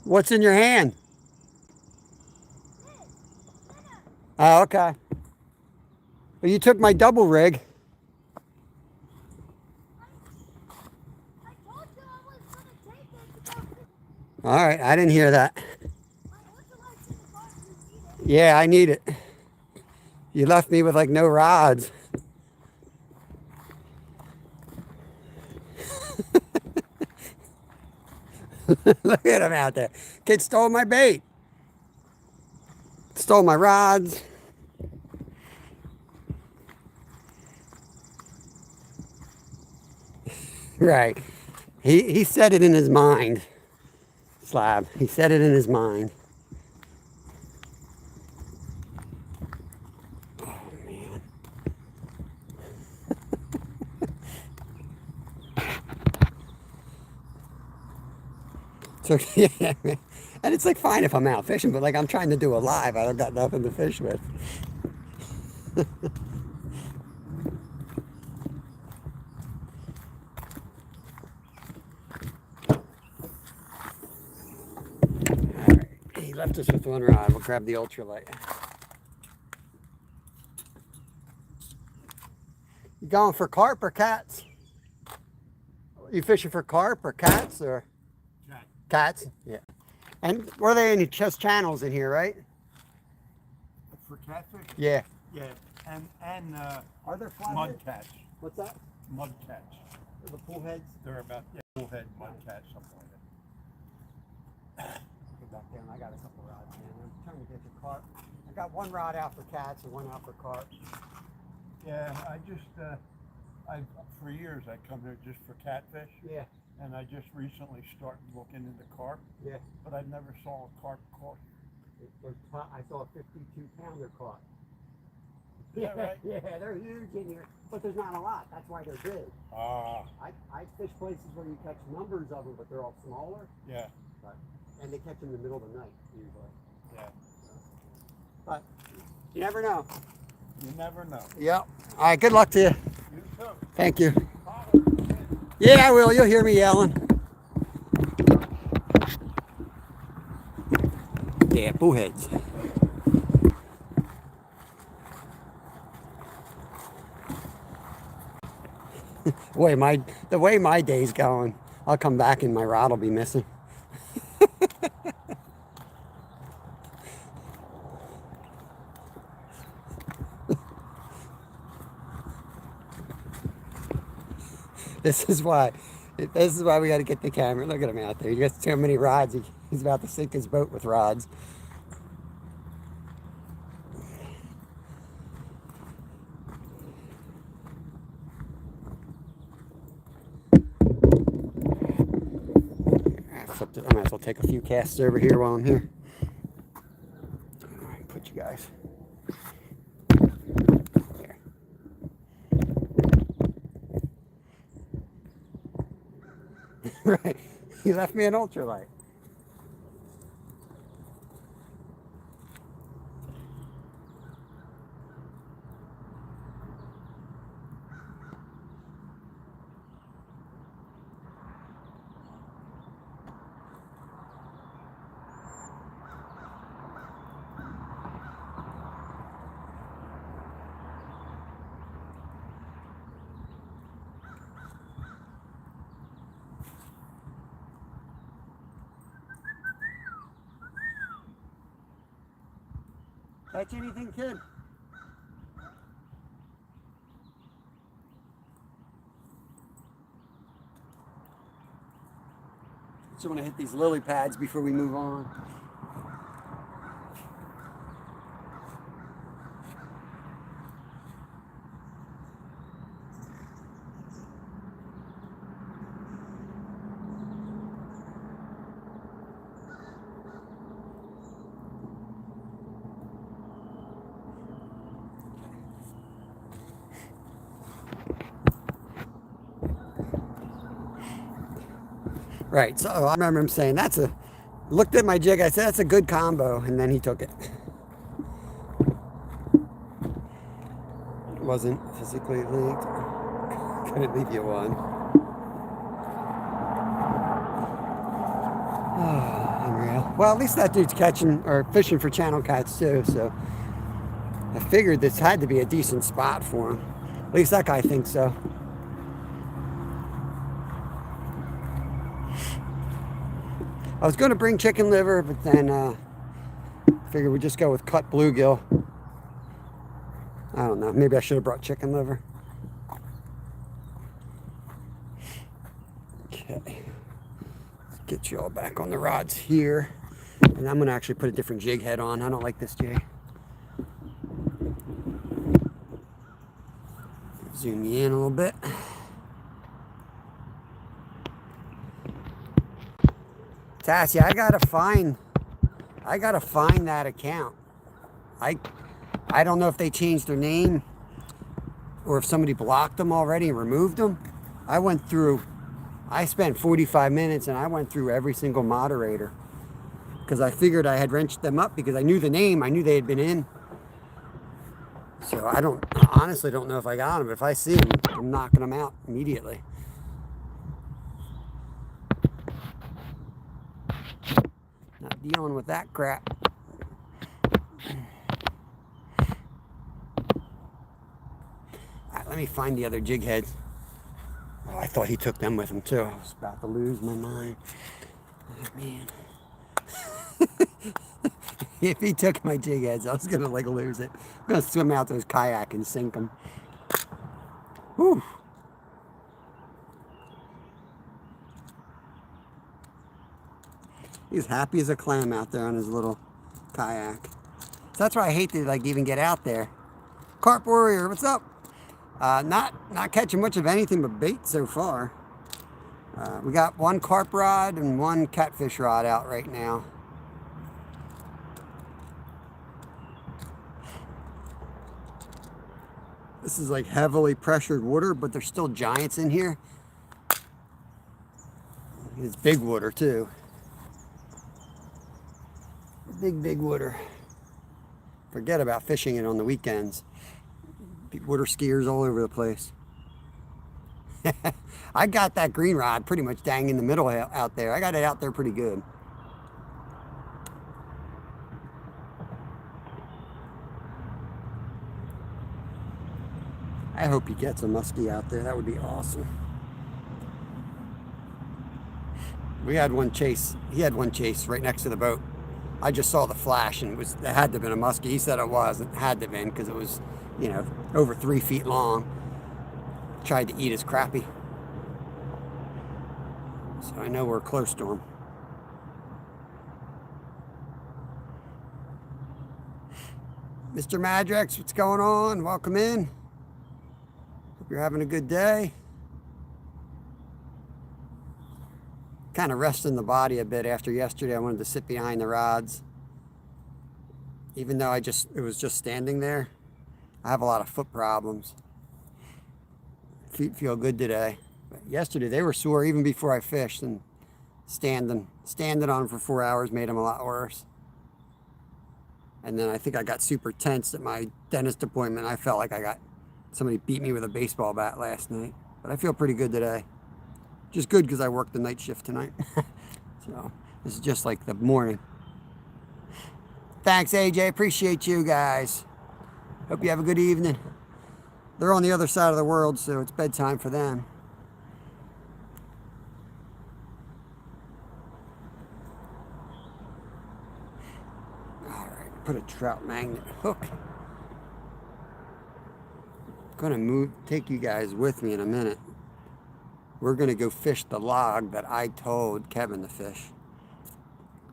B: What's in your hand? Oh, okay. Well, you took my double rig. All right, I didn't hear that. Yeah, I need it. You left me with like no rods. Look at him out there. Kid stole my bait. Stole my rods. Right. He said it in his mind. Slab. He said it in his mind. Oh, man. So, yeah, man. And it's like fine if I'm out fishing, but like I'm trying to do a live. I don't got nothing to fish with. Alright. He left us with 1 rod. We'll grab the ultralight. You going for carp or cats? You fishing for carp or cats or? Cats? Yeah. And were there any just channels in here, right?
D: For catfish?
B: Yeah.
D: Yeah, and
B: Are there flathead?
D: mud catch.
B: What's that?
D: Mud catch.
B: The pool heads?
D: They're about bullhead mud catch, something like that.
B: Go back there and I got a couple rods in. I'm trying to get the carp. I got 1 rod out for cats and 1 out for carp.
D: Yeah, I just for years I come here just for catfish,
B: Yeah.
D: and I just recently started looking into carp,
B: Yeah.
D: but I never saw a carp caught.
B: I saw a 52-pounder caught.
D: Yeah, right.
B: Yeah, they're huge in here, but there's not a lot. That's why they're big.
D: Ah,
B: I fish places where you catch numbers of them, but they're all smaller.
D: yeah,
B: And they catch them in the middle of the night, usually.
D: yeah.
B: But you never know.
D: You never know.
B: Yep. All right, good luck to you.
D: You too.
B: Thank you. Yeah, I will. You'll hear me yelling. Yeah, bullheads. The way my day's going, I'll come back and my rod will be missing. This is why we got to get the camera. Look at him out there. He got too many rods. He's about to sink his boat with rods. I might as well take a few casts over here while I'm here. All right, put you guys. There. Right. He left me an ultralight. Catch anything, kid? Just want to hit these lily pads before we move on. Right, so I remember him saying, looked at my jig, I said, that's a good combo, and then he took it. Wasn't physically linked. Couldn't leave you one. Oh, unreal. Well, at least that dude's catching or fishing for channel cats too, so I figured this had to be a decent spot for him. At least that guy thinks so. I was going to bring chicken liver, but then figured we'd just go with cut bluegill. I don't know. Maybe I should have brought chicken liver. Okay. Let's get you all back on the rods here. And I'm going to actually put a different jig head on. I don't like this jig. Zoom you in a little bit. Tassie, I gotta find that account. I don't know if they changed their name or if somebody blocked them already and removed them. I spent 45 minutes and I went through every single moderator because I figured I had wrenched them up because I knew the name, I knew they had been in. So I honestly don't know if I got them. If I see them, I'm knocking them out immediately. Not dealing with that crap. Alright, let me find the other jig heads. Oh, I thought he took them with him too. I was about to lose my mind. Oh, man. If he took my jig heads, I was gonna lose it. I'm gonna swim out to his kayak and sink them. Whew. He's happy as a clam out there on his little kayak. So that's why I hate to even get out there. Carp Warrior, what's up? Not catching much of anything but bait so far. We got one carp rod and one catfish rod out right now. This is like heavily pressured water, but there's still giants in here. It's big water too. Big water. Forget about fishing it on the weekends. Water skiers all over the place. I got that green rod pretty much dang in the middle out there. I got it out there pretty good. I hope he gets a muskie out there. That would be awesome. We had one chase. He had one chase right next to the boat. I just saw the flash and it had to have been a muskie. He said it was. It had to have been because it was, you know, over 3 feet long. Tried to eat his crappie. So I know we're close to him. Mr. Madrex, what's going on? Welcome in. Hope you're having a good day. Kind of resting the body a bit after yesterday. I wanted to sit behind the rods. Even though it was just standing there. I have a lot of foot problems. Feet feel good today. But yesterday they were sore even before I fished, and standing on them for 4 hours made them a lot worse. And then I think I got super tense at my dentist appointment. I felt like somebody beat me with a baseball bat last night. But I feel pretty good today. Just good because I worked the night shift tonight. So this is just like the morning. Thanks, AJ. Appreciate you guys. Hope you have a good evening. They're on the other side of the world, so it's bedtime for them. All right, put a trout magnet hook. Gonna take you guys with me in a minute. We're gonna go fish the log that I told Kevin to fish.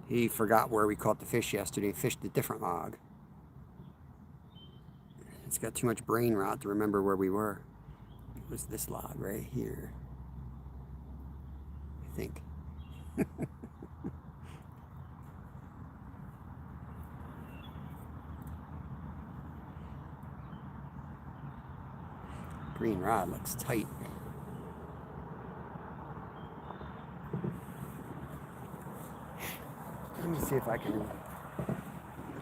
B: He forgot where we caught the fish yesterday. He fished a different log. It's got too much brain rot to remember where we were. It was this log right here, I think. Green rod looks tight. see if I can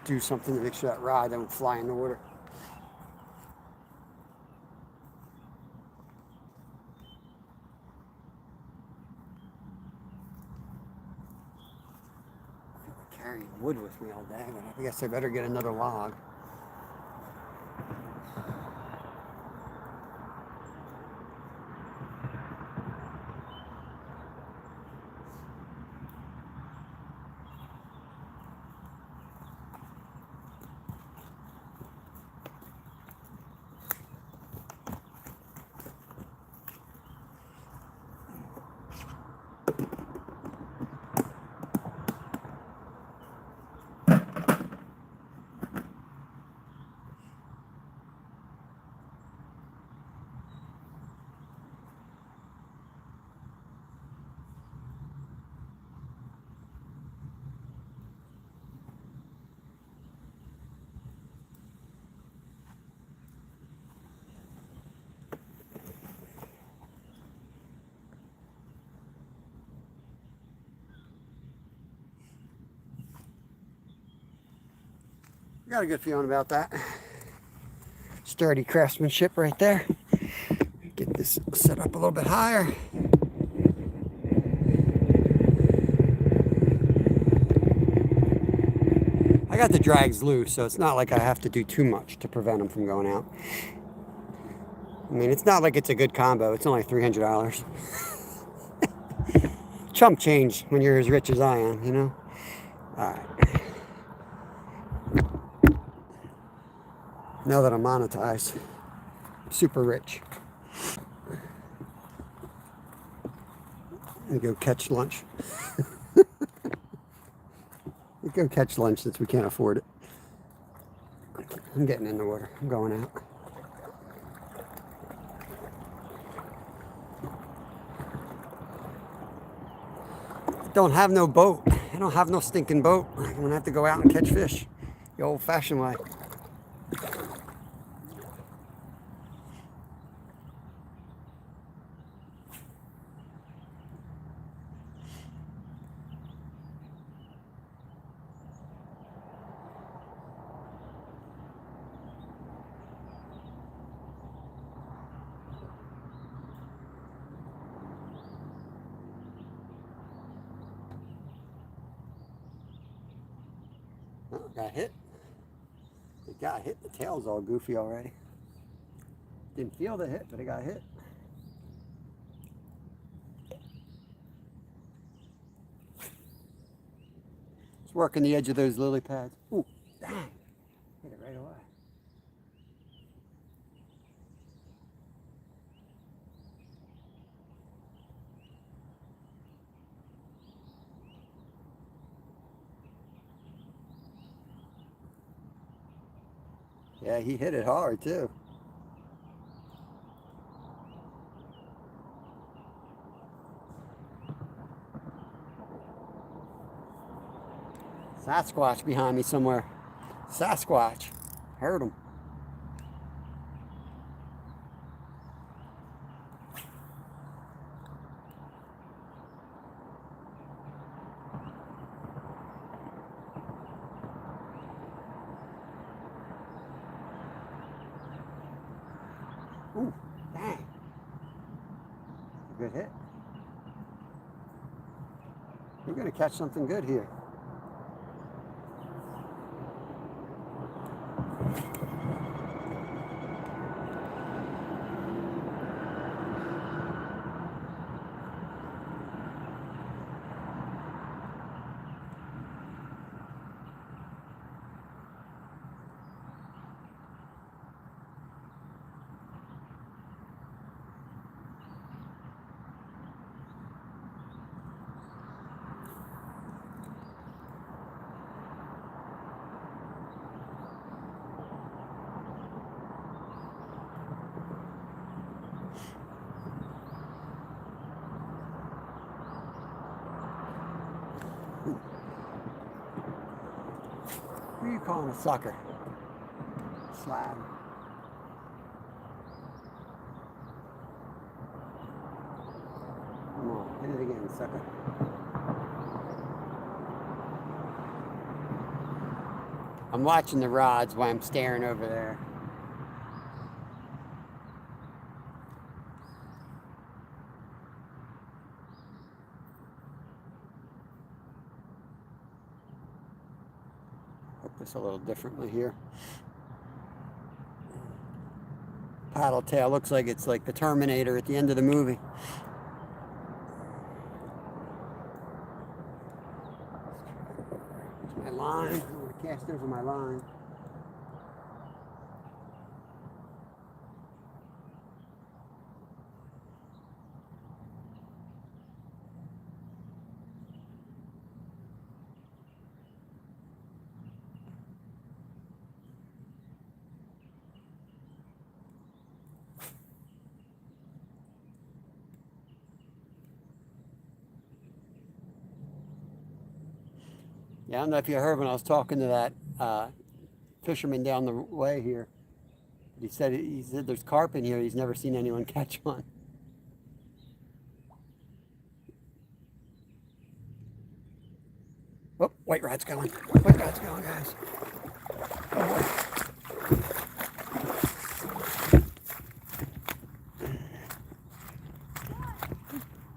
B: do something to make sure that rod don't fly in the water. I'm carrying wood with me all day, but I guess I better get another log. Got a good feeling about that. Sturdy craftsmanship right there. Get this set up a little bit higher. I got the drags loose, so it's not like I have to do too much to prevent them from going out. I mean, it's not like it's a good combo. It's only $300. Chump change when you're as rich as I am, you know? Alright. Now that I'm monetized, I'm super rich. Let me go catch lunch. Go catch lunch since we can't afford it. I'm getting in the water. I'm going out. Don't have no boat. I don't have no stinking boat. I'm gonna have to go out and catch fish the old-fashioned way. Oh, got hit. It got hit. The tail's all goofy already. Didn't feel the hit, but it got hit. It's working the edge of those lily pads. Ooh, dang. Hit it right away. Yeah, he hit it hard too. Sasquatch behind me somewhere. Sasquatch. Heard him. Ooh, dang. Good hit. We're going to catch something good here. Who are you calling a sucker? Slab. Come on, hit it again, sucker. I'm watching the rods while I'm staring over there. Hook this a little differently here. Paddle tail looks like it's like the Terminator at the end of the movie. Here's my line. I'm going to cast over my line. Yeah, I don't know if you heard when I was talking to that fisherman down the way here. He said there's carp in here. He's never seen anyone catch one. Oh, white rod's going. White rod's going, guys. Oh,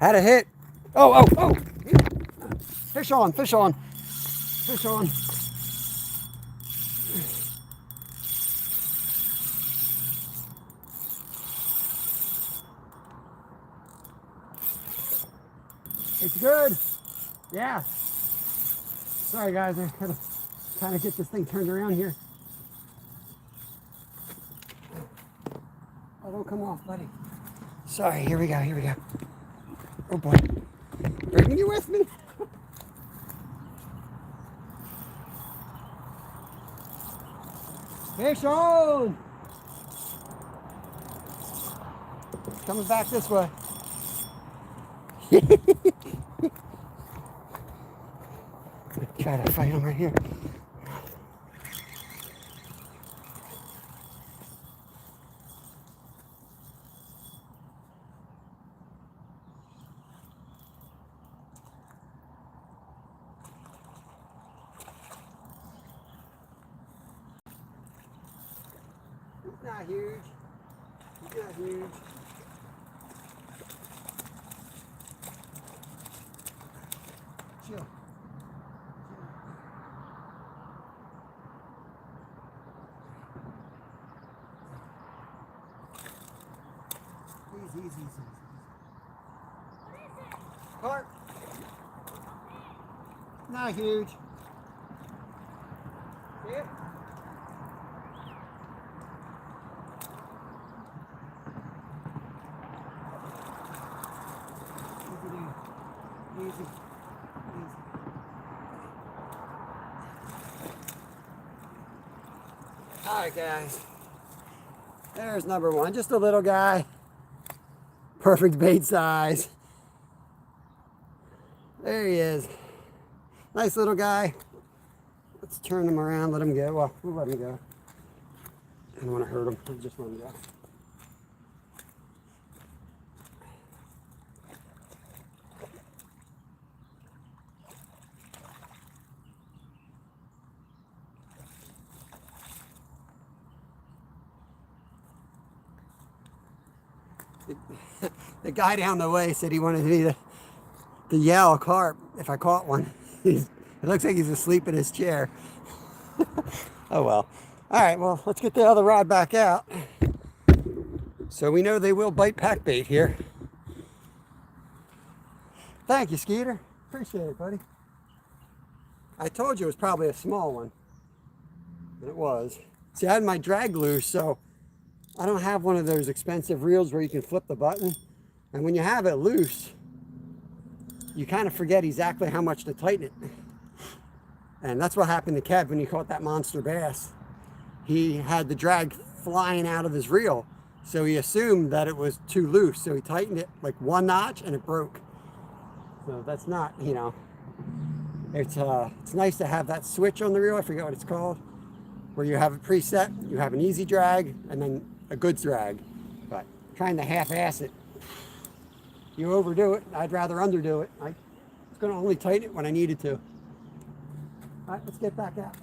B: had a hit. Oh, oh, oh. Fish on, fish on. Fish on. It's good. Yeah. Sorry guys, I gotta kind of get this thing turned around here. Oh, don't come off, buddy. Sorry, here we go, here we go. Oh boy. Bringing you with me? Fish on! Coming back this way. Try to fight him right here. He's not huge. He's not huge. Chill. Easy, easy, easy. Carp. Not huge. See it? Easy, easy, easy. All right, guys. There's number one. Just a little guy. Perfect bait size. There he is. Nice little guy. Let's turn him around, let him go. Well, we'll let him go. I don't want to hurt him. I'll just let him go. The guy down the way said he wanted me to yell carp if I caught one. It looks like he's asleep in his chair. Oh well. All right, well, let's get the other rod back out. So we know they will bite pack bait here. Thank you, Skeeter. Appreciate it, buddy. I told you it was probably a small one. And it was. See, I had my drag loose, so I don't have one of those expensive reels where you can flip the button. And when you have it loose, you kind of forget exactly how much to tighten it. And that's what happened to Kev when he caught that monster bass. He had the drag flying out of his reel. So he assumed that it was too loose. So he tightened it like one notch and it broke. So that's not, you know, it's nice to have that switch on the reel. I forget what it's called. Where you have it preset, you have an easy drag and then a good drag. But trying to half-ass it, you overdo it. I'd rather underdo it. I was going to only tighten it when I needed to. All right, let's get back out.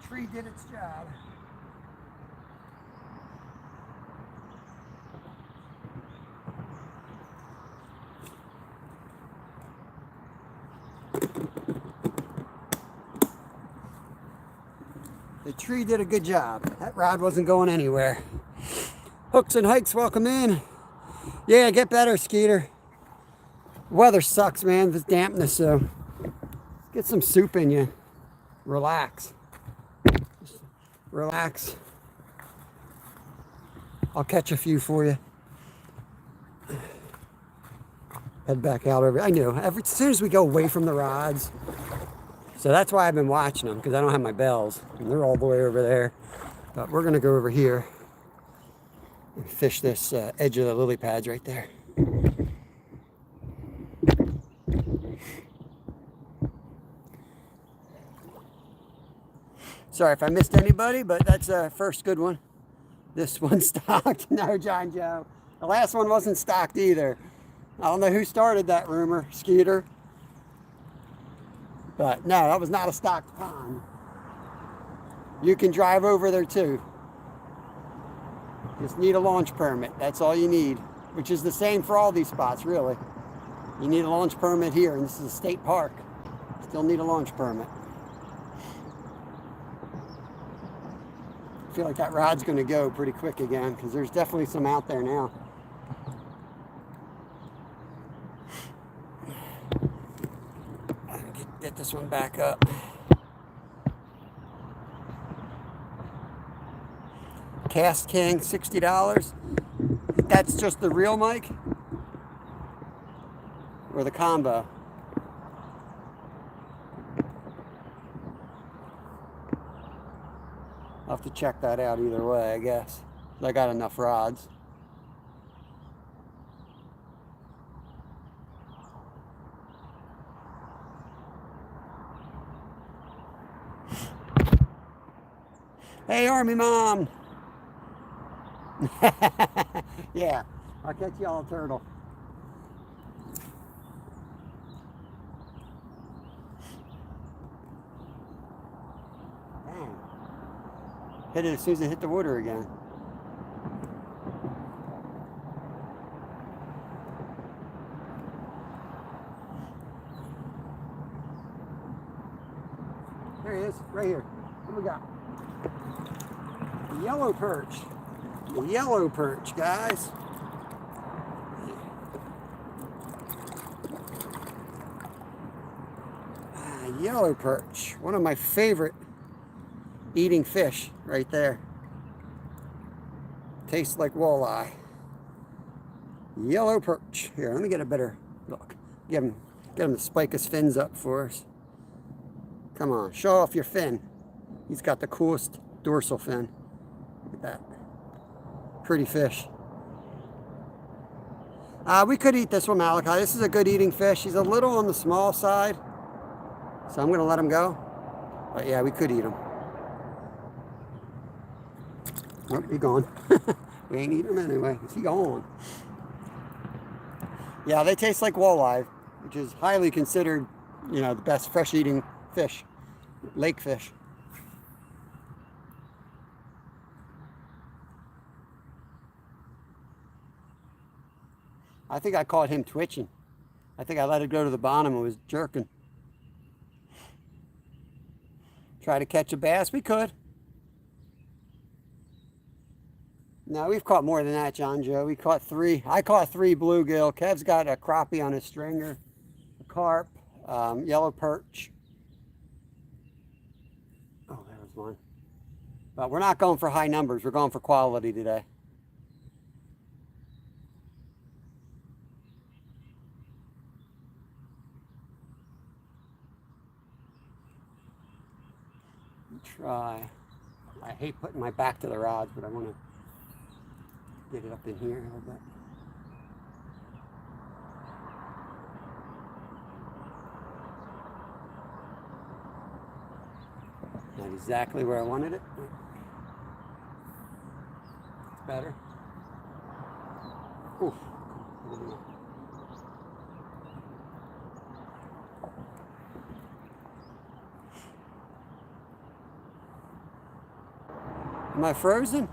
B: tree did its job. The tree did a good job. That rod wasn't going anywhere. Hooks and hikes, welcome in. Yeah, get better, Skeeter. Weather sucks, man. This dampness, so get some soup in you. Relax. Just relax. I'll catch a few for you. Head back out over. I knew. As soon as we go away from the rods. So that's why I've been watching them, because I don't have my bells. And they're all the way over there. But we're going to go over here and fish this edge of the lily pads right there. Sorry if I missed anybody, but that's a first good one. This one stocked. No, John Joe. The last one wasn't stocked either. I don't know who started that rumor, Skeeter. But no, that was not a stocked pond. You can drive over there too. Just need a launch permit. That's all you need. Which is the same for all these spots, really. You need a launch permit here, and this is a state park. Still need a launch permit. I feel like that rod's going to go pretty quick again, because there's definitely some out there now. Get this one back up. Cast King, $60. That's just the reel mic or the combo. I'll have to check that out either way, I guess. I got enough rods. Hey, Army Mom! Yeah, I'll catch y'all a turtle. Dang. Hit it as soon as it hit the water again. There he is, right here. What do we got? Yellow perch. The yellow perch, guys. Yellow perch. One of my favorite eating fish right there. Tastes like walleye. Yellow perch. Here, let me get a better look. Get him to spike his fins up for us. Come on, show off your fin. He's got the coolest dorsal fin. Look at that. Pretty fish. We could eat this one, Malachi. This is a good eating fish. He's a little on the small side, so I'm going to let him go. But yeah, we could eat him. Oh, he's gone. We ain't eating him anyway. Is he gone? Yeah, they taste like walleye, which is highly considered, you know, the best fresh eating fish, lake fish. I think I caught him twitching. I think I let it go to the bottom and was jerking. Try to catch a bass? We could. No, we've caught more than that, John Joe. We caught 3. I caught 3 bluegill. Kev's got a crappie on his stringer, a carp, yellow perch. Oh, there was one. But we're not going for high numbers. We're going for quality today. Try. I hate putting my back to the rods, but I want to get it up in here a little bit. Not exactly where I wanted it. It's better. Oof. Am I frozen?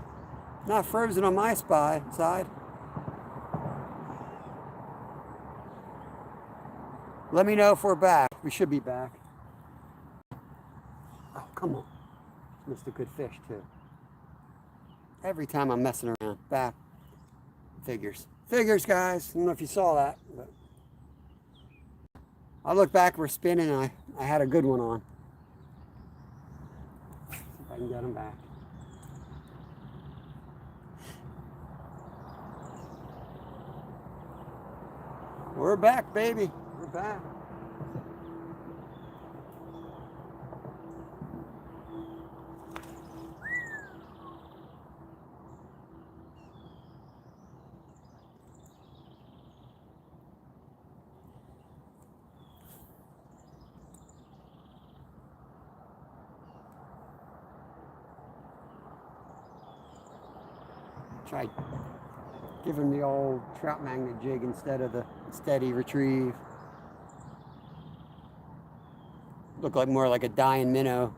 B: Not frozen on my side. Let me know if we're back. We should be back. Oh, come on. Missed a good fish, too. Every time I'm messing around. Back. Figures. Figures, guys. I don't know if you saw that. But I look back, we're spinning, and I had a good one on. See if I can get him back. We're back, baby. We're back. Try give him the old trout magnet jig instead of the steady retrieve. Look like more like a dying minnow.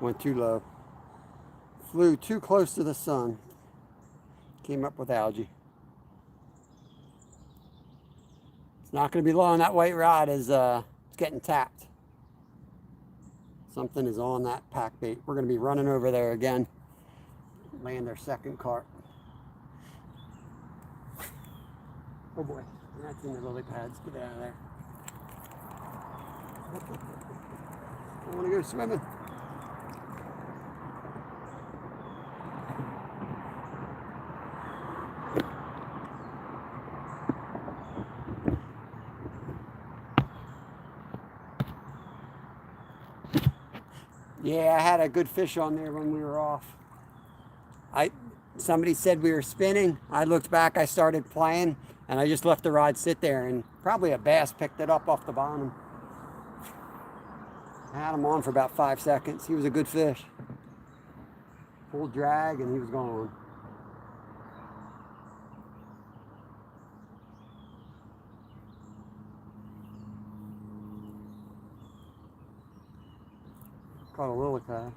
B: Went too low. Flew too close to the sun. Came up with algae. It's not going to be long. That white rod is it's getting tapped. Something is on that pack bait. We're going to be running over there again, laying their second carp. Oh boy, that's in the lily pads. Get out of there. I want to go swimming. Yeah, I had a good fish on there when we were off. Somebody said we were spinning. I looked back, I started playing, and I just left the rod sit there, and probably a bass picked it up off the bottom. I had him on for about 5 seconds. He was a good fish. Full drag, and he was gone. Caught a lily pad.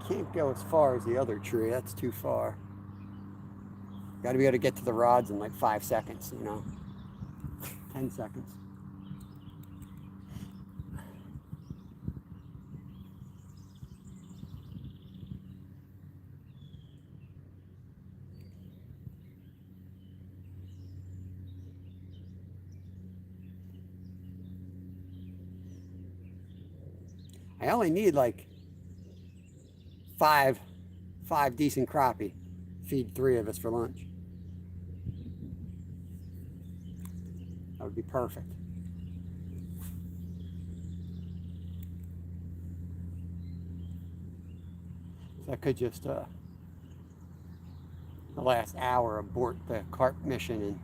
B: Can't go as far as the other tree. That's too far. Got to be able to get to the rods in like 5 seconds, 10 seconds. I only need like five decent crappie. Feed 3 of us for lunch. That would be perfect. So I could just the last hour abort the carp mission, and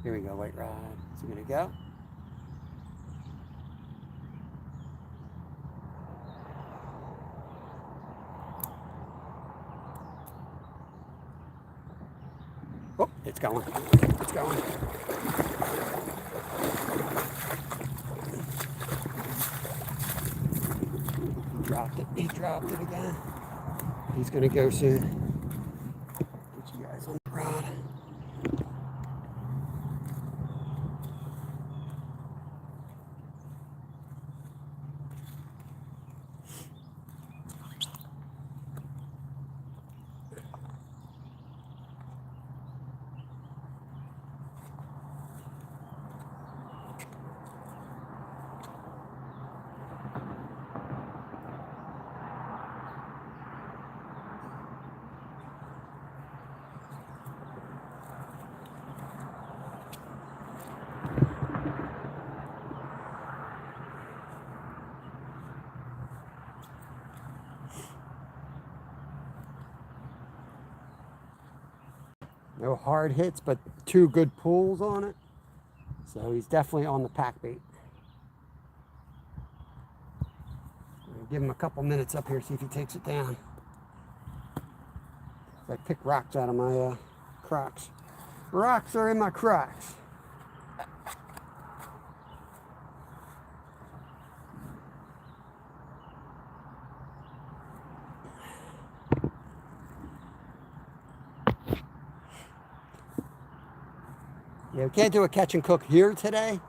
B: here we go, white rod. Is it gonna go? Oh, it's going. It's going. Dropped it. He dropped it again. He's gonna go soon. Put you guys on the rod. No hard hits, but 2 good pulls on it. So he's definitely on the pack bait. Give him a couple minutes up here, see if he takes it down. I pick rocks out of my Crocs. Rocks are in my Crocs. Yeah, we can't do a catch and cook here today.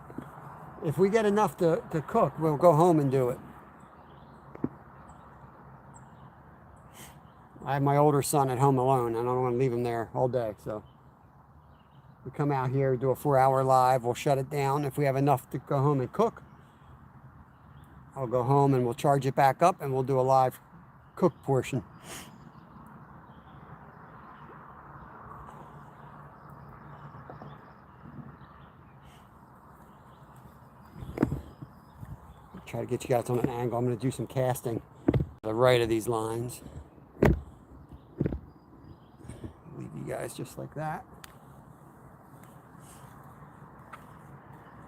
B: If we get enough to cook, we'll go home and do it. I have my older son at home alone, and I don't want to leave him there all day. So we come out here, do a 4-hour live. We'll shut it down. If we have enough to go home and cook, I'll go home and we'll charge it back up, and we'll do a live cook portion. Try to get you guys on an angle. I'm going to do some casting to the right of these lines. Leave you guys just like that.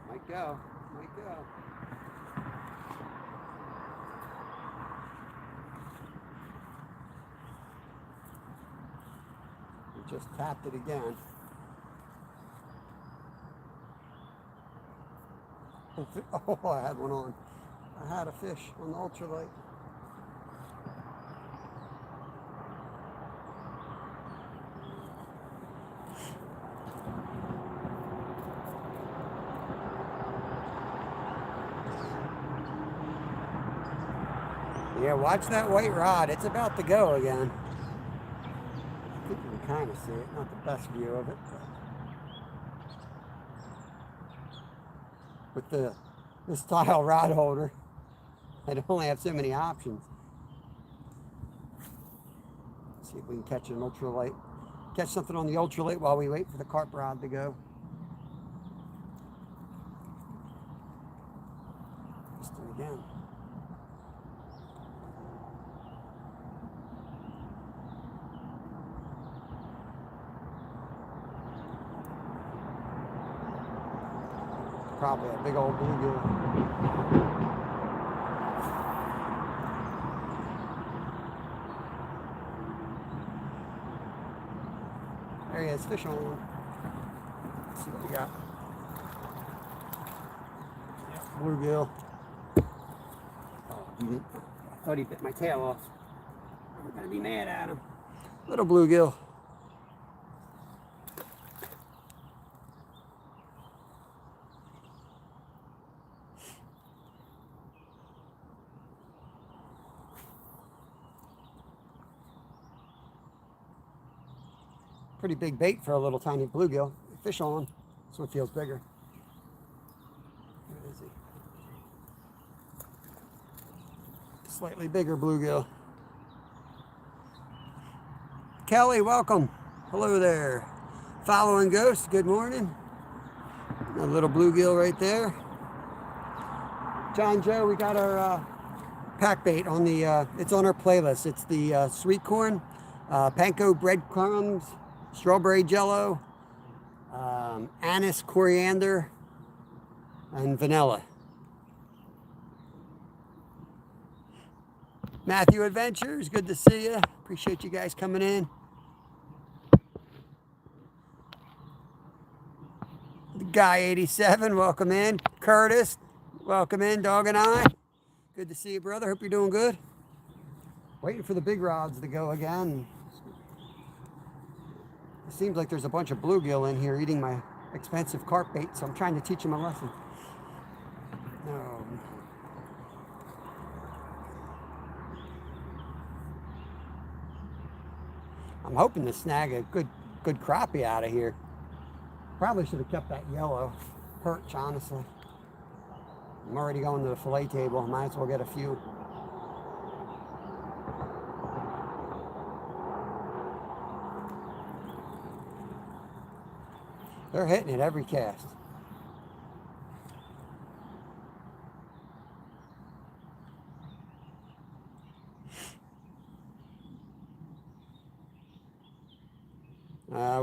B: Might go. Might go. We just tapped it again. Oh, I had one on. I had a fish on the ultralight. Yeah, watch that white rod. It's about to go again. I think you can kind of see it. Not the best view of it. But with the style rod holder, I only have so many options. Let's see if we can catch an ultralight. Catch something on the ultralight while we wait for the carp rod to go. Just again. Probably a big old bluegill. There he is, fish on one. Let's see what we got. Bluegill. Oh, I thought he bit my tail off. I'm gonna be mad at him. Little bluegill. Pretty big bait for a little tiny bluegill. Fish on. This one feels bigger. Where is he? Slightly bigger bluegill. Kelly, welcome. Hello there. Following Ghost, good morning. A little bluegill right there. John Joe, we got our pack bait on the, it's on our playlist. It's the sweet corn, panko breadcrumbs, strawberry jello, anise, coriander, and vanilla. Matthew Adventures, good to see you. Appreciate you guys coming in. Guy 87, welcome in. Curtis, welcome in. Dog and I, good to see you, brother. Hope you're doing good. Waiting for the big rods to go again. It seems like there's a bunch of bluegill in here eating my expensive carp bait, so I'm trying to teach them a lesson. No. I'm hoping to snag a good crappie out of here. Probably should have kept that yellow perch, honestly. I'm already going to the fillet table. Might as well get a few. They're hitting it every cast.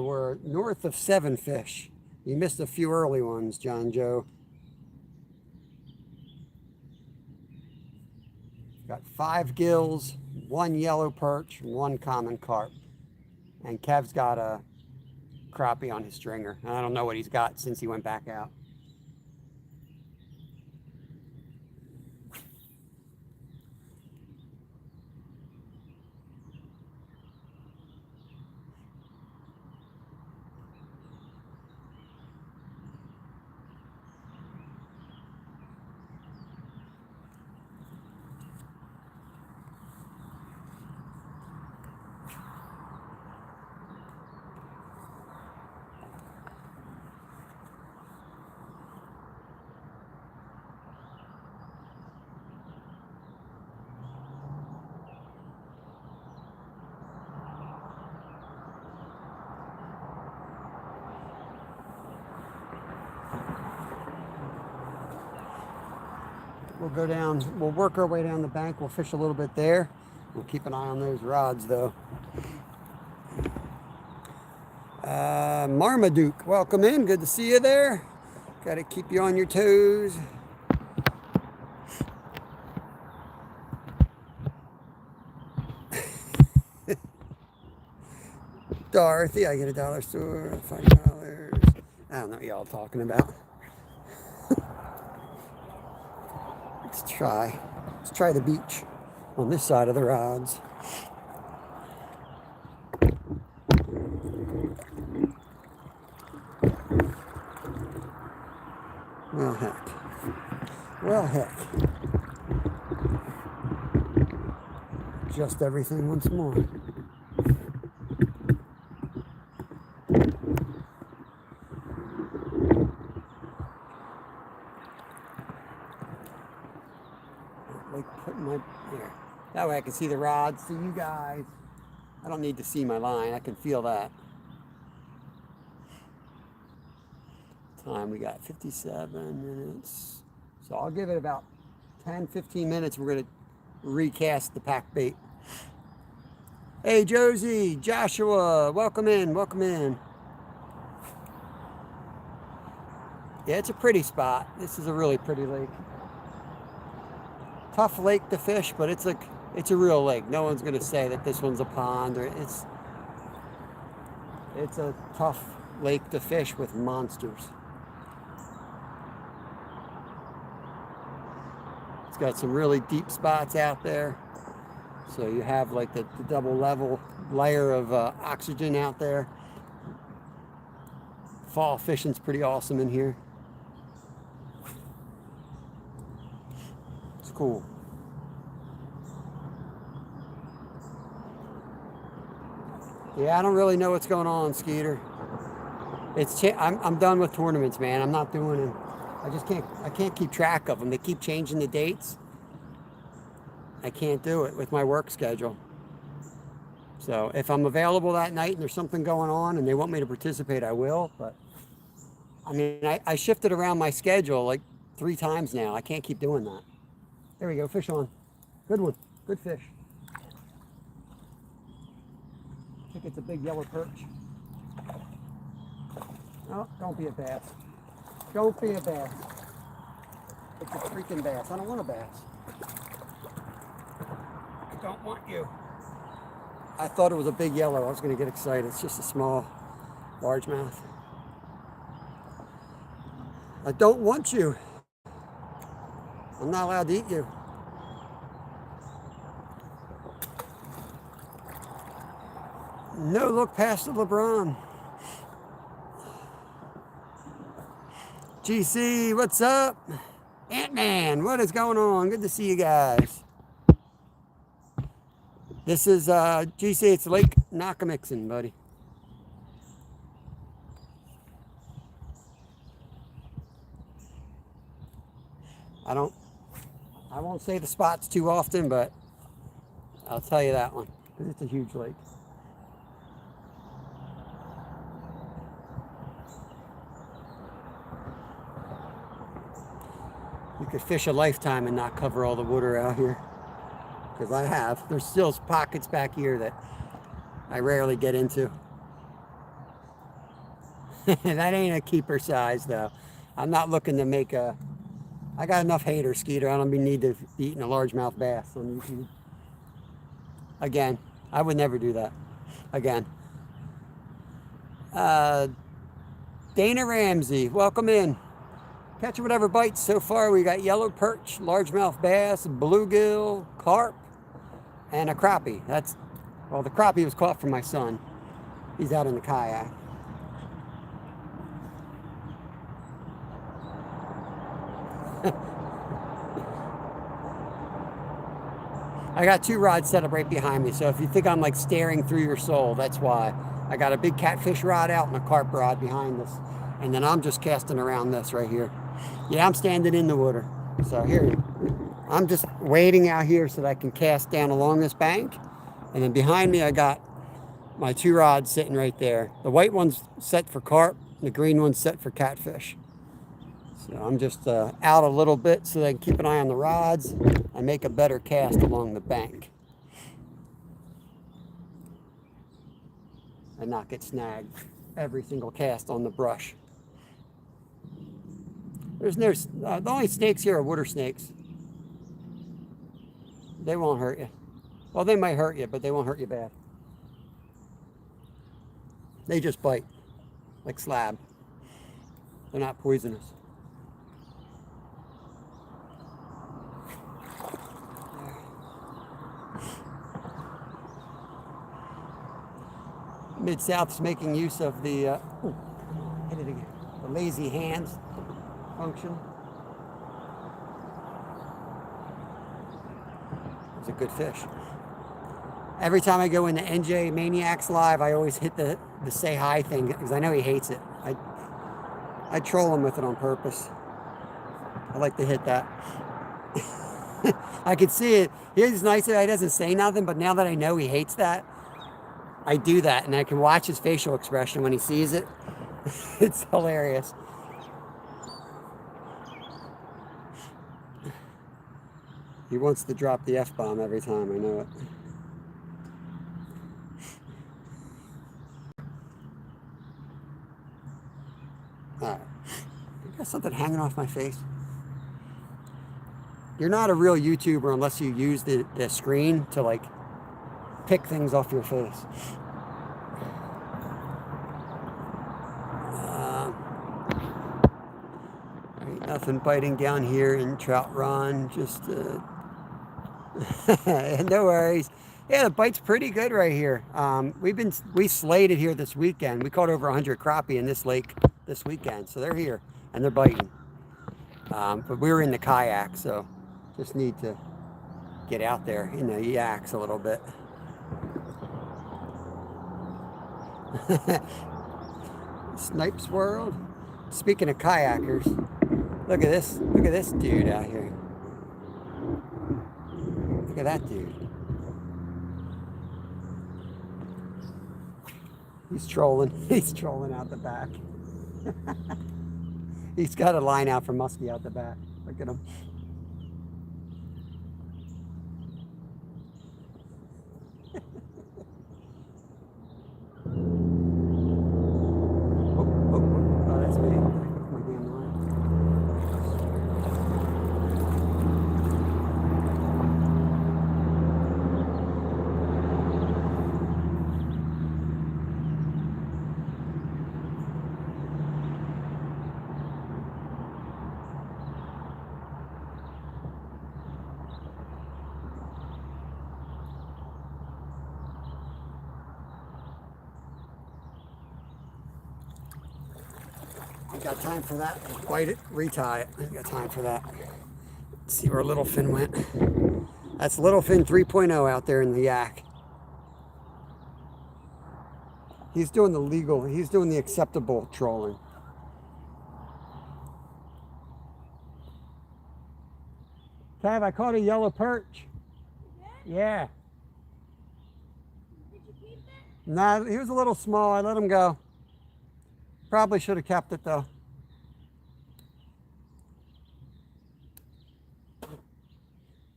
B: We're north of 7 fish. You missed a few early ones, John Joe. Got 5 gills, 1 yellow perch, 1 common carp. And Kev's got a crappie on his stringer. I don't know what he's got since he went back out. We'll go down, we'll work our way down the bank. We'll fish a little bit there. We'll keep an eye on those rods though. Marmaduke, welcome in. Good to see you there. Got to keep you on your toes. Dorothy, I get $1 store, $5. I don't know what y'all talking about. Let's try the beach on this side of the rods. Well, heck. Well, heck. Just everything once more. Like putting my here. That way I can see the rods, see you guys. I don't need to see my line. I can feel that. Time we got 57 minutes. So I'll give it about 10-15 minutes. We're going to recast the pack bait. Hey Josie, Joshua, welcome in, welcome in. Yeah, it's a pretty spot. This is a really pretty lake. Tough lake to fish, but it's a real lake. No one's gonna say that this one's a pond or it's a tough lake to fish with monsters. It's got some really deep spots out there. So you have like the double level layer of oxygen out there. Fall fishing's pretty awesome in here. It's cool. Yeah, I don't really know what's going on, Skeeter. I'm done with tournaments, man. I'm not doing them. I can't keep track of them. They keep changing the dates. I can't do it with my work schedule. So if I'm available that night and there's something going on and they want me to participate, I will. But I mean, I shifted around my schedule like 3 times now. I can't keep doing that. There we go, fish on. Good one, good fish. I think it's a big yellow perch. Oh, don't be a bass. Don't be a bass. It's a freaking bass. I don't want a bass. I don't want you. I thought it was a big yellow. I was going to get excited. It's just a small largemouth. I don't want you. I'm not allowed to eat you. No look past the LeBron. GC, what's up? Ant-Man, what is going on? Good to see you guys. This is GC, it's Lake Nakamixon, buddy. I won't say the spots too often, but I'll tell you that one. It's a huge lake. You could fish a lifetime and not cover all the water out here. Because I have. There's still pockets back here that I rarely get into. That ain't a keeper size though. I'm not looking to make a, I got enough haters, Skeeter. I don't need to be eating a largemouth bass on YouTube. Again, I would never do that. Again. Dana Ramsey, welcome in. Catch whatever bites so far. We got yellow perch, largemouth bass, bluegill, carp, and a crappie. Well, the crappie was caught from my son. He's out in the kayak. I got 2 rods set up right behind me, so if you think I'm like staring through your soul, that's why. I got a big catfish rod out and a carp rod behind us, and then I'm just casting around this right here. Yeah, I'm standing in the water. So here, I'm just waiting out here so that I can cast down along this bank, and then behind me I got my 2 rods sitting right there. The white one's set for carp, the green one's set for catfish. So I'm just out a little bit so that I can keep an eye on the rods and make a better cast along the bank. And not get snagged every single cast on the brush. There's no, the only snakes here are water snakes. They won't hurt you. Well, they might hurt you, but they won't hurt you bad. They just bite, like slab. They're not poisonous. Mid-South's making use of the, hit it again, the lazy hands function. It's a good fish. Every time I go into NJ Maniacs Live, I always hit the say hi thing because I know he hates it. I troll him with it on purpose. I like to hit that. I can see it. He's nice that he doesn't say nothing, but now that I know he hates that, I do that, and I can watch his facial expression when he sees it. It's hilarious. He wants to drop the F-bomb every time, I know it. Alright. I got something hanging off my face. You're not a real YouTuber unless you use the screen to, like, pick things off your face. Ain't nothing biting down here in Trout Run. Just no worries. Yeah, the bite's pretty good right here. We slated here this weekend. We caught over 100 crappie in this lake this weekend, so they're here and they're biting. But we were in the kayak, so just need to get out there in the yaks a little bit. Snipes World. Speaking of kayakers, look at this dude out here. Look at that dude. He's trolling. He's trolling out the back. He's got a line out for Muskie out the back. Look at him. Oh, that's me. My damn line. I got time for that. Bite it, retie it. I got time for that. Let's see where Little Fin went. That's Little Fin 3.0 out there in the yak. He's doing the legal, he's doing the acceptable trolling. Tav, I caught a yellow perch. Yeah.
A: Did you keep it?
B: Nah, he was a little small. I let him go. Probably should have kept it though.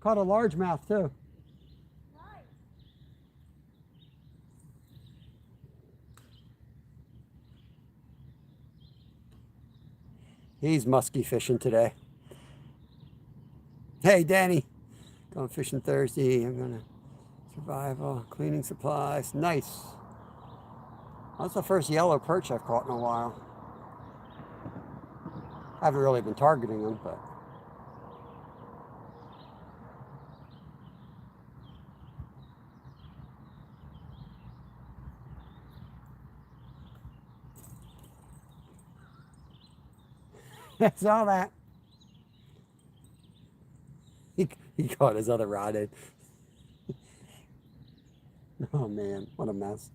B: Caught a largemouth too.
A: Nice.
B: He's musky fishing today. Hey, Danny. Going fishing Thursday. I'm gonna survival, cleaning supplies. Nice. That's the first yellow perch I've caught in a while. I haven't really been targeting them, but that's all that. He caught his other rod in. Oh man, what a mess.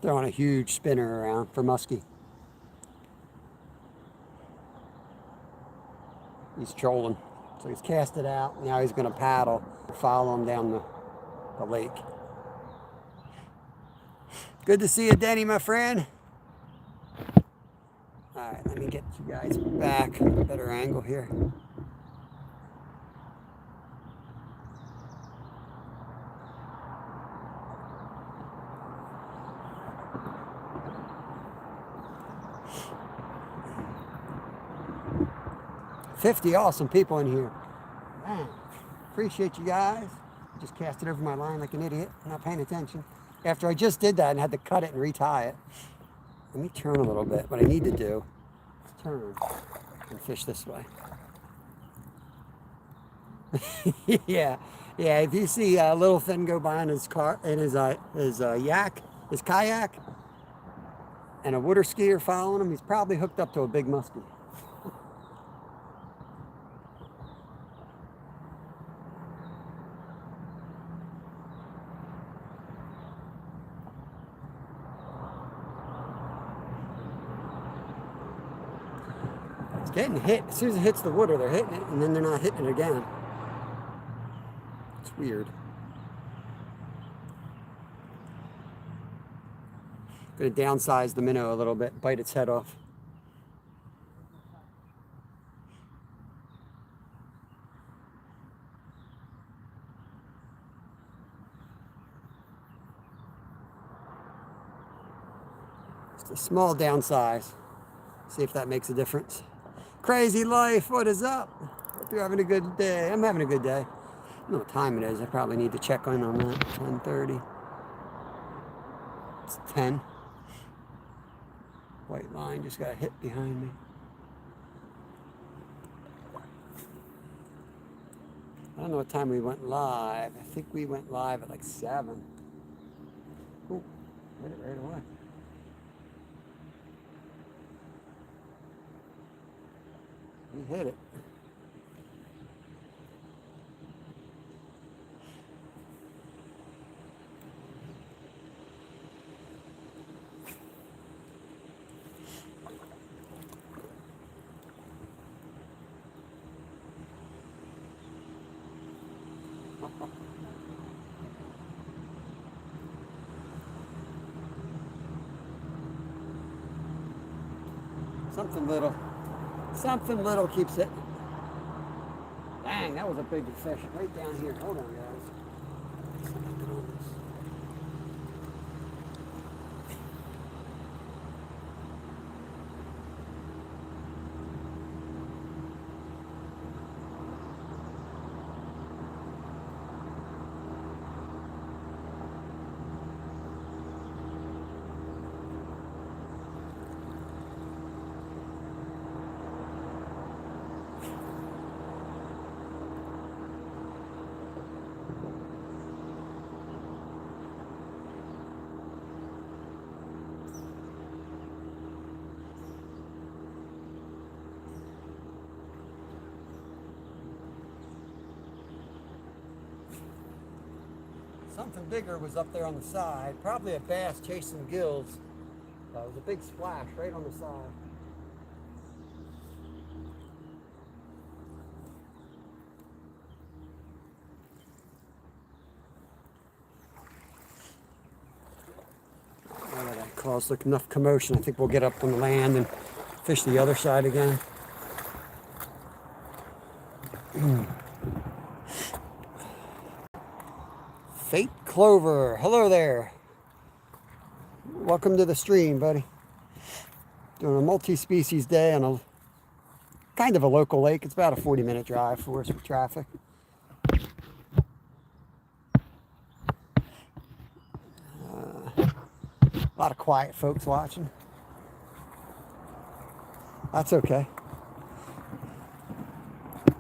B: Throwing a huge spinner around for muskie. He's trolling. So he's cast it out. Now he's going to paddle, follow him down the lake. Good to see you, Denny, my friend. All right, let me get you guys back. Better angle here. $50 awesome people in here. Man, appreciate you guys. Just cast it over my line like an idiot, not paying attention. After I just did that and had to cut it and retie it. Let me turn a little bit. What I need to do is turn and fish this way. yeah, if you see a little thing go by in his car, in his kayak, and a water skier following him, he's probably hooked up to a big muskie. It's getting hit. As soon as it hits the water, they're hitting it, and then they're not hitting it again. It's weird. Going to downsize the minnow a little bit, bite its head off. Just a small downsize. See if that makes a difference. Crazy life, what is up? Hope you're having a good day. I'm having a good day. I don't know what time it is. I probably need to check in on that. 10:30. It's 10. White line just got hit behind me. I don't know what time we went live. I think we went live at like 7. Ooh, hit it right away. He hit it. Something little keeps it. Dang, that was a big fish right down here. Hold on, guys. Something bigger was up there on the side. Probably a bass chasing gills. It was a big splash right on the side. Well, that caused enough commotion. I think we'll get up on the land and fish the other side again. Fate Clover, hello there. Welcome to the stream, buddy. Doing a multi-species day on a kind of a local lake. It's about a 40-minute drive for us with traffic. A lot of quiet folks watching. That's okay.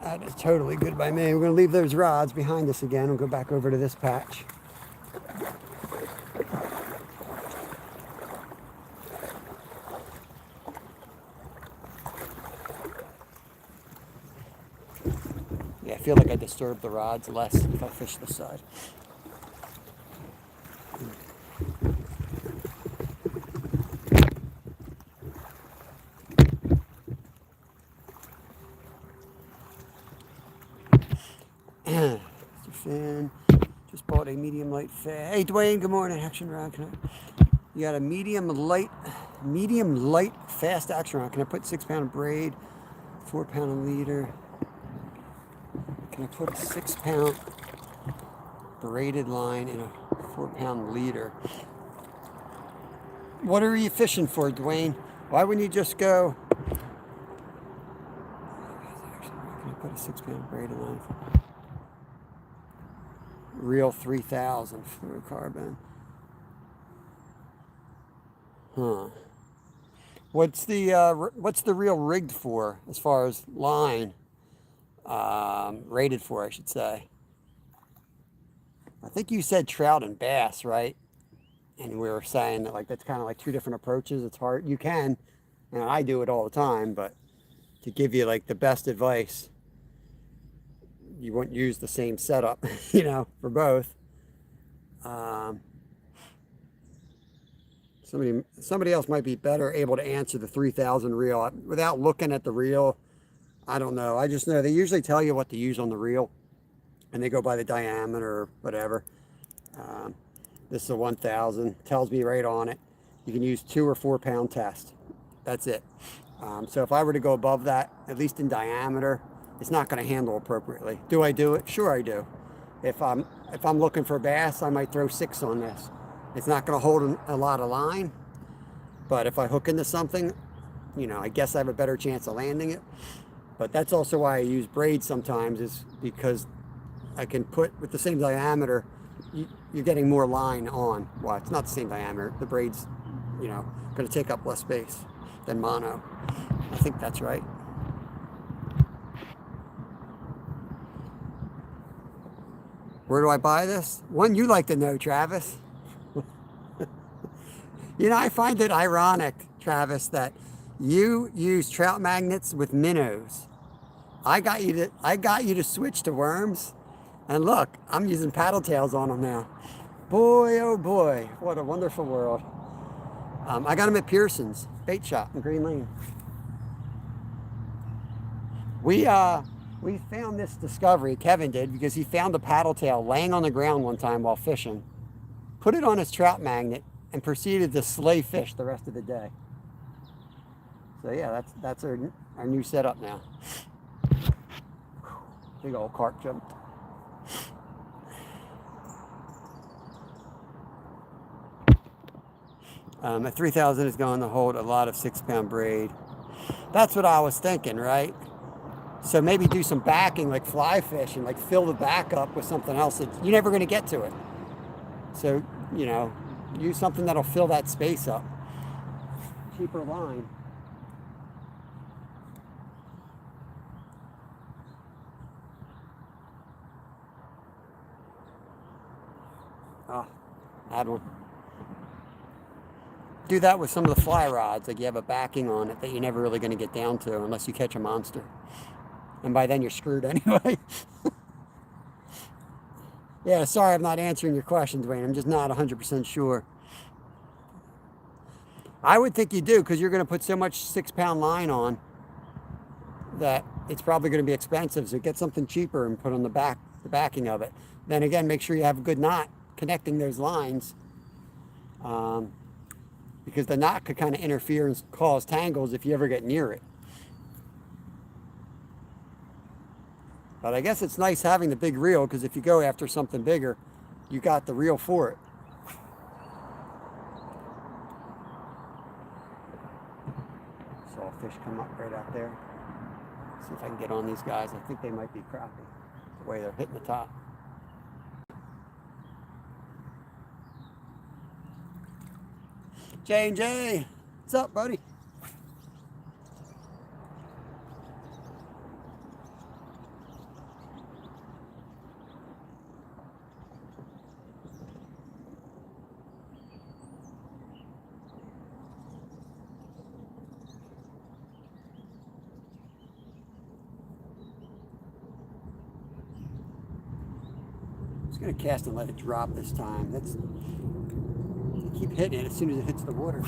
B: That is totally good by me. We're going to leave those rods behind us again. We'll go back over to this patch. Yeah, I feel like I disturb the rods less if I fish this side. Fin. Just bought a medium light fast. Hey Dwayne, good morning. Action rod. You got a medium light fast action rod. Can I put 6-pound braid, 4-pound leader? Can I put a 6-pound braided line in a 4-pound leader? What are you fishing for, Dwayne? Why wouldn't you just go? Can I put a 6-pound braided line? Reel 3000 fluorocarbon. Huh. What's the reel rigged for as far as line? Rated for, I should say. I think you said trout and bass, right? And we were saying that that's kind of like two different approaches. It's hard. You can, and I do it all the time, but to give you the best advice, you wouldn't use the same setup, for both. Somebody else might be better able to answer the 3000 reel without looking at the reel. I don't know. I just know they usually tell you what to use on the reel, and they go by the diameter or whatever. This is a 1000. Tells me right on it. You can use 2 or 4 pound test. That's it. So if I were to go above that, at least in diameter, it's not going to handle appropriately. Do I do it? Sure I do. If I'm looking for bass, I might throw 6 on this. It's not going to hold a lot of line, but if I hook into something, I guess I have a better chance of landing it. But that's also why I use braids sometimes, is because I can put, with the same diameter, you're getting more line on. Well, it's not the same diameter. The braid's, going to take up less space than mono. I think that's right. Where do I buy this? One you like to know, Travis. I find it ironic, Travis, that you use trout magnets with minnows. I got you to switch to worms, and look, I'm using paddle tails on them now. Boy, oh boy, what a wonderful world. I got them at Pearson's bait shop in Green Lane. We found this discovery, Kevin did, because he found a paddle tail laying on the ground one time while fishing, put it on his trout magnet, and proceeded to slay fish the rest of the day. So yeah, that's our new setup now. Big old carp jumped. A 3000 is going to hold a lot of 6-pound braid. That's what I was thinking, right? So maybe do some backing, like fly fish, and fill the back up with something else that you're never going to get to it. So, use something that'll fill that space up. Cheaper line. Oh, add one. Do that with some of the fly rods. You have a backing on it that you're never really going to get down to unless you catch a monster. And by then you're screwed anyway. Yeah, sorry I'm not answering your question, Dwayne. I'm just not 100% sure. I would think you do, because you're going to put so much 6-pound line on that it's probably going to be expensive. So get something cheaper and put on the backing of it. Then again, make sure you have a good knot connecting those lines, because the knot could kind of interfere and cause tangles if you ever get near it. But I guess it's nice having the big reel, because if you go after something bigger, you got the reel for it. Saw a fish come up right out there. See if I can get on these guys. I think they might be crappie, the way they're hitting the top. J&J, what's up, buddy? I'm gonna cast and let it drop this time. That's, you keep hitting it as soon as it hits the water.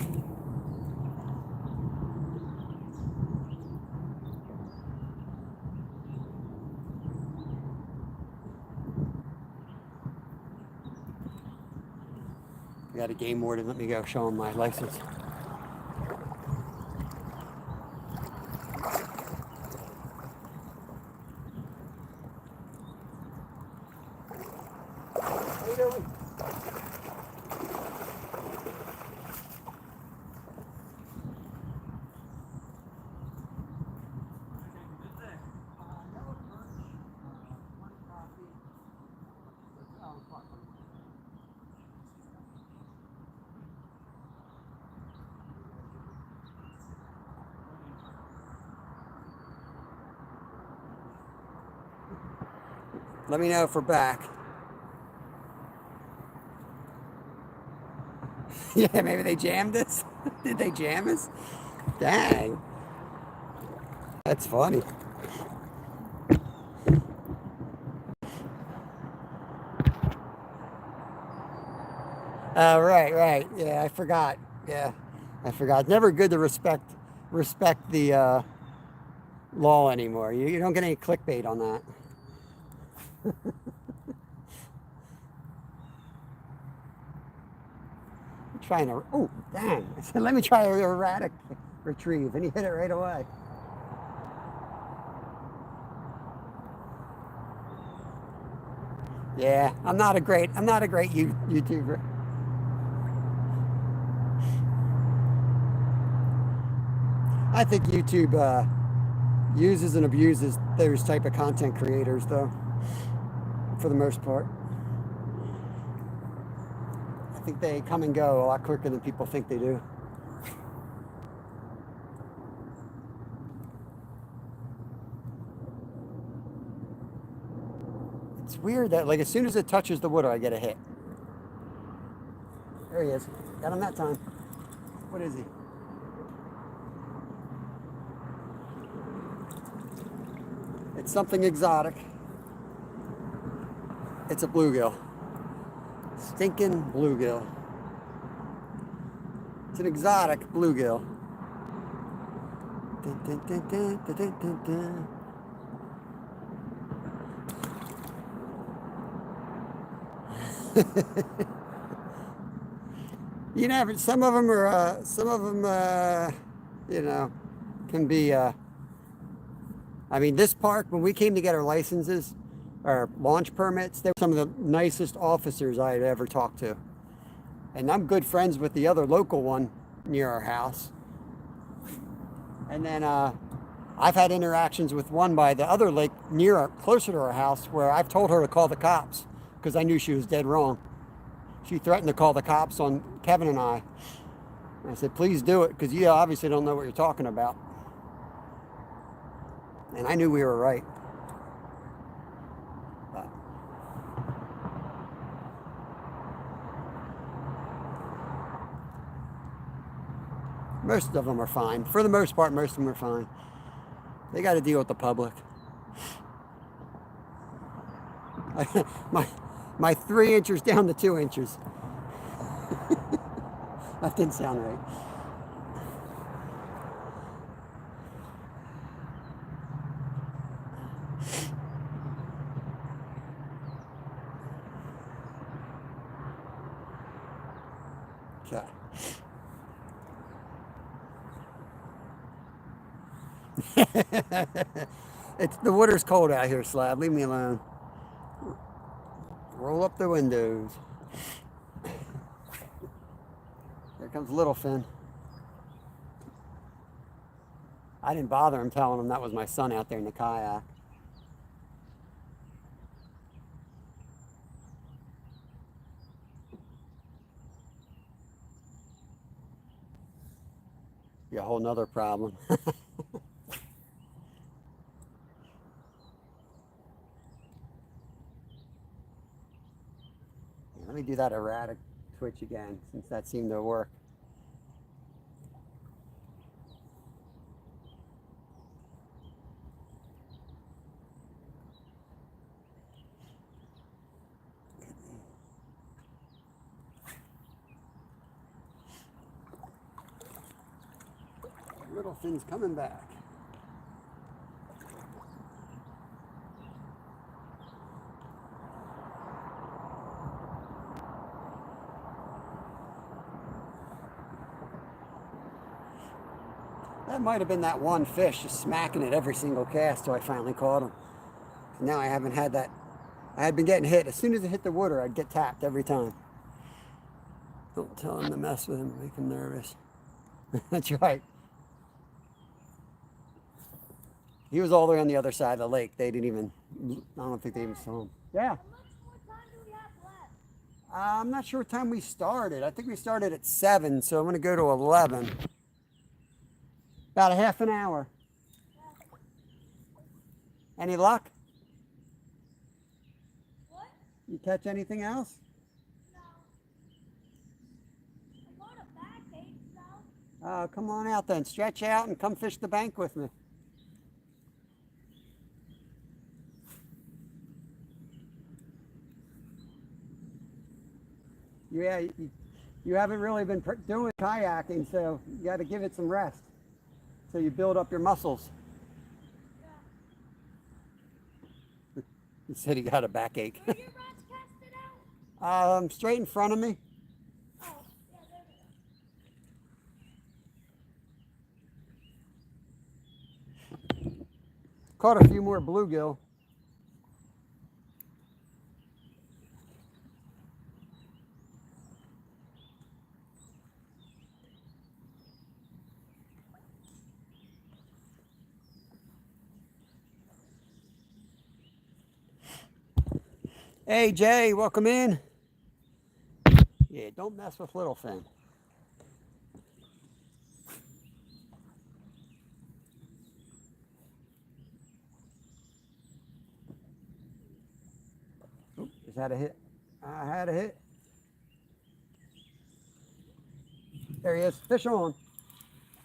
B: I got a game warden. Let me go show him my license. How you doing? Let me know if we're back. Yeah, maybe they jammed us. Did they jam us? Dang. That's funny. Right. Yeah, I forgot. Yeah, I forgot. Never good to respect the law anymore. You don't get any clickbait on that. Trying to, oh, dang. I said, let me try a erratic retrieve, and he hit it right away. Yeah, I'm not a great YouTuber. I think YouTube uses and abuses those type of content creators, though, for the most part. I think they come and go a lot quicker than people think they do. It's weird that, like, as soon as it touches the water, I get a hit. There he is. Got him that time. What is he? It's something exotic. It's a bluegill. Stinking bluegill. It's an exotic bluegill. Dun, dun, dun, dun, dun, dun, dun, dun. You know, some of them are, you know, can be, I mean, this park, when we came to get our licenses, our launch permits, they were some of the nicest officers I had ever talked to. And I'm good friends with the other local one near our house. And then I've had interactions with one by the other lake closer to our house, where I've told her to call the cops because I knew she was dead wrong. She threatened to call the cops on Kevin and I. And I said, please do it, because you obviously don't know what you're talking about. And I knew we were right. But most of them are fine. For the most part, most of them are fine. They got to deal with the public. My 3 inches down to 2 inches. That didn't sound right. Okay. It's the water's cold out here, Slab. Leave me alone. Roll up the windows. Here comes Little Finn. I didn't bother him telling him that was my son out there in the kayak. Be a whole nother problem. Let me do that erratic twitch again, since that seemed to work. Little Finn's coming back. That might have been that one fish just smacking it every single cast till I finally caught him. Now I haven't had that. I had been getting hit. As soon as it hit the water, I'd get tapped every time. Don't tell him to mess with him, make him nervous. That's right. He was all the way on the other side of the lake. They didn't even, I don't think they even saw him. Yeah.
A: How much more time do we have left?
B: I'm not sure what time we started. I think we started at 7, so I'm going to go to 11. About a half an hour. Any luck?
A: What?
B: You catch anything else?
A: No. I'm on a backache, though.
B: Oh, come on out then. Stretch out and come fish the bank with me. Yeah, you haven't really been doing kayaking, so you got to give it some rest. So you build up your muscles.
A: Yeah.
B: He said he got a backache.
A: Where your rods casted out?
B: Straight in front of me.
A: Oh, yeah, there we go.
B: Caught a few more bluegill. Hey Jay, welcome in. Yeah, don't mess with Little Finn. Oop, just had a hit. I had a hit. There he is. Fish on.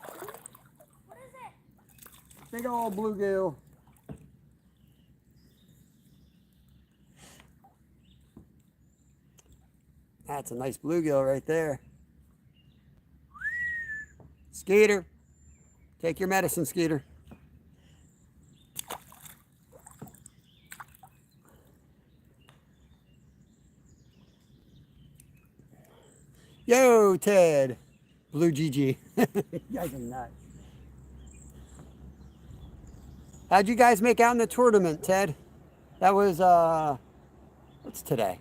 A: What is it?
B: Big old bluegill. That's a nice bluegill right there. Skeeter. Take your medicine, Skeeter. Yo, Ted. Blue GG. You guys are nuts. How'd you guys make out in the tournament, Ted? That was, what's today?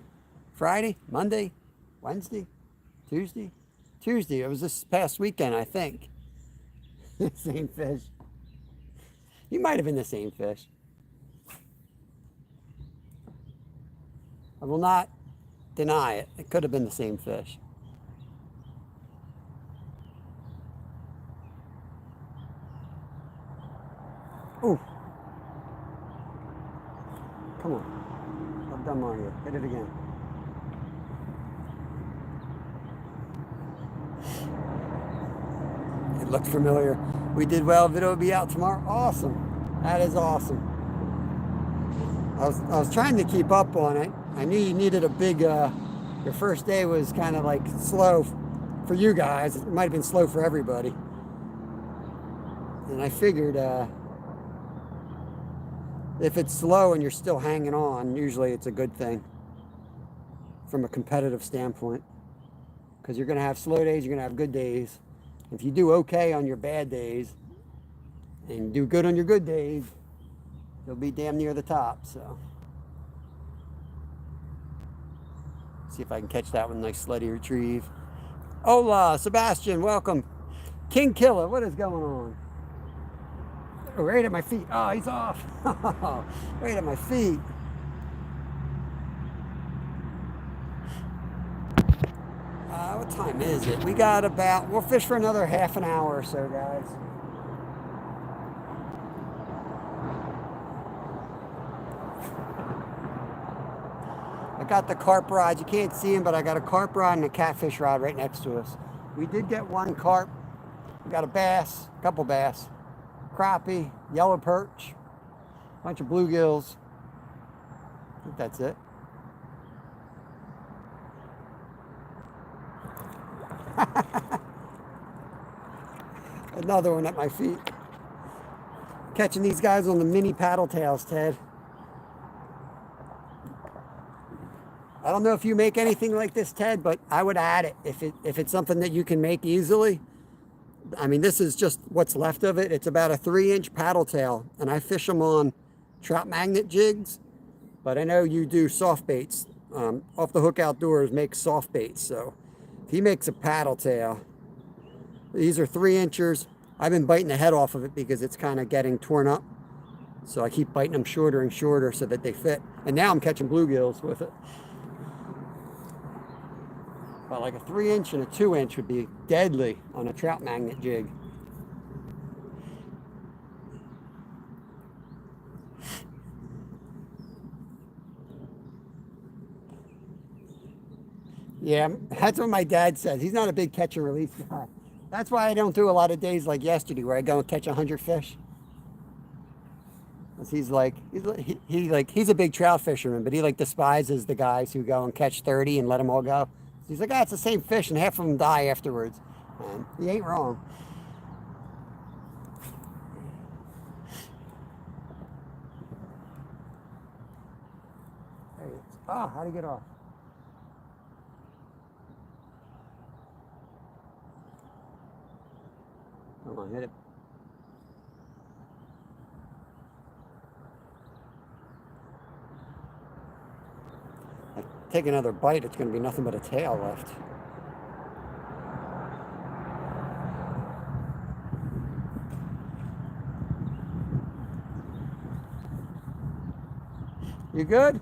B: Friday? Monday? Wednesday? Tuesday? Tuesday. It was this past weekend, I think. Same fish. You might have been the same fish. I will not deny it. It could have been the same fish. Ooh. Come on. How dumb are you? Hit it again. It looked familiar. We did well. Video will be out tomorrow. Awesome. That is awesome. I was trying to keep up on it. I knew you needed a big, your first day was kind of like slow for you guys. It might have been slow for everybody. And I figured if it's slow and you're still hanging on, usually it's a good thing from a competitive standpoint. Because you're going to have slow days, you're going to have good days. If you do okay on your bad days and do good on your good days, He'll be damn near the top, so. See if I can catch that one. Nice slutty retrieve. Hola, Sebastian, welcome. King Killer, what is going on? Oh, right at my feet. Oh, he's off. Right at my feet. What time is it? We got about, we'll fish for another half an hour or so, guys. I got the carp rod. You can't see him, but I got a carp rod and a catfish rod right next to us. We did get one carp. We got a bass, a couple bass, crappie, yellow perch, a bunch of bluegills. I think that's it. Another one at my feet. Catching these guys on the mini paddle tails, Ted. I don't know if you make anything like this, Ted, but I would add it if it's something that you can make easily. I mean, this is just what's left of it. It's about a 3-inch paddle tail, and I fish them on trout magnet jigs, but I know you do soft baits. Off the Hook Outdoors makes soft baits, so if he makes a paddle tail, these are 3-inchers. I've been biting the head off of it because it's kind of getting torn up, so I keep biting them shorter and shorter so that they fit. And now I'm catching bluegills with it. But like a 3-inch and a 2-inch would be deadly on a trout magnet jig. Yeah, that's what my dad says. He's not a big catch and release guy. That's why I don't do a lot of days like yesterday where I go and catch 100 fish. Because he's a big trout fisherman, but he like despises the guys who go and catch 30 and let them all go. He's like, it's the same fish, and half of them die afterwards. And he ain't wrong. There it is. Oh, how'd he get off? Come on, hit it. Take another bite, it's going to be nothing but a tail left. You good?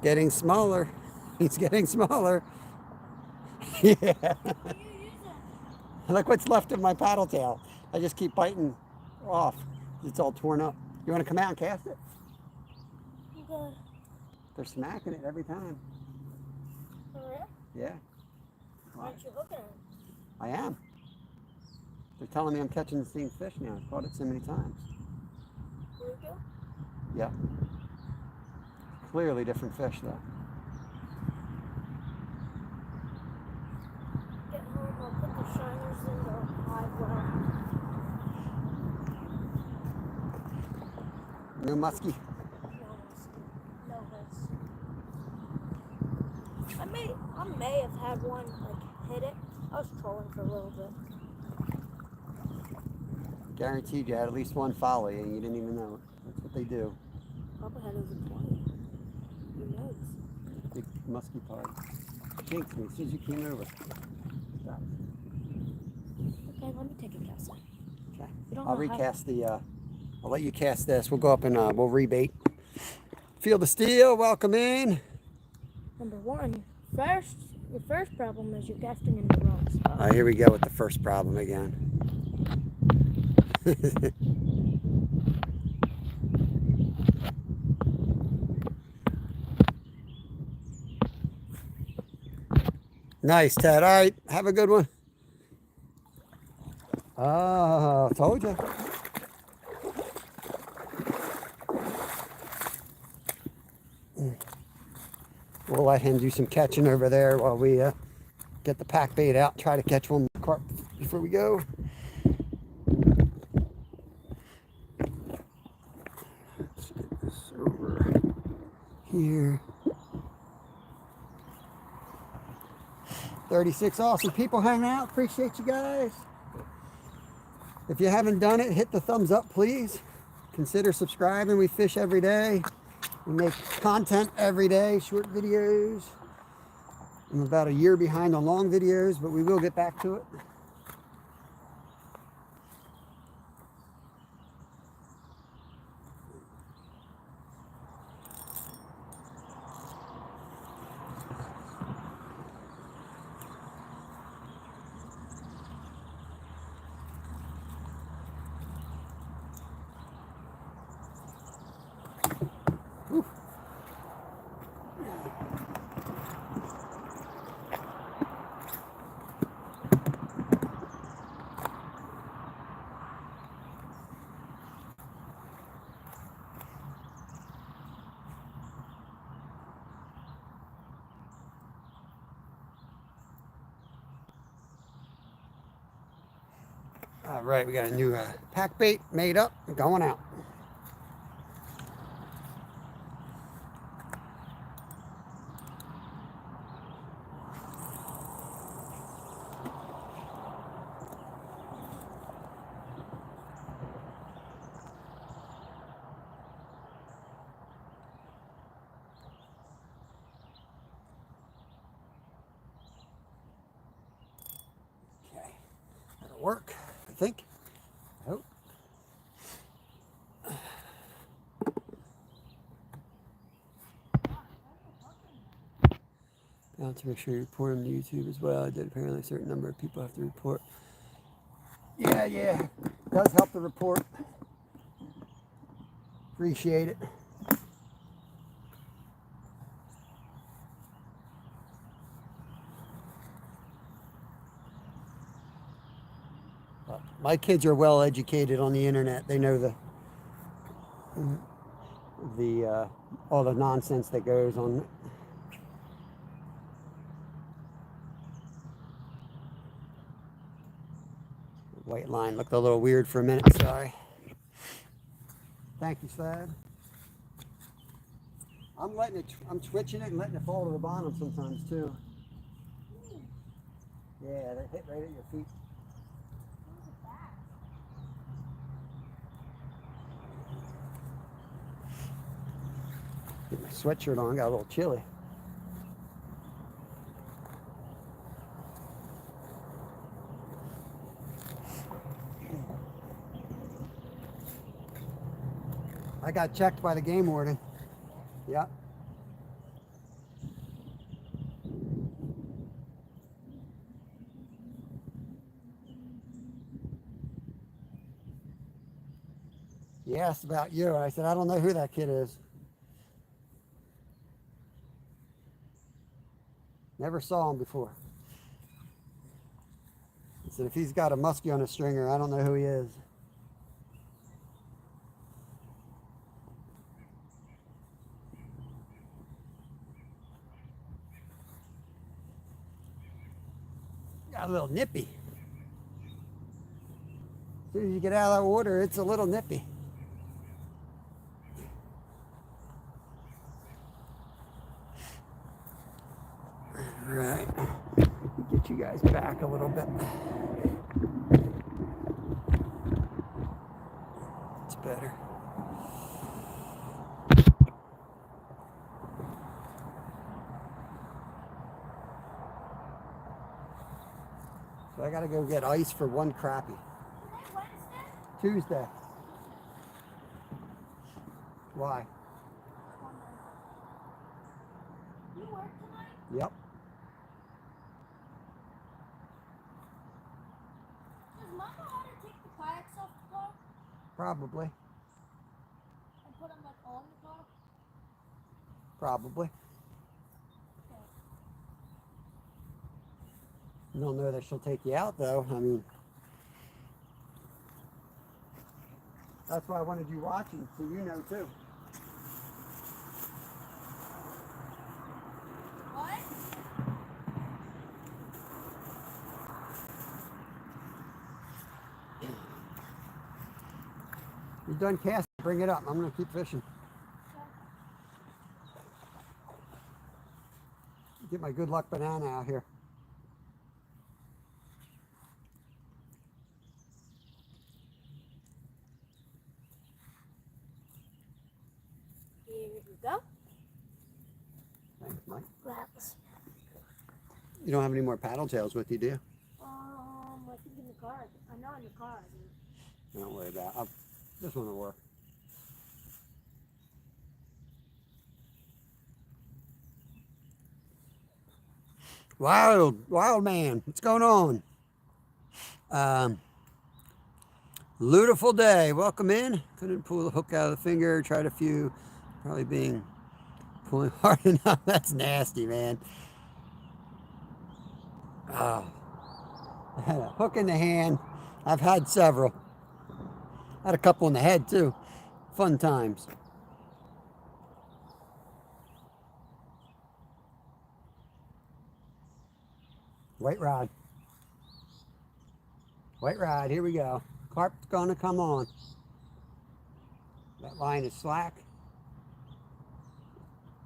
B: Getting smaller. He's getting smaller. Yeah. Look what's left of my paddle tail. I just keep biting off. It's all torn up. You want to come out and cast it?
A: Okay.
B: They're smacking it every time.
A: For real?
B: Yeah.
A: Why aren't you hooking it?
B: I am. They're telling me I'm catching the same fish now. I've caught it so many times.
A: Bluegill?
B: Yeah. Clearly different fish though.
A: Get home, I'll put the shiners in the live well.
B: No muskie.
A: No hits. I may have had one like hit it. I was trolling for a little bit.
B: Guaranteed you had at least one follow you and you didn't even know it. That's what they do.
A: Probably had over 20. Who knows?
B: Big musky part. Jinxed me as soon as you came over. Stop.
A: Okay, let me take a cast.
B: Okay.
A: You don't
B: I'll
A: know how-
B: recast the, I'll let you cast this. We'll go up and we'll rebait. Field of Steel, welcome in.
A: Number one, your first problem is you're casting in the wrong spot.
B: Here we go with the first problem again. Nice, Ted. All right, have a good one. Oh, told you. We'll let him do some catching over there while we get the pack bait out, try to catch one carp before we go. Let's get this over here. 36 awesome people hanging out. Appreciate you guys. If you haven't done it, hit the thumbs up, please. Consider subscribing. We fish every day. We make content every day, short videos. I'm about a year behind on long videos, but we will get back to it. Whew. All right, we got a new pack bait made up and going out. Okay, that'll work, I think. I hope. Now to make sure you report them to YouTube as well. I did apparently a certain number of people have to report. Yeah, it does help the report. Appreciate it. My kids are well educated on the internet. They know the all the nonsense that goes on. White line looked a little weird for a minute, sorry. Thank you, Slab. I'm twitching it and letting it fall to the bottom sometimes too. Yeah, they hit right at your feet. Get my sweatshirt on, got a little chilly. I got checked by the game warden. Yeah. He asked about you. I said, I don't know who that kid is. Never saw him before. He said, if he's got a muskie on a stringer, I don't know who he is. Got a little nippy. As soon as you get out of that water, it's a little nippy. All right, get you guys back a little bit. It's better. So I gotta go get ice for one crappie. Tuesday. Why?
A: You work tonight?
B: Yep.
A: Does Mama want to take the kayaks off the car
B: Probably.
A: and put them like on the car?
B: Probably.
A: Okay.
B: You don't know that she'll take you out though. I mean, that's why I wanted you watching, so you know too.
A: What?
B: You're done casting, bring it up. I'm gonna keep fishing. Get my good luck banana out here.
A: Here you go.
B: Thanks, Mike.
A: Glass.
B: You don't have any more paddle tails with you, do you?
A: I think in the car. I know in the car.
B: Don't worry about it. This one will work. Wild man, what's going on? Beautiful day. Welcome in. Couldn't pull the hook out of the finger. Tried a few. Probably pulling hard enough. That's nasty, man. Oh, I had a hook in the hand. I've had several. Had a couple in the head too. Fun times. White rod. White rod, here we go. Carp's gonna come on. That line is slack.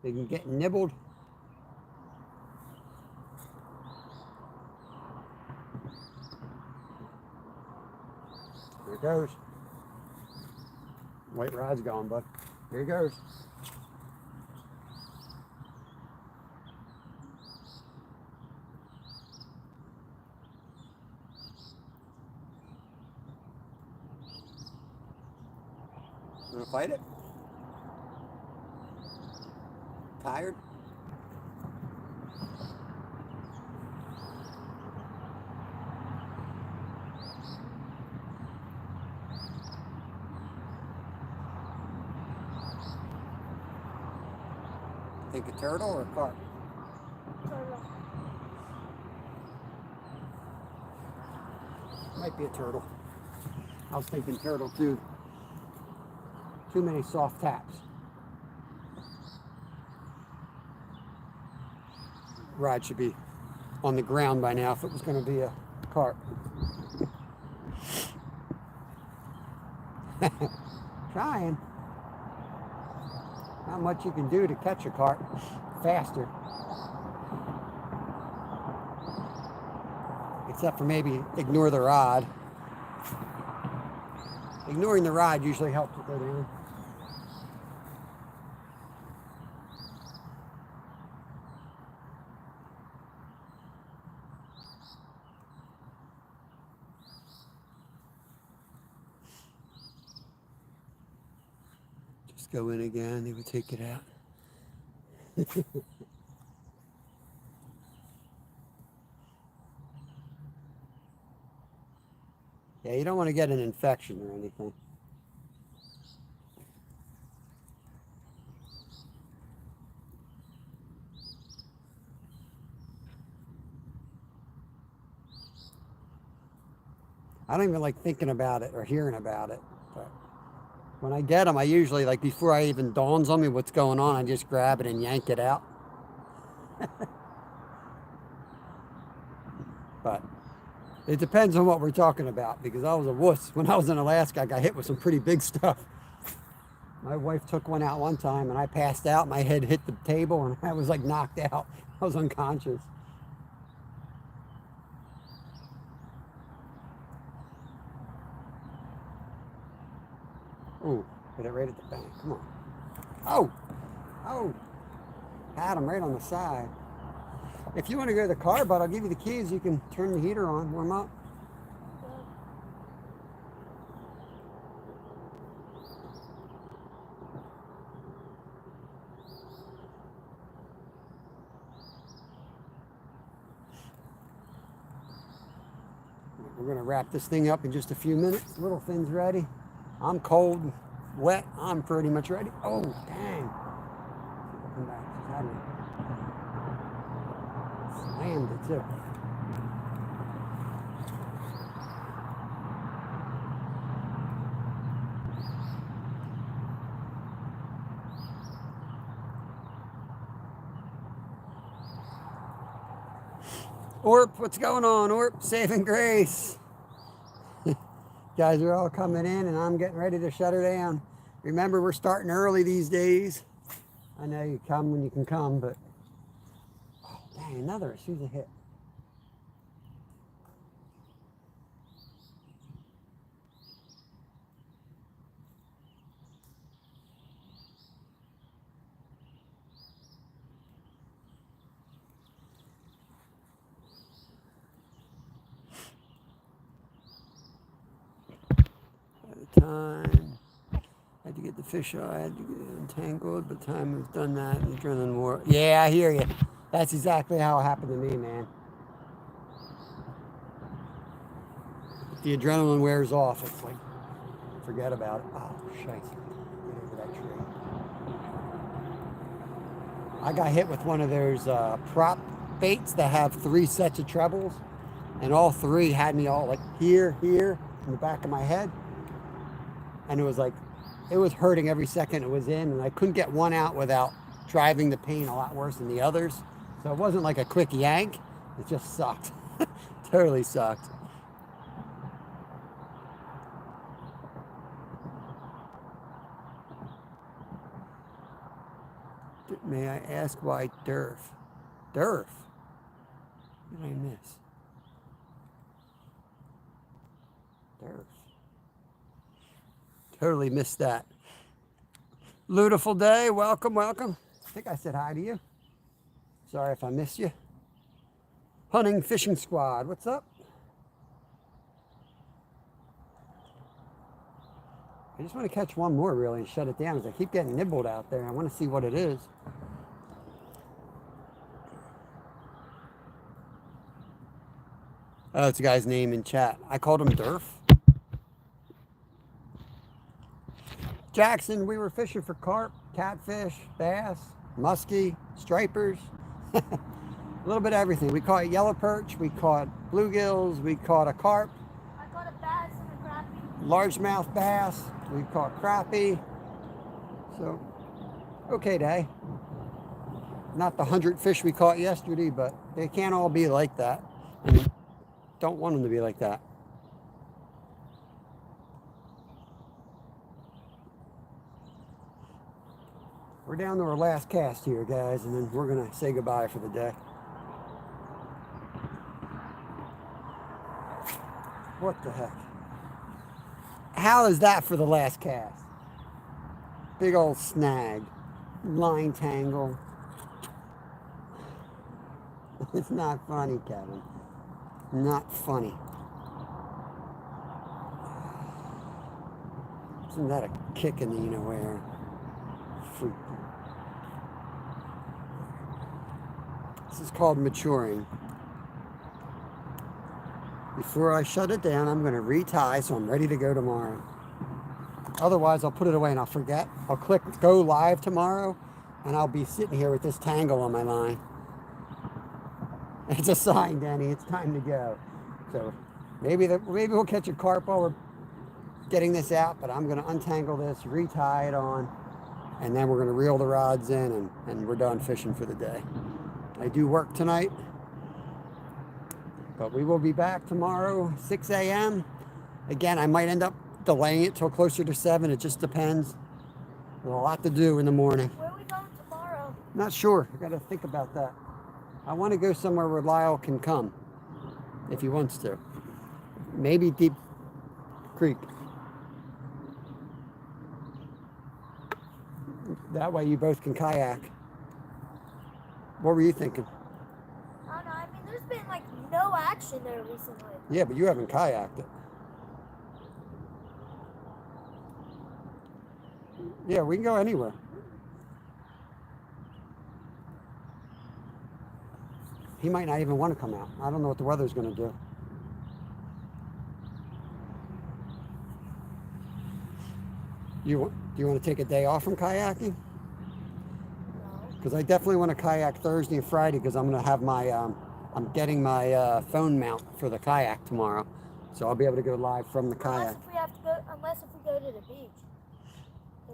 B: They can get nibbled. There it goes. White rod's gone, bud. Here he goes. You wanna fight it? Tired? Think a turtle or a carp? Might be a turtle. I was thinking turtle too. Too many soft taps. Rod should be on the ground by now if it was going to be a carp. Trying. Not much you can do to catch a carp faster. Except for maybe ignore the rod. Ignoring the rod usually helps it go down. Just go in again, they would take it out. Yeah, you don't want to get an infection or anything. I don't even like thinking about it or hearing about it. But when I get them, I usually, like before I even dawns on me what's going on, I just grab it and yank it out. But it depends on what we're talking about, because I was a wuss. When I was in Alaska, I got hit with some pretty big stuff. My wife took one out one time and I passed out. My head hit the table and I was like knocked out. I was unconscious. Ooh, hit it right at the bank. Come on. Oh! Oh! Had him right on the side. If you want to go to the car, but I'll give you the keys. You can turn the heater on, warm up. We're going to wrap this thing up in just a few minutes. Little thing's ready. I'm cold, wet. I'm pretty much ready. Oh, dang. Come back. She's had me. Slammed it too. Orp, what's going on, Orp? Saving grace. Guys are all coming in and I'm getting ready to shut her down. Remember, we're starting early these days. I know you come when you can come, but oh, dang, another. She's a hit. Time. I had to get the fish out. I had to get it entangled. By the time we've done that, the adrenaline more. Yeah, I hear you. That's exactly how it happened to me, man. If the adrenaline wears off, it's like, forget about it. Oh, shite. Get over that tree. I got hit with one of those prop baits that have 3 sets of trebles, and all 3 had me all like here, in the back of my head. And it was like, it was hurting every second it was in, and I couldn't get one out without driving the pain a lot worse than the others. So it wasn't like a quick yank, it just sucked. Totally sucked. May I ask why DERF? DERF? What did I miss? DERF. Totally missed that. Beautiful day. Welcome, welcome. I think I said hi to you. Sorry if I missed you. Hunting Fishing Squad. What's up? I just want to catch one more really and shut it down because I keep getting nibbled out there. I want to see what it is. Oh, it's a guy's name in chat. I called him Durf. Jackson, we were fishing for carp, catfish, bass, muskie, stripers, a little bit of everything. We caught yellow perch, we caught bluegills, we caught a carp.
A: I caught a bass and a crappie.
B: Largemouth bass, we caught crappie. So, okay day. Not the 100 fish we caught yesterday, but they can't all be like that. And don't want them to be like that. We're down to our last cast here, guys, and then we're going to say goodbye for the day. What the heck? How is that for the last cast? Big old snag. Line tangle. It's not funny, Kevin. Not funny. Isn't that a kick in the you-know-where? Freak. This is called maturing. Before I shut it down, I'm going to retie so I'm ready to go tomorrow. Otherwise, I'll put it away and I'll forget. I'll click go live tomorrow and I'll be sitting here with this tangle on my line. It's a sign, Danny. It's time to go. So maybe we'll catch a carp while we're getting this out, but I'm going to untangle this, retie it on, and then we're going to reel the rods in and we're done fishing for the day. I do work tonight, but we will be back tomorrow, 6 a.m. Again, I might end up delaying it till closer to 7. It just depends. There's a lot to do in the morning.
A: Where are we going tomorrow?
B: Not sure. I got to think about that. I want to go somewhere where Lyle can come if he wants to. Maybe Deep Creek. That way you both can kayak. What were you thinking?
A: I don't know. I mean, there's been like no action there recently.
B: Yeah, but you haven't kayaked it. Yeah, we can go anywhere. He might not even want to come out. I don't know what the weather's going to do. Do you want to take a day off from kayaking?
A: No.
B: Because I definitely want to kayak Thursday and Friday because I'm going to have my, I'm getting my phone mount for the kayak tomorrow. So I'll be able to go live from the kayak.
A: Unless if we go to the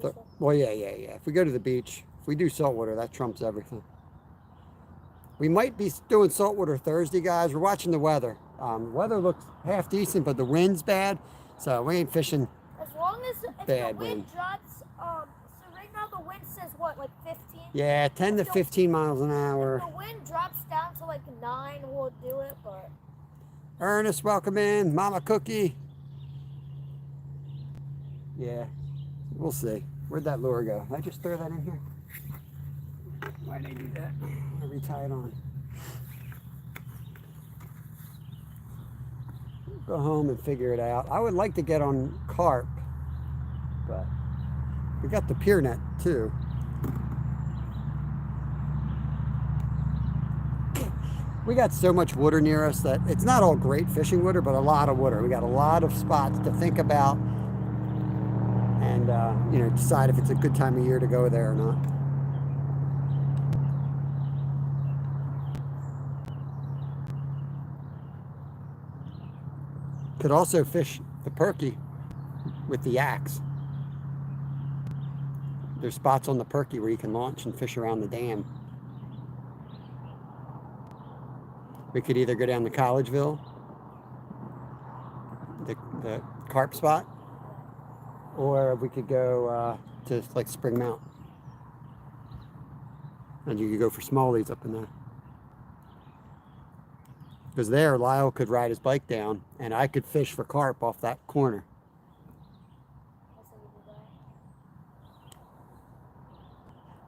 A: beach.
B: Well, yeah. If we go to the beach, if we do saltwater, that trumps everything. We might be doing saltwater Thursday, guys. We're watching the weather. Weather looks half decent, but the wind's bad. So we ain't fishing.
A: As long as if
B: Bad
A: the wind
B: wind.
A: drops, so right now the wind says what, like 15?
B: Yeah, 10 to 15 miles an hour.
A: If the wind drops down to like 9, we'll do it, but...
B: Ernest, welcome in. Mama Cookie. Yeah, we'll see. Where'd that lure go? Did I just throw that in here? Why'd I do that? I'll retie it on. Go home and figure it out. I would like to get on carp, but we got the pier net too. We got so much water near us that it's not all great fishing water, but a lot of water. We got a lot of spots to think about and decide if it's a good time of year to go there or not. Could also fish the perky with the axe. There's spots on the perky where you can launch and fish around the dam. We could either go down to Collegeville, the carp spot, or we could go to like Spring Mount. And you could go for smallies up in there. Because there, Lyle could ride his bike down, and I could fish for carp off that corner.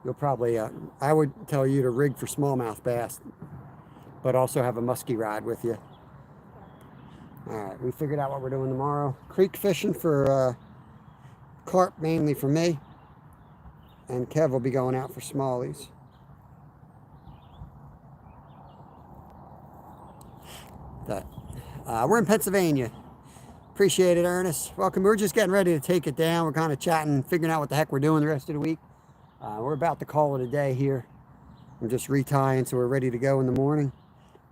B: You'll probably, I would tell you to rig for smallmouth bass, but also have a muskie rod with you. All right, we figured out what we're doing tomorrow. Creek fishing for carp, mainly for me, and Kev will be going out for smallies. But we're in Pennsylvania. Appreciate it, Ernest. Welcome. We're just getting ready to take it down. We're kind of chatting, figuring out what the heck we're doing the rest of the week. We're about to call it a day here. I'm just retying, so we're ready to go in the morning.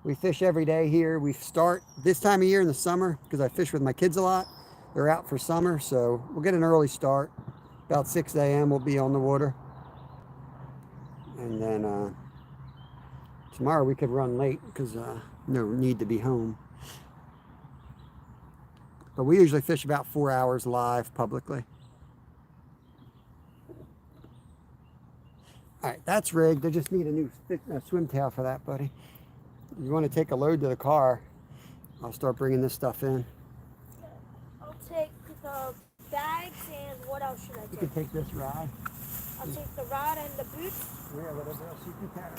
B: We fish every day here. We start this time of year in the summer because I fish with my kids a lot. They're out for summer, so we'll get an early start. About 6 a.m. we'll be on the water. And then tomorrow we could run late because no need to be home. But we usually fish about 4 hours live publicly. All right, that's rigged. I just need a new swim tail for that, buddy. You want to take a load to the car, I'll start bringing this stuff in.
A: I'll take the bags, and what else should I take?
B: You can take this rod.
A: I'll take the rod and the boots.
B: Yeah, whatever else you can carry.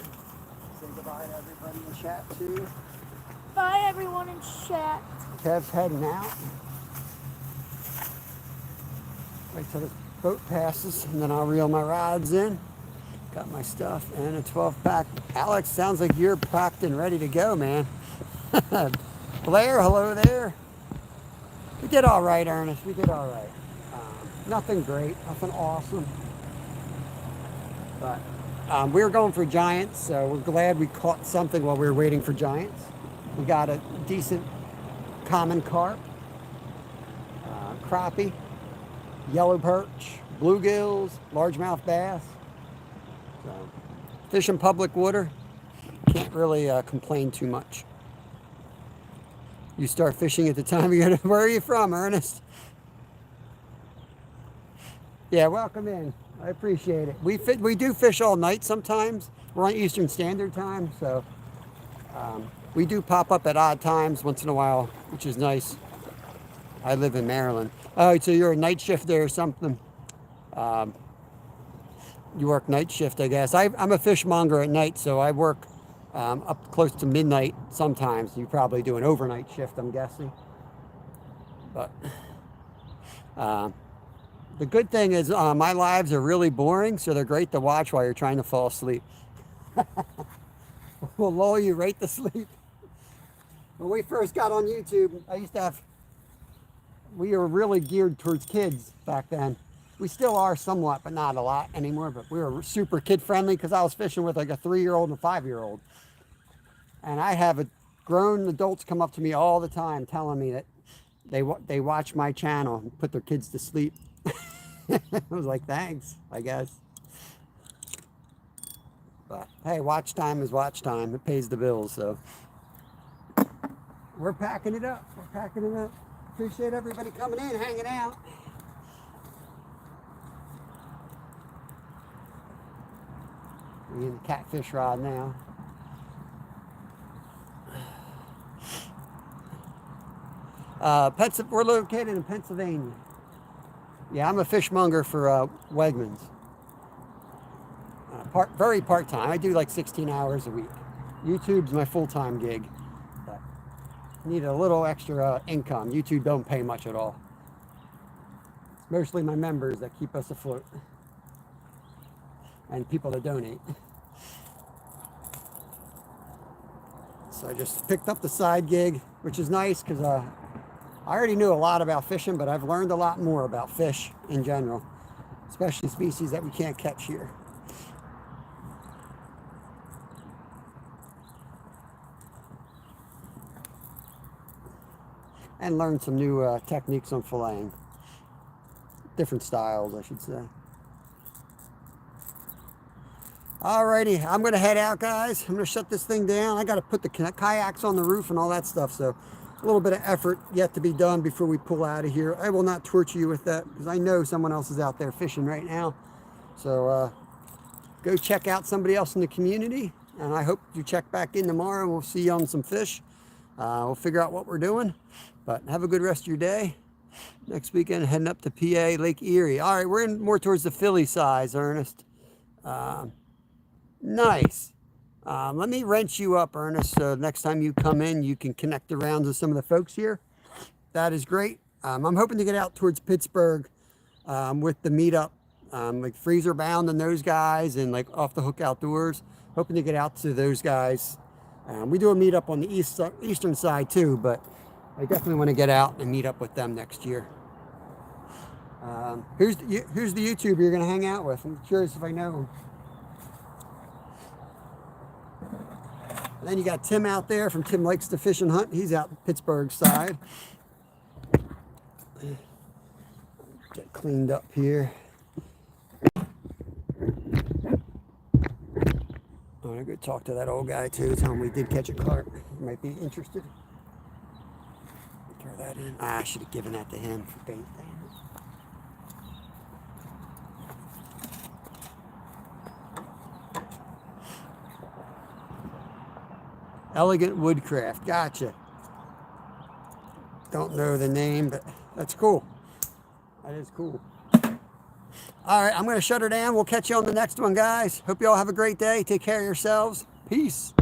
B: Say goodbye to everybody in the chat, too.
A: Bye, everyone in chat.
B: Kev's heading out. Wait till this boat passes, and then I'll reel my rods in. Got my stuff and a 12-pack. Alex, sounds like you're packed and ready to go, man. Blair, hello there. We did all right, Ernest. We did all right. Nothing great, nothing awesome. But we were going for giants, so we're glad we caught something while we were waiting for giants. We got a decent common carp, crappie, yellow perch, bluegills, largemouth bass. So, fishing public water, can't really complain too much. You start fishing at the time you gotta, where are you from, Ernest? Yeah, welcome in. I appreciate it. We do fish all night sometimes. We're on Eastern Standard Time, so we do pop up at odd times once in a while, which is nice. I live in Maryland. Oh, so you're a night shifter or something? You work night shift, I guess. I'm a fishmonger at night, so I work up close to midnight sometimes. You probably do an overnight shift, I'm guessing. But the good thing is my lives are really boring, so they're great to watch while you're trying to fall asleep. We'll lull you right to sleep. When we first got on YouTube, we were really geared towards kids back then. We still are somewhat, but not a lot anymore. But we were super kid-friendly because I was fishing with like a 3-year-old and a 5-year-old. And I have grown adults come up to me all the time telling me that they watch my channel and put their kids to sleep. I was like, thanks, I guess. But hey, watch time is watch time. It pays the bills, so. We're packing it up. We're packing it up. Appreciate everybody coming in, hanging out. We're in the catfish rod now. We're located in Pennsylvania. Yeah, I'm a fishmonger for Wegmans. Very part-time. I do like 16 hours a week. YouTube's my full-time gig. But need a little extra income. YouTube don't pay much at all. It's mostly my members that keep us afloat. And people that donate. So I just picked up the side gig, which is nice because I already knew a lot about fishing, but I've learned a lot more about fish in general, especially species that we can't catch here. And learned some new techniques on filleting. Different styles, I should say. Alrighty, I'm gonna head out, guys. I'm gonna shut this thing down. I gotta put the kayaks on the roof and all that stuff, so a little bit of effort yet to be done before we pull out of here. I will not torture you with that because I know someone else is out there fishing right now. So go check out somebody else in the community, and I hope you check back in tomorrow and we'll see you on some fish. We'll figure out what we're doing, but have a good rest of your day. Next weekend, heading up to PA, Lake Erie. All right, we're in more towards the Philly size, Ernest. Nice. Let me wrench you up, Ernest, so next time you come in, you can connect the rounds with some of the folks here. That is great. I'm hoping to get out towards Pittsburgh with the meetup, like Freezer Bound and those guys, and like Off the Hook Outdoors. Hoping to get out to those guys. We do a meetup on the eastern side too, but I definitely want to get out and meet up with them next year. Who's the YouTuber you're going to hang out with? I'm curious if I know him. And then you got Tim out there from Tim Likes to Fish and Hunt. He's out Pittsburgh side. Get cleaned up here. I'm gonna go talk to that old guy too. Tell him we did catch a carp. He might be interested. Throw that in. I should have given that to him for bait. Elegant Woodcraft. Gotcha. Don't know the name, but that's cool. That is cool. All right, I'm going to shut her down. We'll catch you on the next one, guys. Hope you all have a great day. Take care of yourselves. Peace.